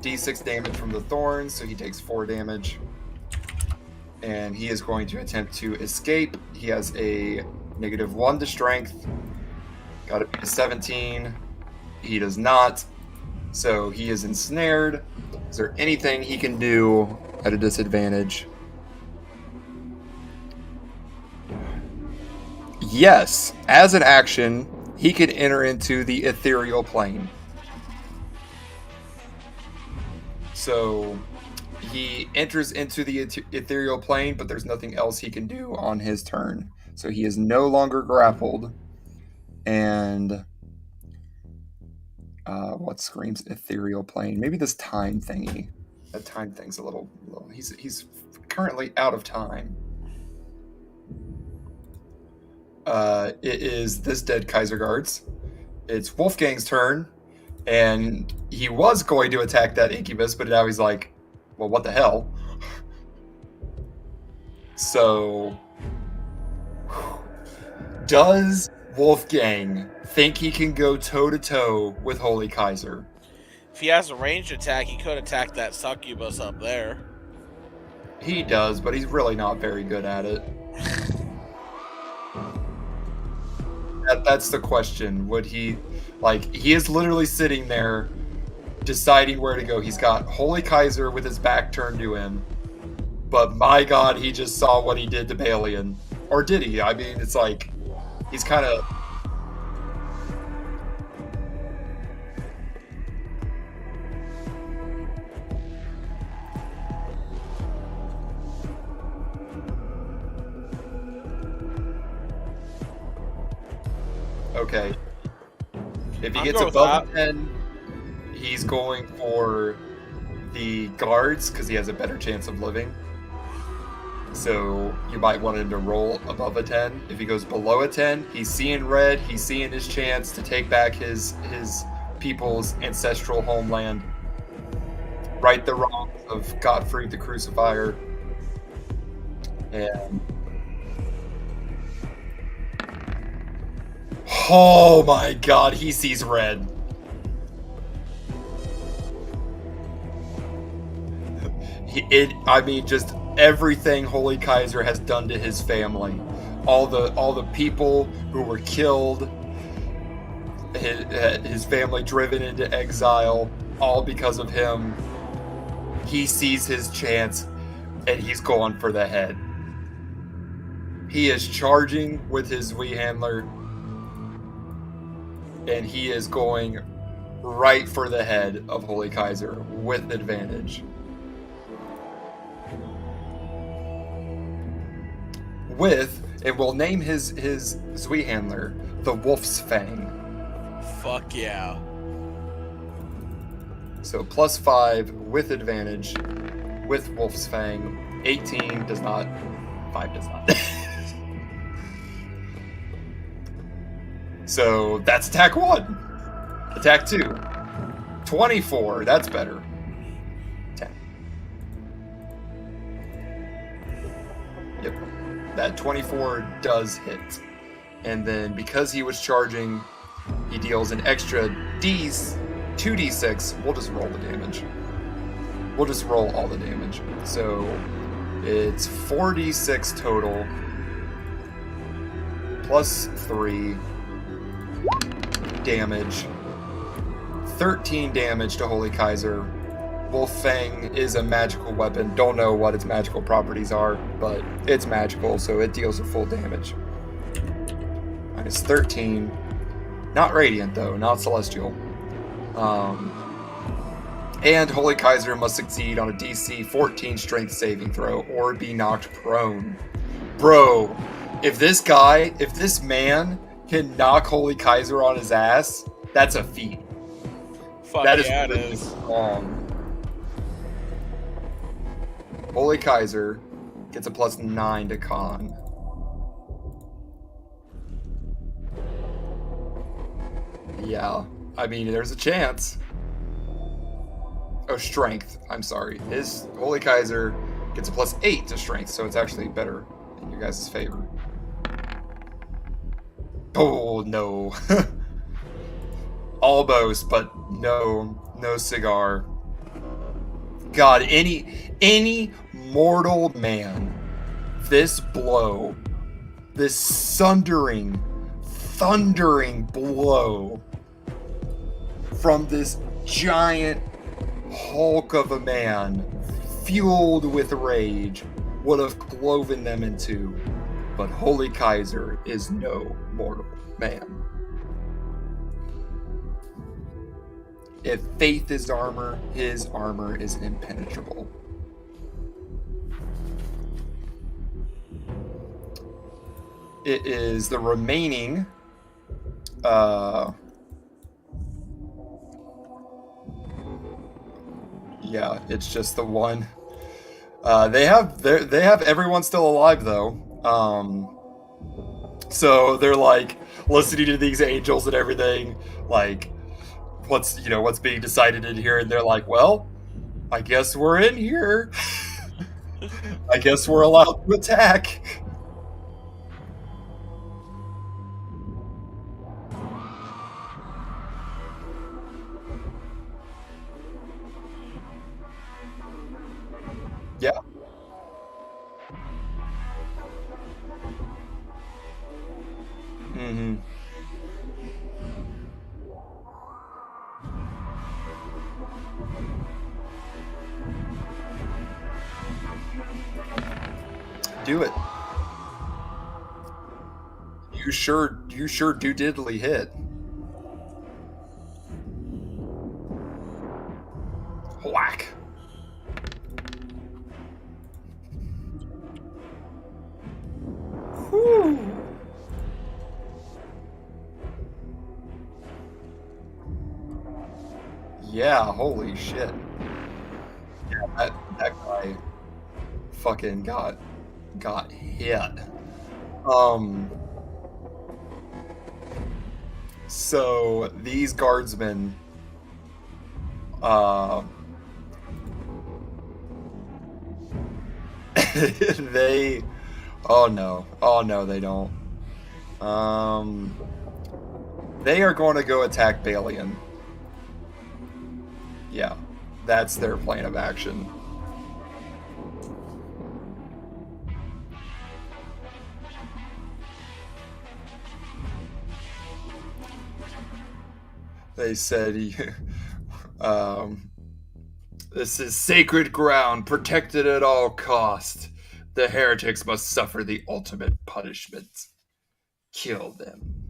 D6 damage from the thorns, so he takes 4 damage. And he is going to attempt to escape. He has a -1 to strength. Got to be a 17. He does not. So he is ensnared. Is there anything he can do at a disadvantage? Yes. As an action, he could enter into the ethereal plane. So he enters into the ethereal plane, but there's nothing else he can do on his turn. So he is no longer grappled. And what screams ethereal plane? Maybe this time thingy. That time thing's a little he's currently out of time. It is this dead Kaiser Guards. It's Wolfgang's turn, and he was going to attack that Incubus, but now he's like, well, what the hell? So, does Wolfgang think he can go toe-to-toe with Holy Kaiser? If he has a ranged attack, he could attack that succubus up there. He does, but he's really not very good at it. That's the question. Would he, he is literally sitting there deciding where to go. He's got Holy Kaiser with his back turned to him, but my god, he just saw what he did to Balian. Or did he? I mean, it's like, he's kind of... Okay. If he gets above a 10, he's going for the guards because he has a better chance of living. So you might want him to roll above a 10. If he goes below a 10, he's seeing red. He's seeing his chance to take back his people's ancestral homeland. Right the wrongs of Gottfried the Crucifier. And... oh my god, he sees red. I mean, just everything Holy Kaiser has done to his family. All the people who were killed, his family driven into exile, all because of him. He sees his chance, and he's going for the head. He is charging with his Handler, and he is going right for the head of Holy Kaiser with advantage. And we'll name his Handler the Wolf's Fang. Fuck yeah. So +5 with advantage with Wolf's Fang. 18 does not. 5 does not. So that's attack 1. Attack 2. 24. That's better. 10. Yep. That 24 does hit. And then because he was charging, he deals an extra 2d6. We'll just roll the damage. We'll just roll all the damage. So it's 4d6 total. +3 damage. 13 damage to Holy Kaiser. Wolf Fang is a magical weapon. Don't know what its magical properties are, but it's magical, so it deals with full damage. Minus 13. Not Radiant, though. Not Celestial. And Holy Kaiser must succeed on a DC 14 Strength saving throw or be knocked prone. Bro, if this man can knock Holy Kaiser on his ass, that's a feat. Fuck That is yeah, it really is. strong. Holy Kaiser gets a +9 to con. Yeah, I mean, there's a chance. Oh, strength. I'm sorry. His Holy Kaiser gets a +8 to strength, so it's actually better in your guys' favor. Oh, no. Almost, but no cigar. God, any mortal man, this blow, this thundering blow from this giant hulk of a man, fueled with rage, would have cloven them in two. But Holy Kaiser is no mortal man. If faith is armor, his armor is impenetrable. It is the remaining yeah, it's just the one. They have everyone still alive though. So they're like listening to these angels and everything, like what's being decided in here, and they're like, well, I guess we're in here. I guess we're allowed to attack. Yeah. Mm-hmm. Do it. You sure do diddly hit. Whack. Whew. Yeah, holy shit. Yeah, that guy fucking got hit. So these guardsmen they oh no they don't. They are going to go attack Balian. Yeah, that's their plan of action. They said, this is sacred ground, protected at all cost. The heretics must suffer the ultimate punishment. Kill them.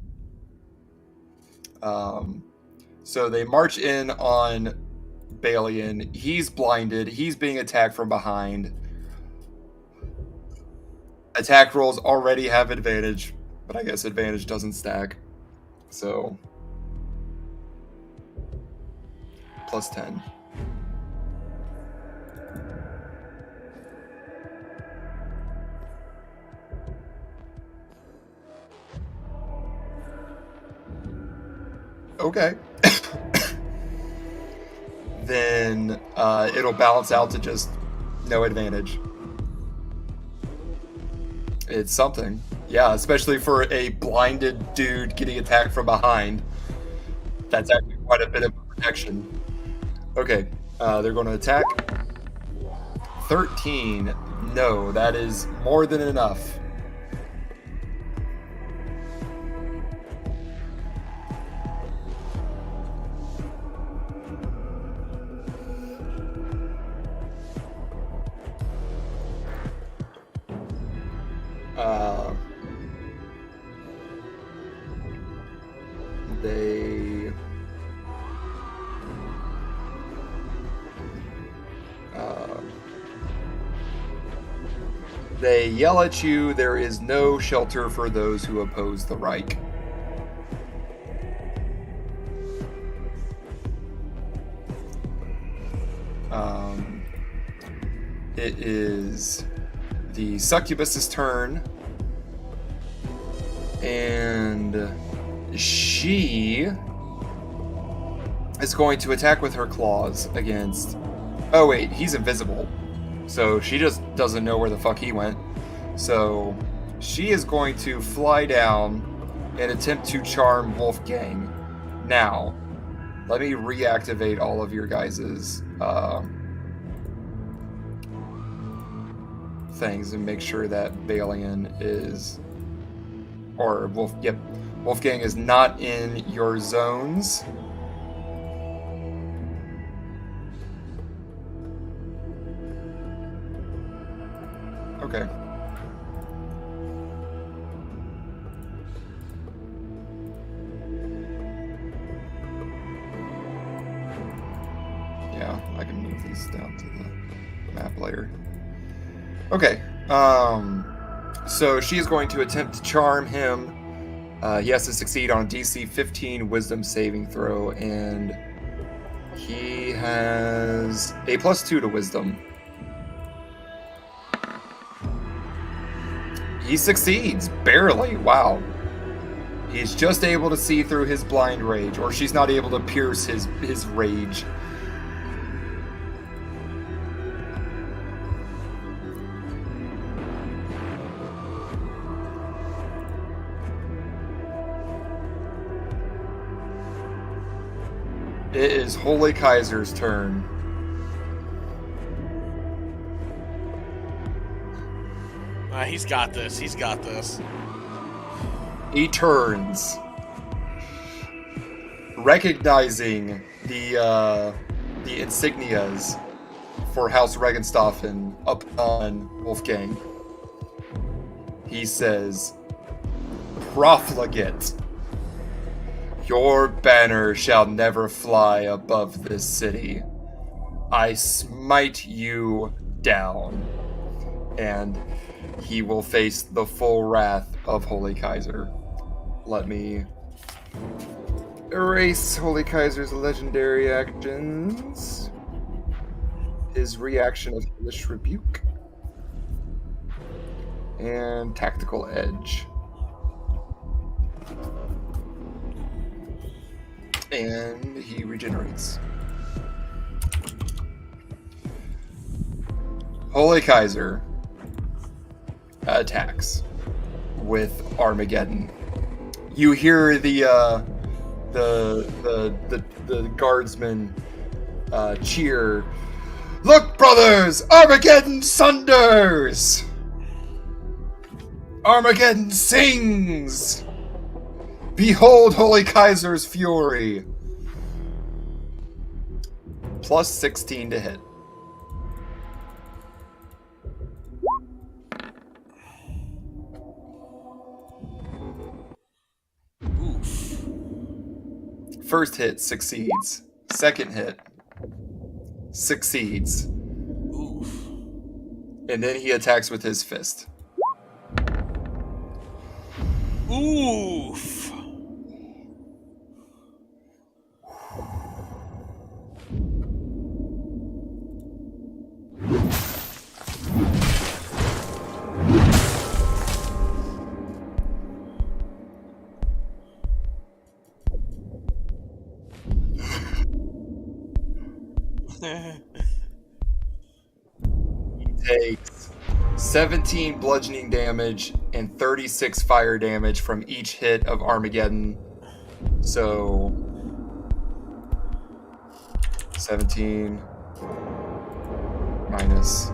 So they march in on Balian. He's blinded. He's being attacked from behind. Attack rolls already have advantage, but I guess advantage doesn't stack. So +10. Okay. Then it'll balance out to just no advantage. It's something. Yeah, especially for a blinded dude getting attacked from behind. That's actually quite a bit of protection. Okay, they're going to attack. 13. No, that is more than enough. They yell at you, there is no shelter for those who oppose the Reich. It is the succubus's turn, and she is going to attack with her claws against... Oh wait, he's invisible, so she just doesn't know where the fuck he went. So she is going to fly down and attempt to charm Wolfgang. Now, let me reactivate all of your guys's things and make sure that Balian is, or Wolfgang is not in your zones. Okay. Yeah, I can move these down to the map later. Okay, so she is going to attempt to charm him. He has to succeed on a DC 15 Wisdom saving throw, and he has a +2 to Wisdom. He succeeds, barely, wow. He's just able to see through his blind rage, or she's not able to pierce his rage. It is Holy Kaiser's turn. He's got this. He's got this. He turns, recognizing the insignias for House Regenstaffen up on Wolfgang. He says, "Profligate, your banner shall never fly above this city. I smite you down." And he will face the full wrath of Holy Kaiser. Let me erase Holy Kaiser's legendary actions. His reaction of Hellish Rebuke. And Tactical Edge. And he regenerates. Holy Kaiser attacks with Armageddon. You hear the guardsmen cheer, "Look, brothers! Armageddon sunders! Armageddon sings! Behold Holy Kaiser's fury!" +16 to hit. First hit succeeds. Second hit succeeds. Oof. And then he attacks with his fist. Oof. He takes 17 bludgeoning damage and 36 fire damage from each hit of Armageddon. So 17 minus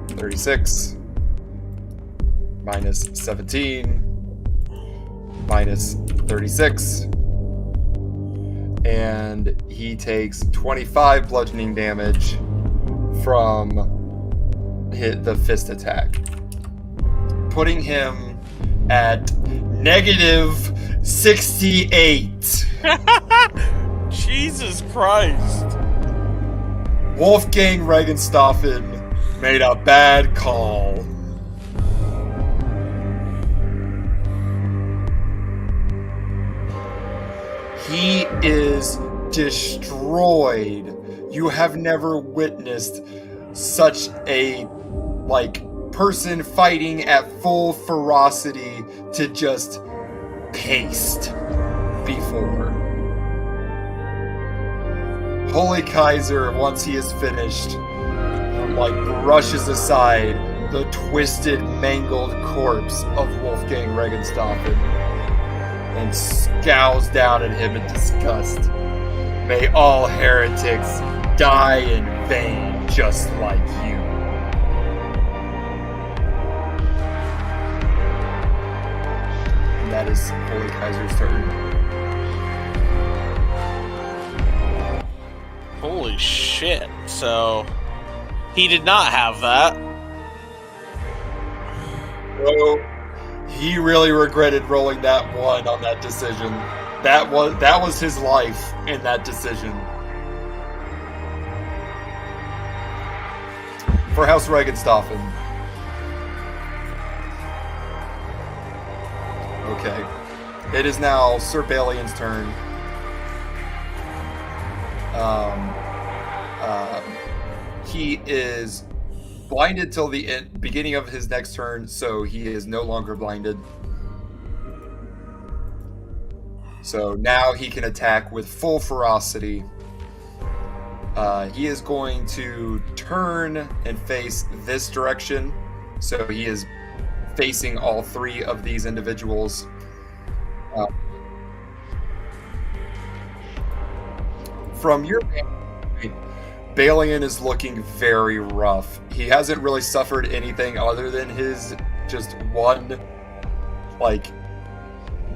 36 minus 17 minus 36. And he takes 25 bludgeoning damage from the fist attack, putting him at -68. Jesus Christ. Wolfgang Regenstaffen made a bad call. is destroyed. You have never witnessed such a person fighting at full ferocity to just paste before. Holy Kaiser, once he is finished, brushes aside the twisted, mangled corpse of Wolfgang Regenstaffen and scowls down at him in disgust. May all heretics die in vain, just like you. And that is Holy Kaiser's turn. Holy shit. So, he did not have that. So, he really regretted rolling that 1 on that decision. That was his life in that decision. For House Regenstaffen. Okay. It is now Sir Balian's turn. He is blinded till the beginning of his next turn, so he is no longer blinded. So now he can attack with full ferocity. He is going to turn and face this direction. So he is facing all 3 of these individuals. From your point, Balian is looking very rough. He hasn't really suffered anything other than his just one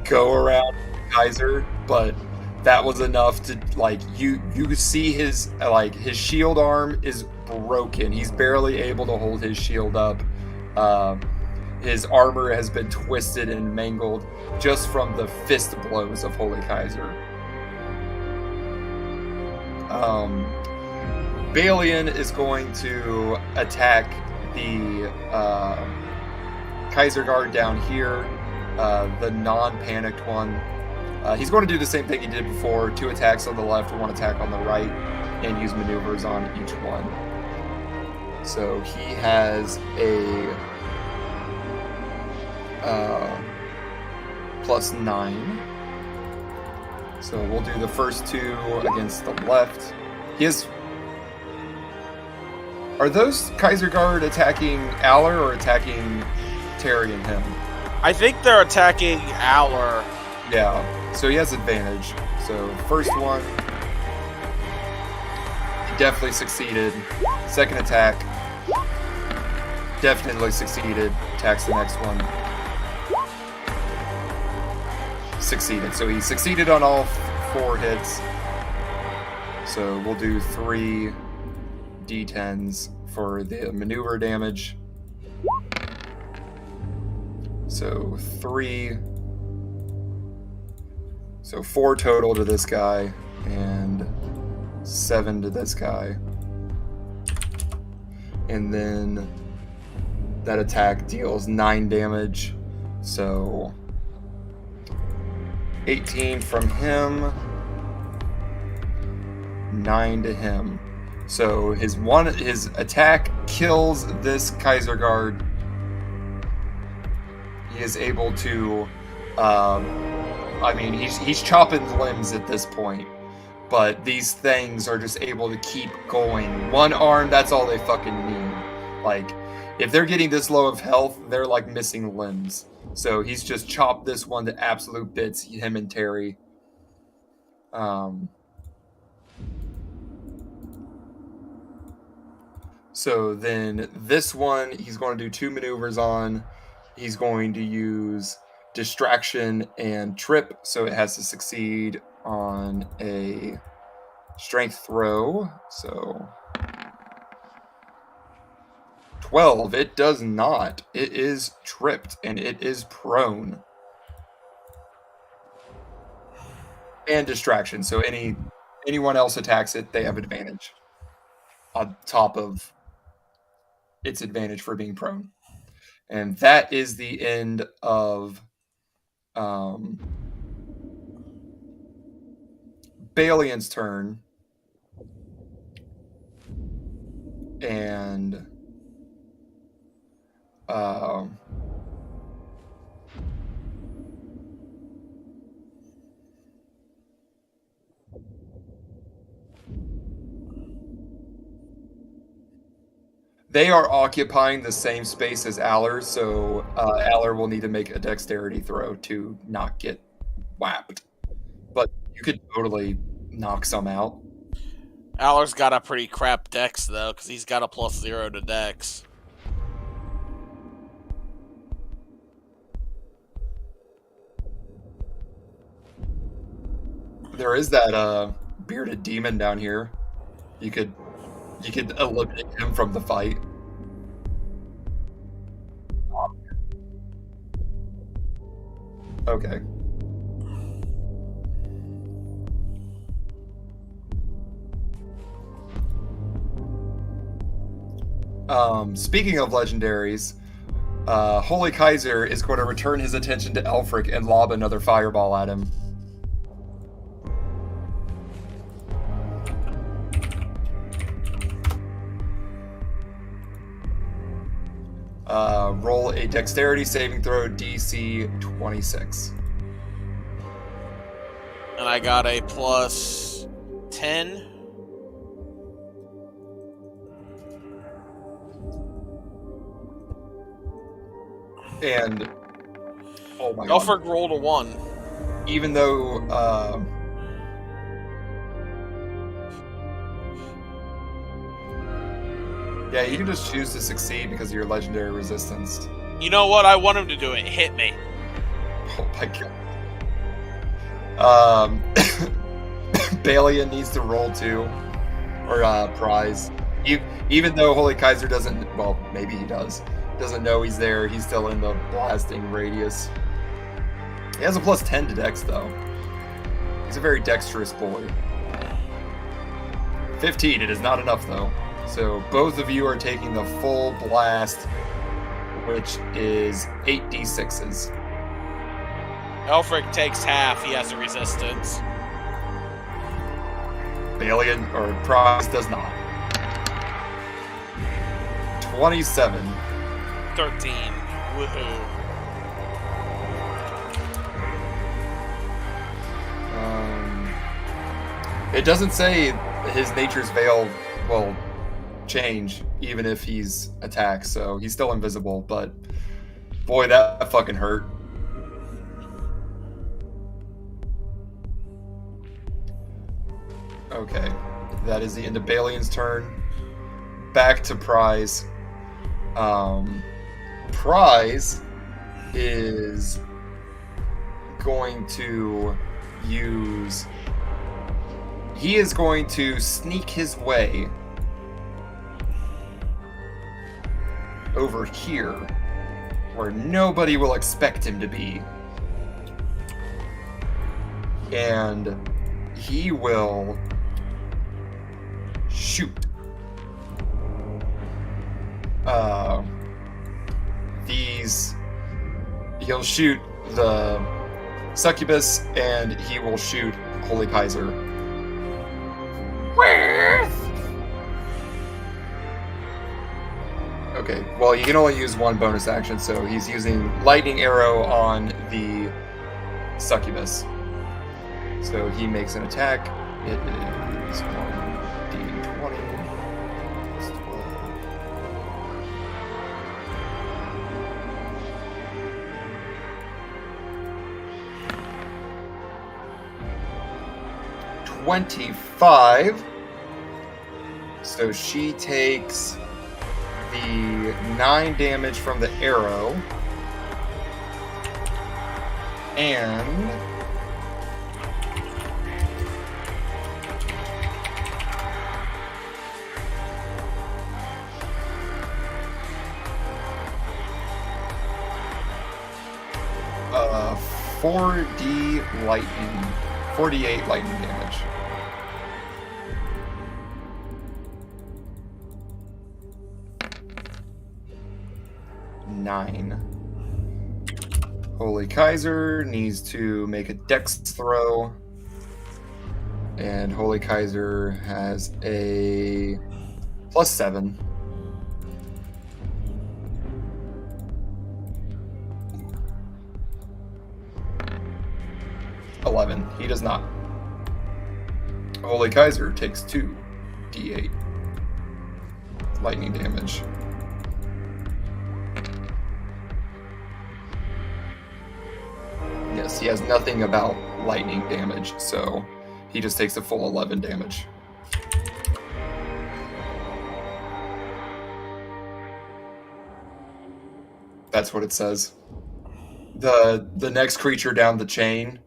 go around Kaiser, but that was enough to you see his his shield arm is broken. He's barely able to hold his shield up. His armor has been twisted and mangled just from the fist blows of Holy Kaiser. Balian is going to attack the Kaiser Guard down here, the non-panicked one. He's going to do the same thing he did before, 2 attacks on the left, 1 attack on the right, and use maneuvers on each one. So he has a +9. So we'll do the first 2 against the left. Are those Kaiser Guard attacking Aller or attacking Terry and him? I think they're attacking Aller. Yeah, so he has advantage. So first one, he definitely succeeded. Second attack, definitely succeeded. Attacks the next one. Succeeded. So he succeeded on all 4 hits. So we'll do 3 D10s for the maneuver damage. So 3. So 4 total to this guy and 7 to this guy. And then that attack deals 9 damage. So 18 from him, 9 to him. So his attack kills this Kaiser Guard. He is able to he's chopping limbs at this point, but these things are just able to keep going. 1 arm, that's all they fucking need. If they're getting this low of health, they're missing limbs. So he's just chopped this one to absolute bits, him and Terry. So then this one, he's going to do 2 maneuvers on. He's going to use distraction and trip, so it has to succeed on a strength throw. So 12, it does not. It is tripped and it is prone. And distraction, so anyone else attacks it, they have advantage on top of its advantage for being prone. And that is the end of Balian's turn. And they are occupying the same space as Aller, so Aller will need to make a dexterity throw to not get whapped. But you could totally knock some out. Aller's got a pretty crap dex, though, because he's got a +0 to dex. There is that bearded demon down here. You could eliminate him from the fight. Okay. Speaking of legendaries, Holy Kaiser is going to return his attention to Elfric and lob another fireball at him. Roll a dexterity saving throw, DC 26. And I got a +10. And oh my god. Elfric rolled a 1. Even though yeah, you can just choose to succeed because of your legendary resistance. You know what? I want him to do it. Hit me. Oh my god. Balian needs to roll 2 or prize. Even though Holy Kaiser doesn't, well, maybe he doesn't know he's there. He's still in the blasting radius. He has a +10 to dex though. He's a very dexterous boy. 15, it is not enough though. So both of you are taking the full blast, which is 8d6s. Elfric takes half. He has a resistance. Balian or Prize does not. 27. 13. Woohoo. It doesn't say his nature's veil will change even if he's attacked, so he's still invisible, but boy, that fucking hurt. Okay, that is the end of Balian's turn. Back to Prize. Prize is going to use... He is going to sneak his way over here, where nobody will expect him to be. And he will shoot. He'll shoot the succubus, and he will shoot Holy Kaiser. Okay, well, you can only use one bonus action, so he's using lightning arrow on the succubus. So he makes an attack. It is 1d20. It's 12. 25. So she takes the 9 damage from the arrow. And uh, 4d lightning, 48 lightning damage. Nine. Holy Kaiser needs to make a dex throw. And Holy Kaiser has a +7. +11. He does not. Holy Kaiser takes 2d8 lightning damage. Yes, he has nothing about lightning damage, so he just takes a full 11 damage. That's what it says. The next creature down the chain,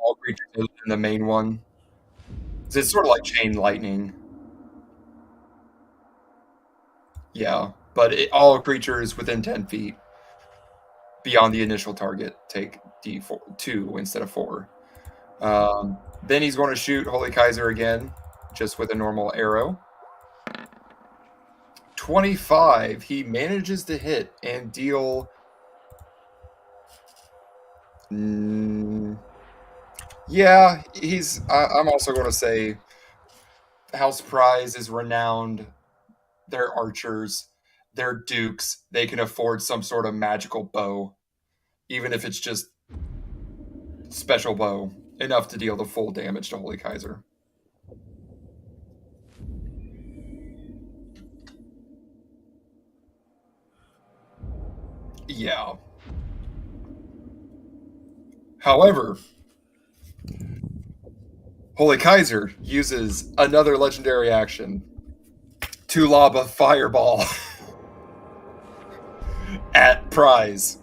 all creatures other than the main one, it's sort of like chain lightning. Yeah, but all creatures within 10 feet beyond the initial target take D2 instead of 4. Then he's going to shoot Holy Kaiser again, just with a normal arrow. 25. He manages to hit and deal. Yeah, he's. I'm also going to say House Prize is renowned. They're archers. They're dukes. They can afford some sort of magical bow, even if it's just special bow, enough to deal the full damage to Holy Kaiser. Yeah. However, Holy Kaiser uses another legendary action to lob a fireball at Prize.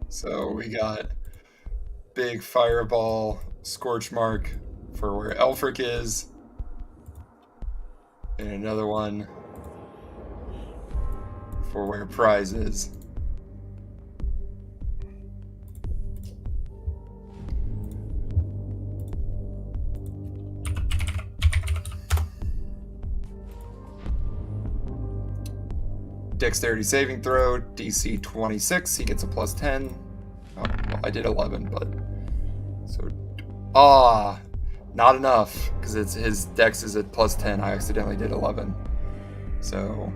So we got big fireball scorch mark for where Elfric is, and another one for where Prize is. Dexterity saving throw, DC 26. He gets a +10. Oh, well, I did 11, but so not enough because it's his dex is at +10. I accidentally did 11, so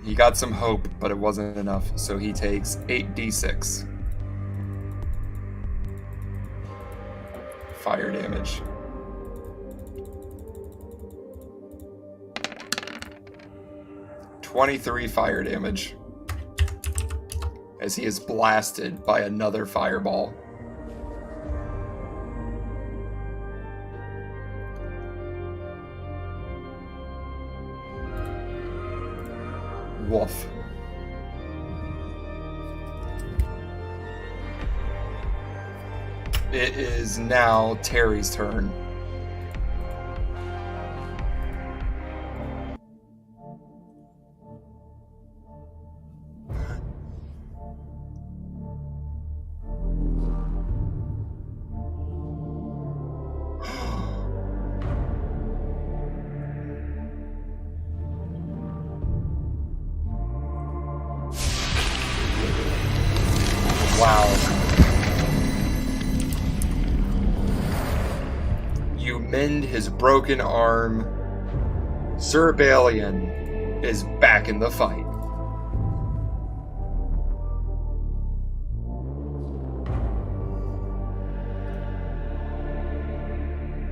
he got some hope, but it wasn't enough. So he takes 8d6 fire damage. .23 fire damage as he is blasted by another fireball. Woof. It is now Terry's turn. Wow. You mend his broken arm. Sir Balian is back in the fight.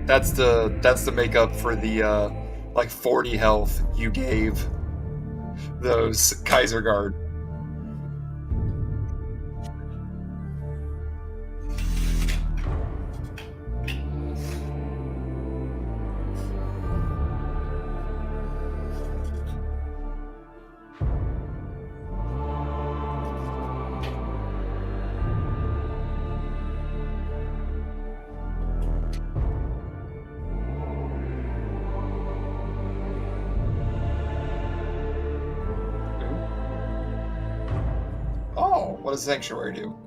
That's the makeup for the like 40 health you gave those Kaiser Guard. Oh, what does Sanctuary do?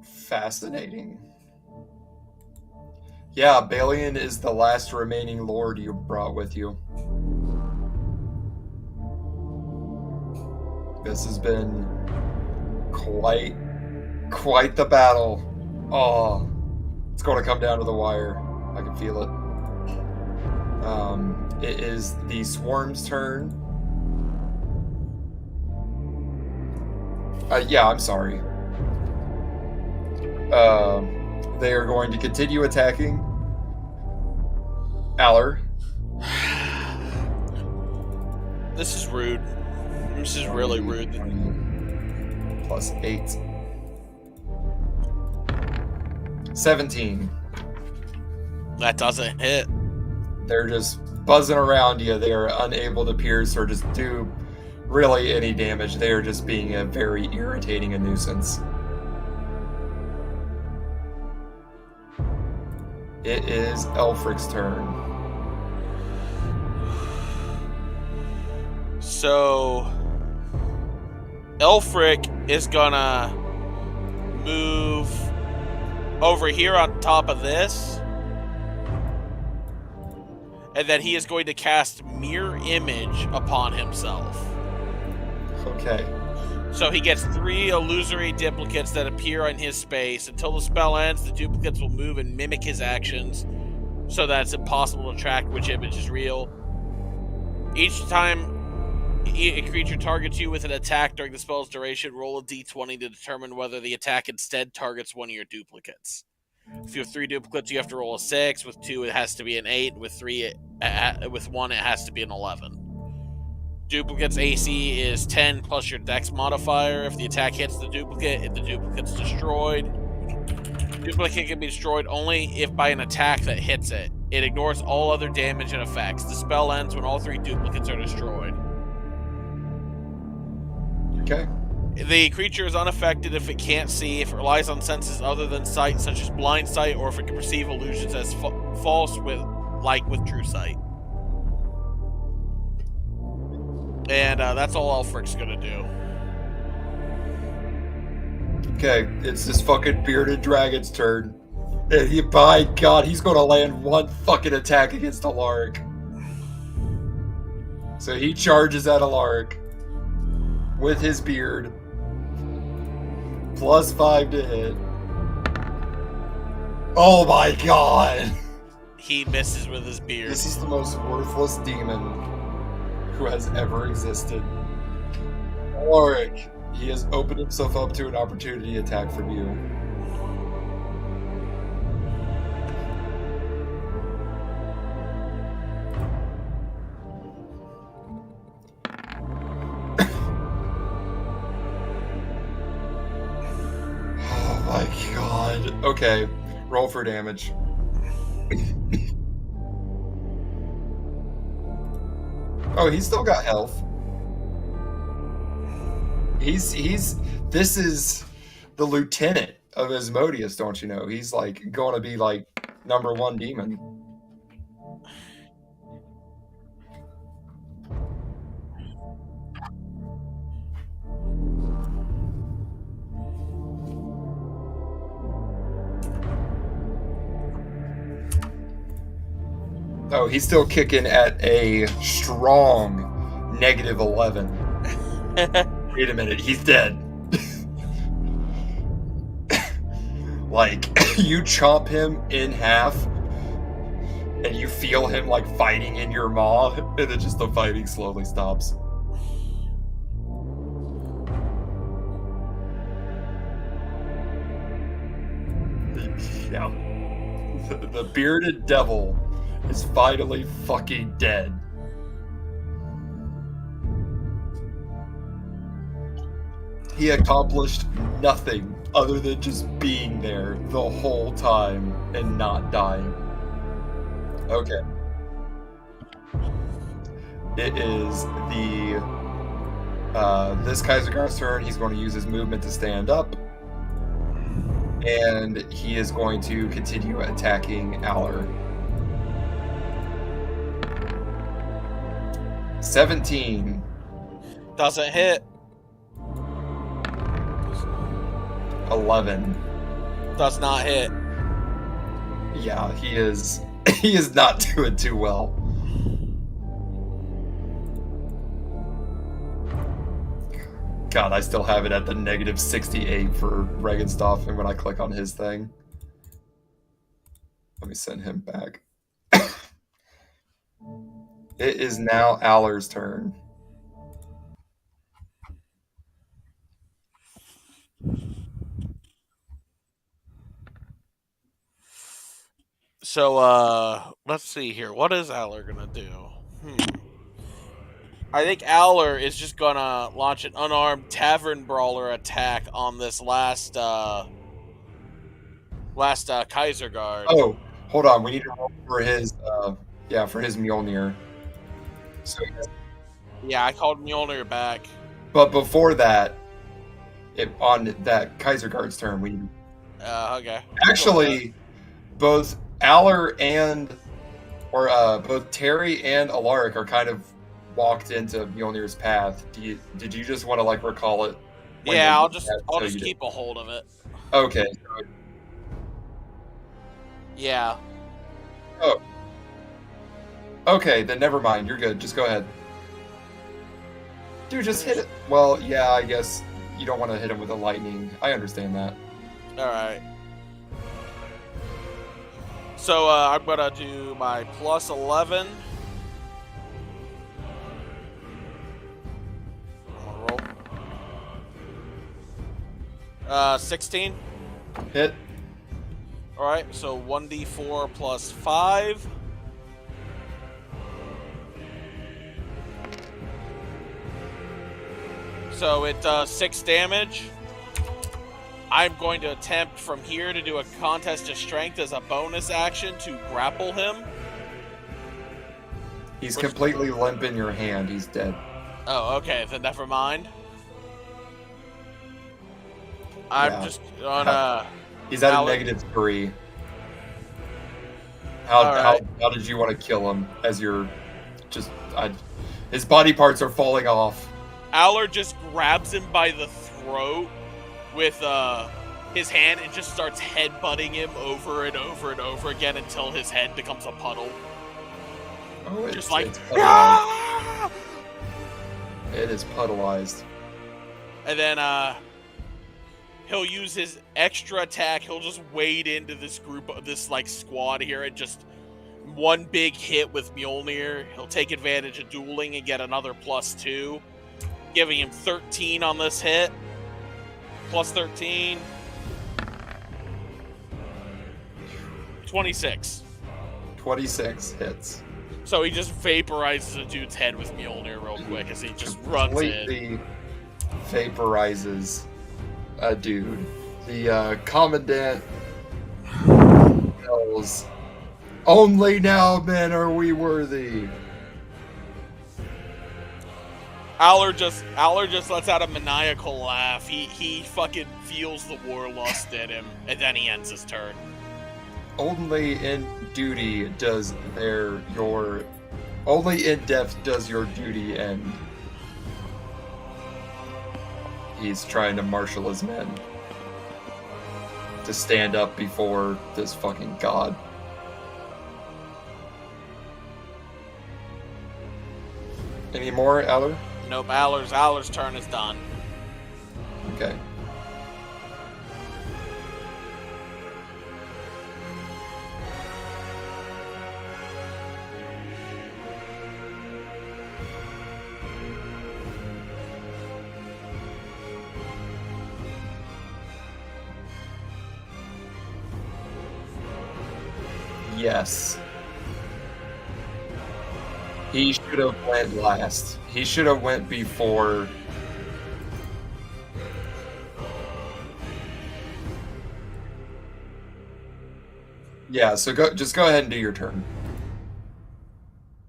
Fascinating. Yeah, Balian is the last remaining lord you brought with you. This has been quite the battle. Oh, it's going to come down to the wire. I can feel it. It is the Swarm's turn. Yeah, I'm sorry. They are going to continue attacking. Aller. This is rude. This is really rude. Plus 8. 17. That doesn't hit. They're just buzzing around you. They are unable to pierce or just do really any damage. They are just being a very irritating a nuisance. It is Elfric's turn. So Elfric is gonna move over here on top of this, and then he is going to cast Mirror Image upon himself. Okay. So he gets 3 illusory duplicates that appear on his space. Until the spell ends, the duplicates will move and mimic his actions, so that it's impossible to track which image is real. Each time a creature targets you with an attack during the spell's duration, roll a d20 to determine whether the attack instead targets one of your duplicates. If you have 3 duplicates, you have to roll a 6. With 2, it has to be an 8. With 1, it has to be an 11. Duplicate's AC is 10 plus your Dex modifier. If the attack hits the duplicate's destroyed. Duplicate can be destroyed only if by an attack that hits it. It ignores all other damage and effects. The spell ends when all 3 duplicates are destroyed. Okay. The creature is unaffected if it can't see, if it relies on senses other than sight, such as blind sight, or if it can perceive illusions as false with true sight. And that's all Elfric's gonna do. Okay, it's this fucking bearded dragon's turn. And by God, he's gonna land 1 fucking attack against Alaric. So he charges at Alaric with his beard. Plus 5 to hit. Oh my God! He misses with his beard. This is the most worthless demon who has ever existed. Alaric, he has opened himself up to an opportunity attack from you. Oh my God. Okay, roll for damage. Oh, he's still got health. This is the lieutenant of Asmodeus, don't you know? He's like going to be like #1 demon. Oh, he's still kicking at a strong -11. Wait a minute, he's dead. Like, you chomp him in half, and you feel him, like, fighting in your maw, and then just the fighting slowly stops. Yeah. The bearded devil is finally fucking dead. He accomplished nothing other than just being there the whole time and not dying. Okay. It is this Kaisergard's turn. He's going to use his movement to stand up. And he is going to continue attacking Aller. 17. Doesn't hit. 11. Does not hit. Yeah, he is. He is not doing too well. God, I still have it at the negative 68 for Regenstoff, and when I click on his thing, let me send him back. It is now Aller's turn. So, let's see here. What is Aller gonna do? I think Aller is just gonna launch an unarmed tavern brawler attack on this last Kaiser Guard. Oh, hold on. We need to roll for his, for his Mjolnir. So, Yeah, I called Mjolnir back. but before that, on that Kaiser Guard's turn, we Okay. actually both Aller and both Terry and Alaric are kind of walked into Mjolnir's path. Did you just want to like recall it? Yeah, I'll just keep a hold of it. Okay. Yeah. Oh. Okay, then never mind. You're good. Just go ahead. Dude, just hit it. Well, yeah, I guess you don't want to hit him with a lightning. I understand that. All right. So I'm gonna do my plus 11. I'm gonna roll. 16. Hit. All right. So 1d4 plus 5. So it does 6 damage. I'm going to attempt from here to do a contest of strength as a bonus action to grapple him. He's completely limp in your hand. He's dead. Oh, okay. Then never mind. I'm just on He's at a -3. How did you want to kill him? As you're just, his body parts are falling off. Aller just grabs him by the throat with his hand and just starts headbutting him over and over and over again until his head becomes a puddle. Oh, just like ah! It is puddleized. And then he'll use his extra attack. He'll just wade into this group of this like squad here and just one big hit with Mjolnir. He'll take advantage of dueling and get another +2, giving him 13 on this hit. Plus 13. 26. 26 hits. So he just vaporizes a dude's head with Mjolnir real quick as he just runs in. Completely vaporizes a dude. The commandant yells, "Only now, men, are we worthy." Aller just lets out a maniacal laugh. He fucking feels the warlust in him, and then he ends his turn. Only in duty does only in death does your duty end. He's trying to marshal his men to stand up before this fucking god. Any more, Aller? Nope, Aller's turn is done. Okay. Yes. He should have went last. He should have went before. Yeah, so just go ahead and do your turn.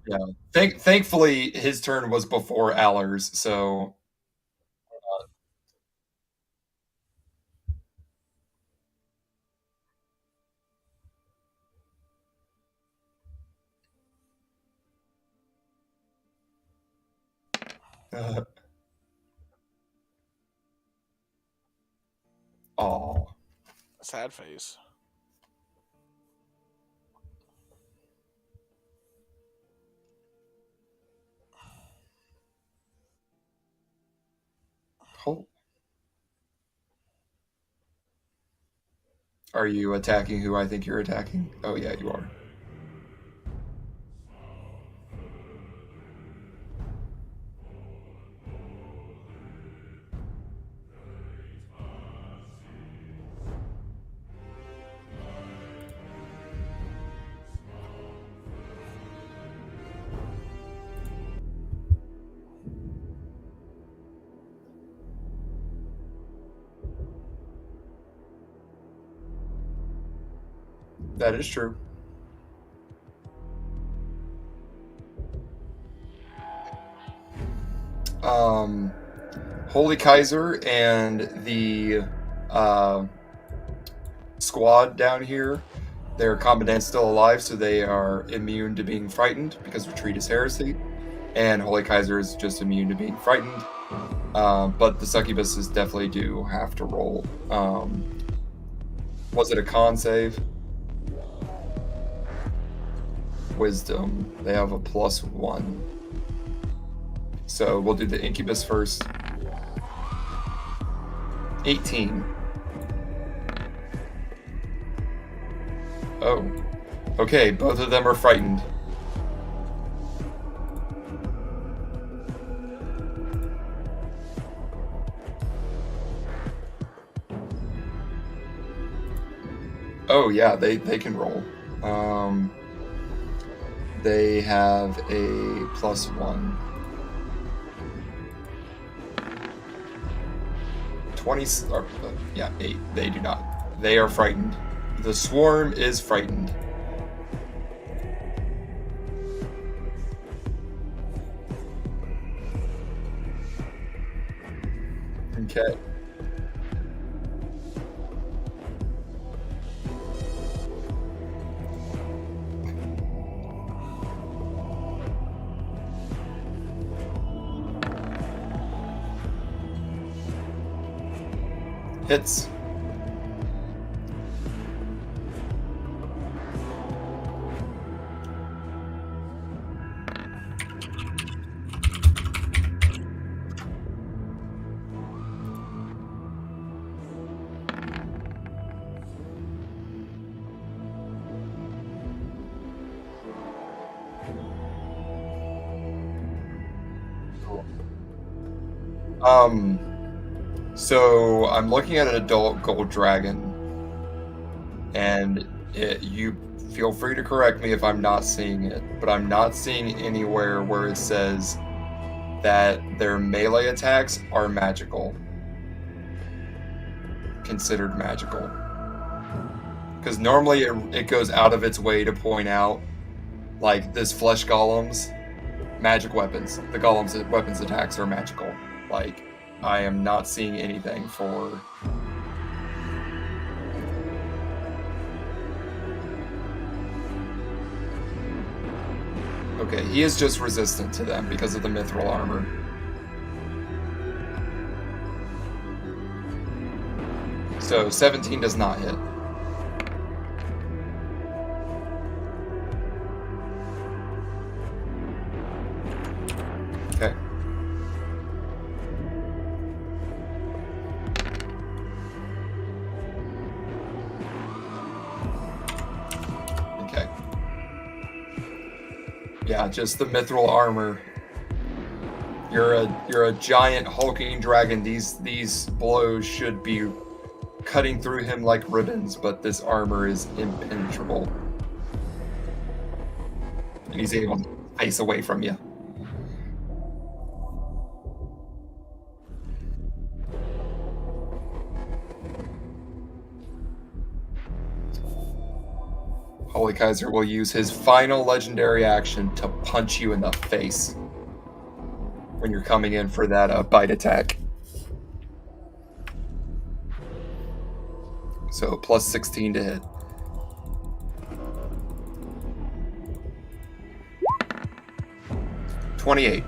Yeah. Thankfully his turn was before Aller's, so oh. Sad face. Oh. Are you attacking who I think you're attacking? Oh yeah, you are. That is true. Holy Kaiser and the squad down here, their commandant's still alive, so they are immune to being frightened because retreat is heresy, and Holy Kaiser is just immune to being frightened. But the succubuses definitely do have to roll. Was it a con save? Wisdom. They have a +1. So we'll do the incubus first. 18. Oh. Okay, both of them are frightened. Oh yeah, they can roll. They have a +1. 20, yeah, 8. They do not. They are frightened. The swarm is frightened. Okay. Hits. So I'm looking at an adult gold dragon, and you feel free to correct me if I'm not seeing it, but I'm not seeing anywhere where it says that their melee attacks are magical, considered magical. Because normally it goes out of its way to point out, like, this flesh golem's magic weapons. The golem's weapons attacks are magical. Like, I am not seeing anything for... Okay, he is just resistant to them because of the mithril armor. So 17 does not hit. Okay. Okay. Yeah, just the mithril armor. You're a giant hulking dragon. These blows should be cutting through him like ribbons, but this armor is impenetrable. And he's able to face away from you. Holy Kaiser will use his final legendary action to punch you in the face when you're coming in for that bite attack. So plus 16 to hit. $28.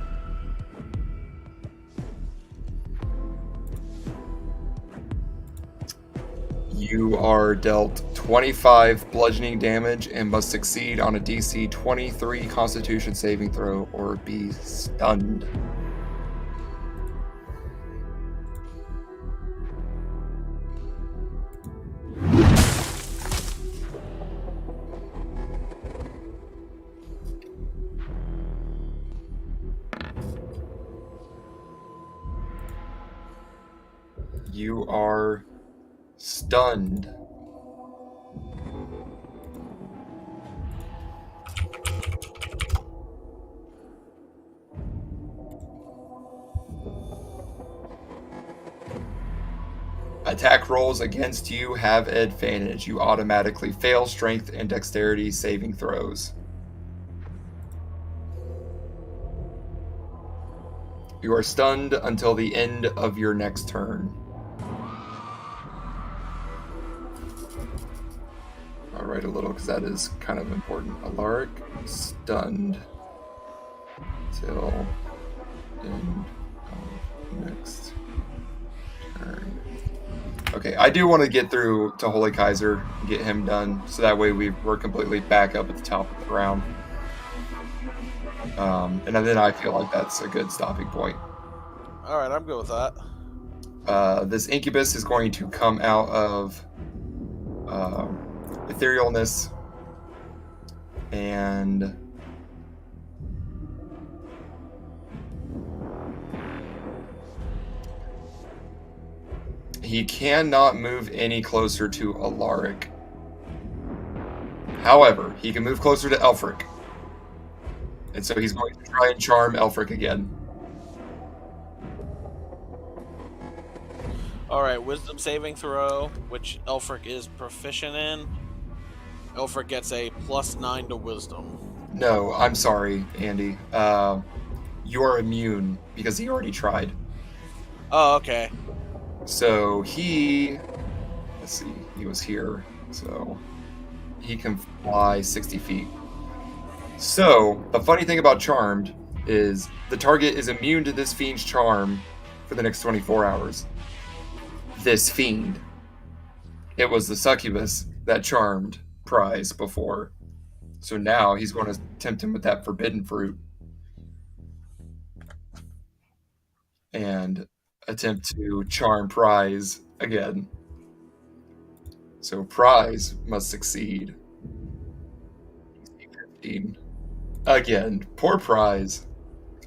You are dealt 25 bludgeoning damage and must succeed on a DC 23 Constitution saving throw or be stunned. You are stunned. Attack rolls against you have advantage. You automatically fail strength and dexterity saving throws. You are stunned until the end of your next turn. I'll write a little because that is kind of important. Alaric, stunned till end of next turn. Okay, I do want to get through to Holy Kaiser, get him done, so that way we're completely back up at the top of the round. And then I feel like that's a good stopping point. All right, I'm good with that. This incubus is going to come out of etherealness, and he cannot move any closer to Alaric. However, he can move closer to Elfric. And so he's going to try and charm Elfric again. Alright, wisdom saving throw, which Elfric is proficient in. Elfric gets a +9 to wisdom. No, I'm sorry, Andy. You are immune because he already tried. Oh, okay. So he... Let's see, he was here. So he can fly 60 feet. So, the funny thing about Charmed is the target is immune to this fiend's charm for the next 24 hours. This fiend. It was the succubus that charmed Prize before. So now he's going to tempt him with that forbidden fruit. And attempt to charm Prize again. So Prize must succeed. 15. Again, poor Prize.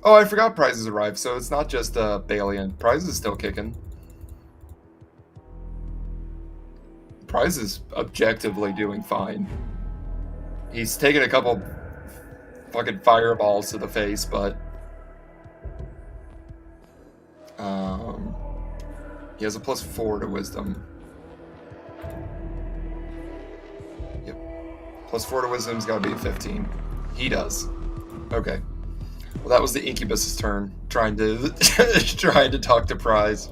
Oh, I forgot Prize has arrived, so it's not just Balian. Prize is still kicking. Prize is objectively doing fine. He's taken a couple fucking fireballs to the face, but he has a +4 to wisdom. Yep. +4 to wisdom's gotta be a 15. He does. Okay. Well, that was the incubus's turn, trying to trying to talk to Prize.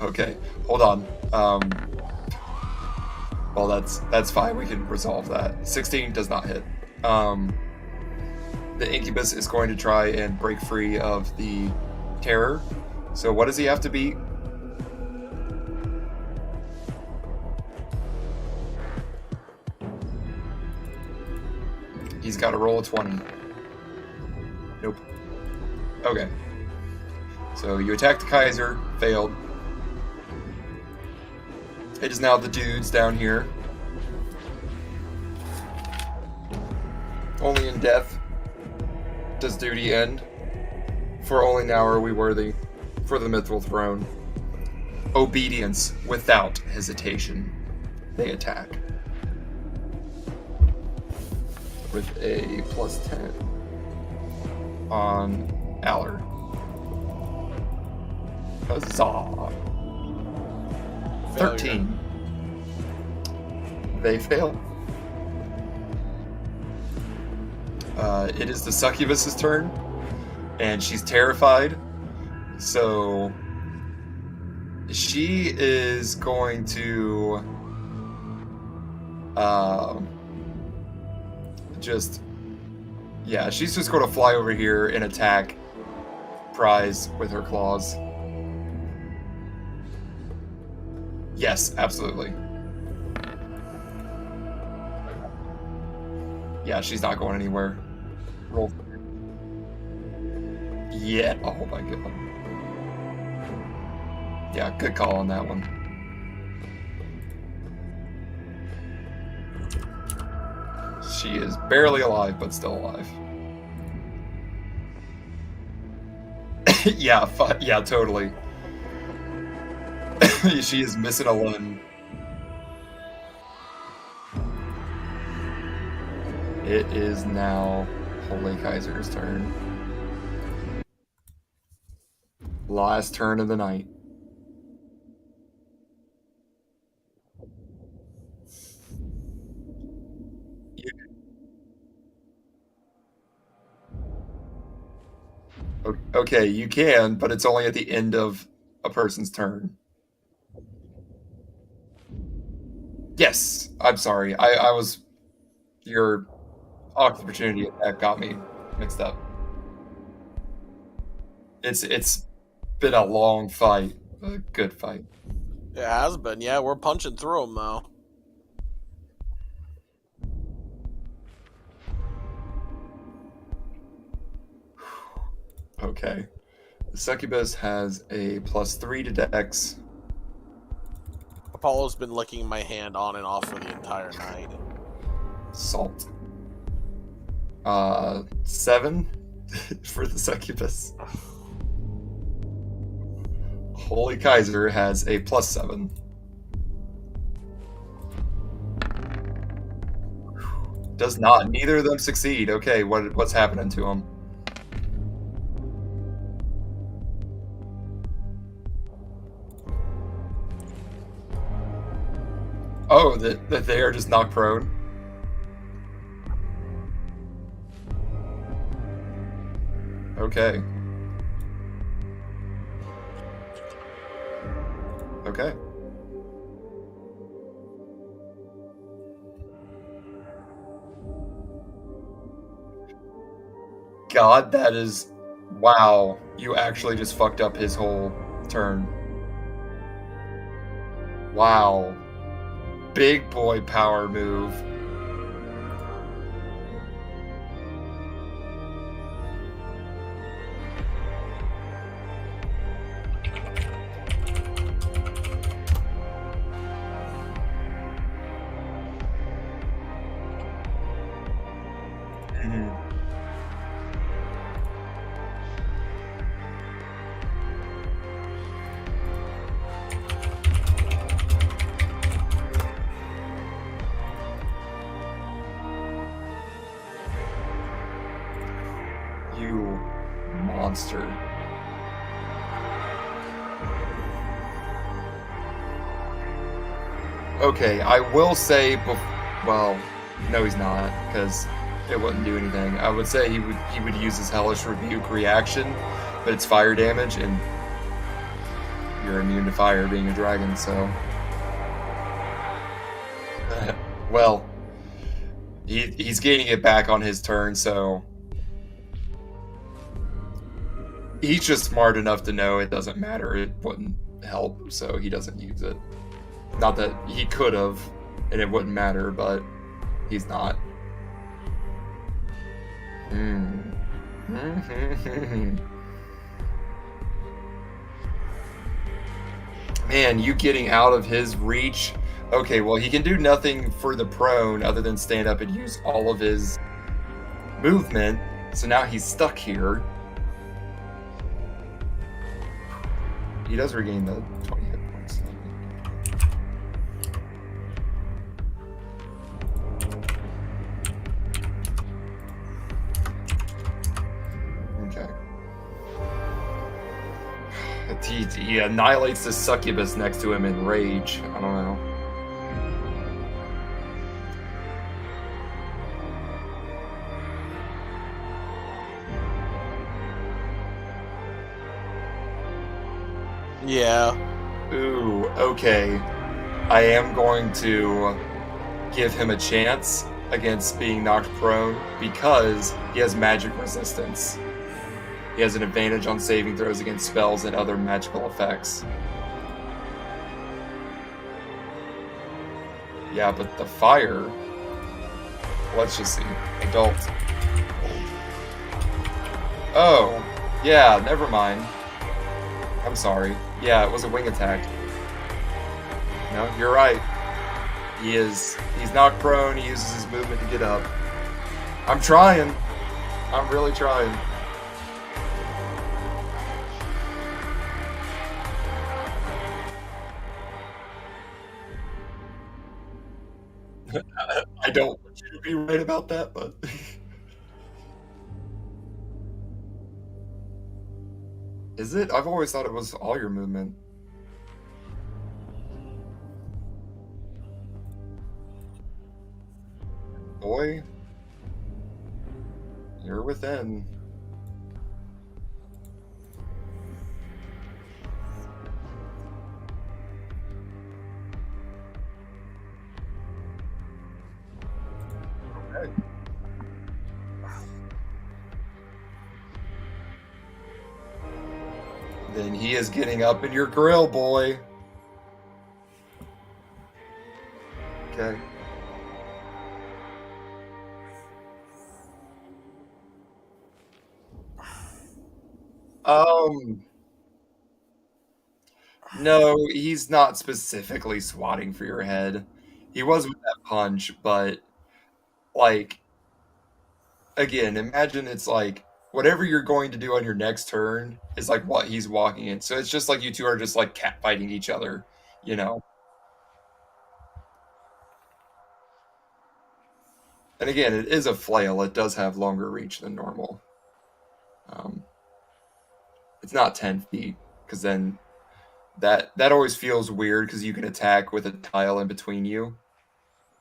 Okay, hold on. Well, that's fine. We can resolve that. 16 does not hit. The incubus is going to try and break free of the terror. So what does he have to beat? He's got to roll a 20. Nope. Okay. So you attacked the Kaiser, failed. It is now the dudes down here. Only in death does duty end. For only now are we worthy for the mithril throne. Obedience without hesitation. They attack. With a +10 on Aller. Huzzah! 13. They fail. It is the succubus's turn, and she's terrified. So she is going to she's just going to fly over here and attack prize with her claws. Yes, absolutely. Yeah, she's not going anywhere. Roll. Yeah. Oh my god. Yeah, good call on that one. She is barely alive, but still alive. Yeah, yeah, totally. She is missing a limb. It is now Holy Kaiser's turn. Last turn of the night. Okay, you can, but it's only at the end of a person's turn. Yes, I'm sorry. I was... Your opportunity attack got me mixed up. It's been a long fight. A good fight. It has been, yeah. We're punching through them, though. Okay. The succubus has a +3 to dex. Apollo's been licking my hand on and off for the entire night. Salt. 7 for the succubus. Holy Kaiser has a +7. Does not. Neither of them succeed. Okay, what's happening to them? Oh, that they are just knocked prone. Okay. Okay. God, that is... Wow. You actually just fucked up his whole turn. Wow. Big boy power move. You monster. Okay, I will say, well, no, he's not, because it wouldn't do anything. I would say he would use his Hellish Rebuke reaction, but it's fire damage, and you're immune to fire being a dragon, so... well, he's gaining it back on his turn, so... He's just smart enough to know it doesn't matter, it wouldn't help, so he doesn't use it. Not that he could have, and it wouldn't matter, but he's not. Man, you getting out of his reach. Okay, well, he can do nothing for the prone other than stand up and use all of his movement, so now he's stuck here. He does regain the 20 hit points. Okay. He annihilates the succubus next to him in rage. I don't know. Yeah. Ooh, okay. I am going to give him a chance against being knocked prone because he has magic resistance. He has an advantage on saving throws against spells and other magical effects. Yeah, but the fire... Let's just see. Adult. Oh, yeah, never mind. I'm sorry. Yeah, it was a wing attack. No, you're right. He's knocked prone, he uses his movement to get up. I'm trying. I'm really trying. I don't want you to be right about that, but... Is it? I've always thought it was all your movement. Boy, you're within. Okay. Then he is getting up in your grill, boy. Okay. No, he's not specifically swatting for your head. He was with that punch, but, like, again, imagine it's like, whatever you're going to do on your next turn is like what he's walking in. So it's just like you two are just like catfighting each other, you know? And again, it is a flail. It does have longer reach than normal. It's not 10 feet, because then that always feels weird because you can attack with a tile in between you,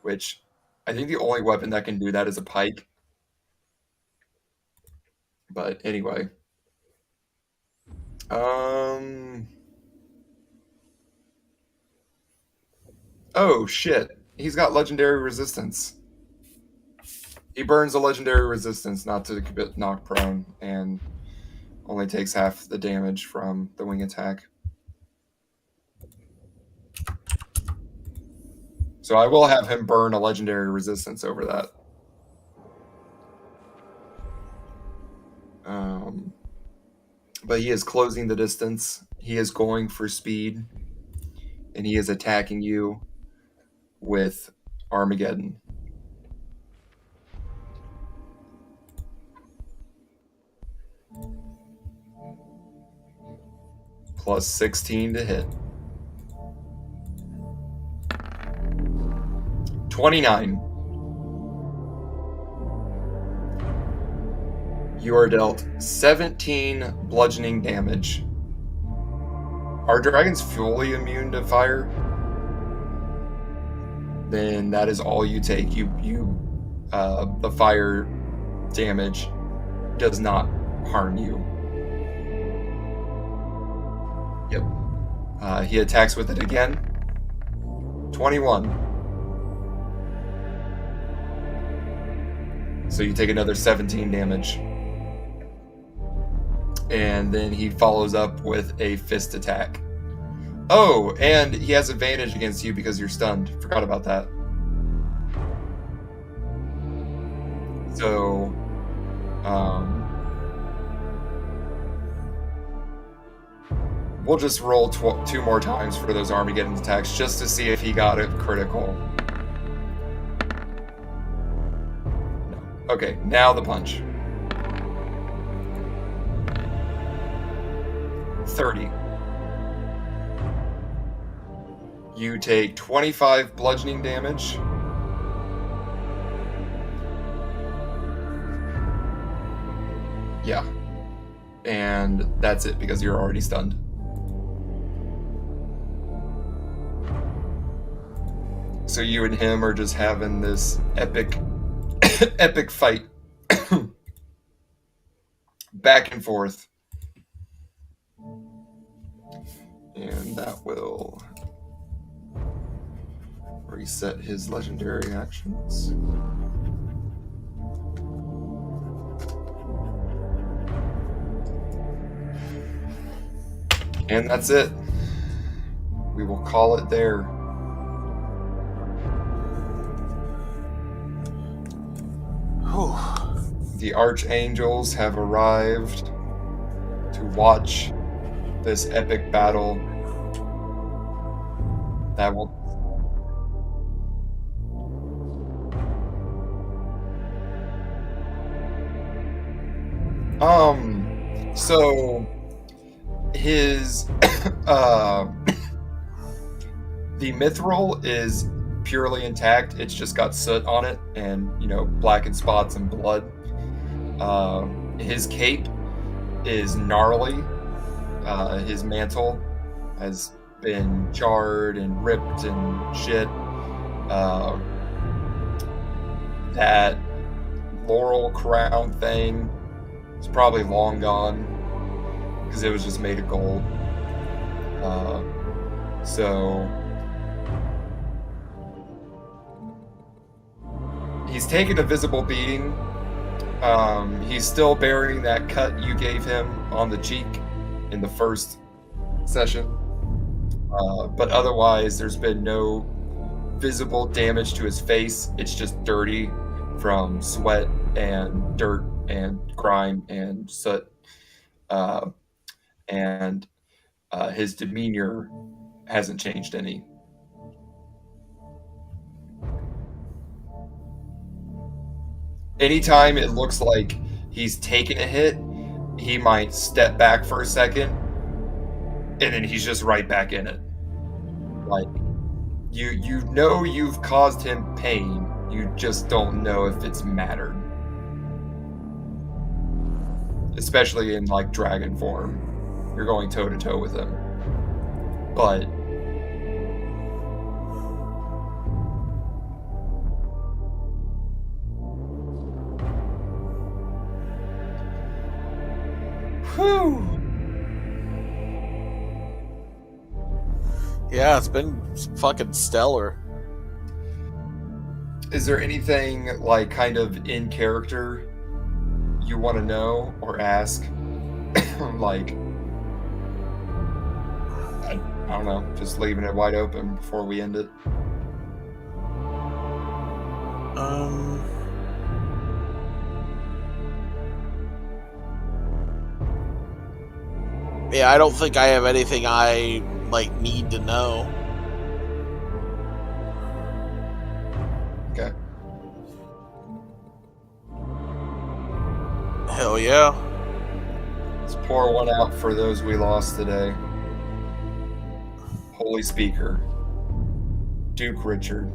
which I think the only weapon that can do that is a pike. But anyway. Oh, shit. He's got legendary resistance. He burns a legendary resistance not to get knocked prone, and only takes half the damage from the wing attack. So I will have him burn a legendary resistance over that. But he is closing the distance. He is going for speed. And he is attacking you with Armageddon. Plus 16 to hit. 29. You are dealt 17 bludgeoning damage. Are dragons fully immune to fire? Then that is all you take. The fire damage does not harm you. Yep. He attacks with it again. 21. So you take another 17 damage. And then he follows up with a fist attack. Oh, and he has advantage against you because you're stunned. Forgot about that. So, we'll just roll 2 more times for those Armageddon attacks just to see if he got a critical. No. Okay, now the punch. 30. You take 25 bludgeoning damage. Yeah. And that's it because you're already stunned. So you and him are just having this epic epic fight. Back and forth. And that will reset his legendary actions. And that's it. We will call it there. Whew. The archangels have arrived to watch this epic battle that will. So his the mithril is purely intact. It's just got soot on it and, blackened spots and blood. His cape is gnarly. His mantle has been charred and ripped and shit. That laurel crown thing is probably long gone because it was just made of gold. So he's taken a visible beating. He's still bearing that cut you gave him on the cheek in the first session. But otherwise, there's been no visible damage to his face. It's just dirty from sweat and dirt and grime and soot. And his demeanor hasn't changed any. Anytime it looks like he's taken a hit, he might step back for a second, and then he's just right back in it. Like, you know you've caused him pain, you just don't know if it's mattered. Especially in, like, dragon form. You're going toe-to-toe with him. But whew. Yeah, it's been fucking stellar. Is there anything, like, kind of in character you want to know or ask? Like, I don't know, just leaving it wide open before we end it. Yeah, I don't think I have anything I need to know. Okay. Hell yeah. Let's pour one out for those we lost today. Holy Speaker, Duke Richard.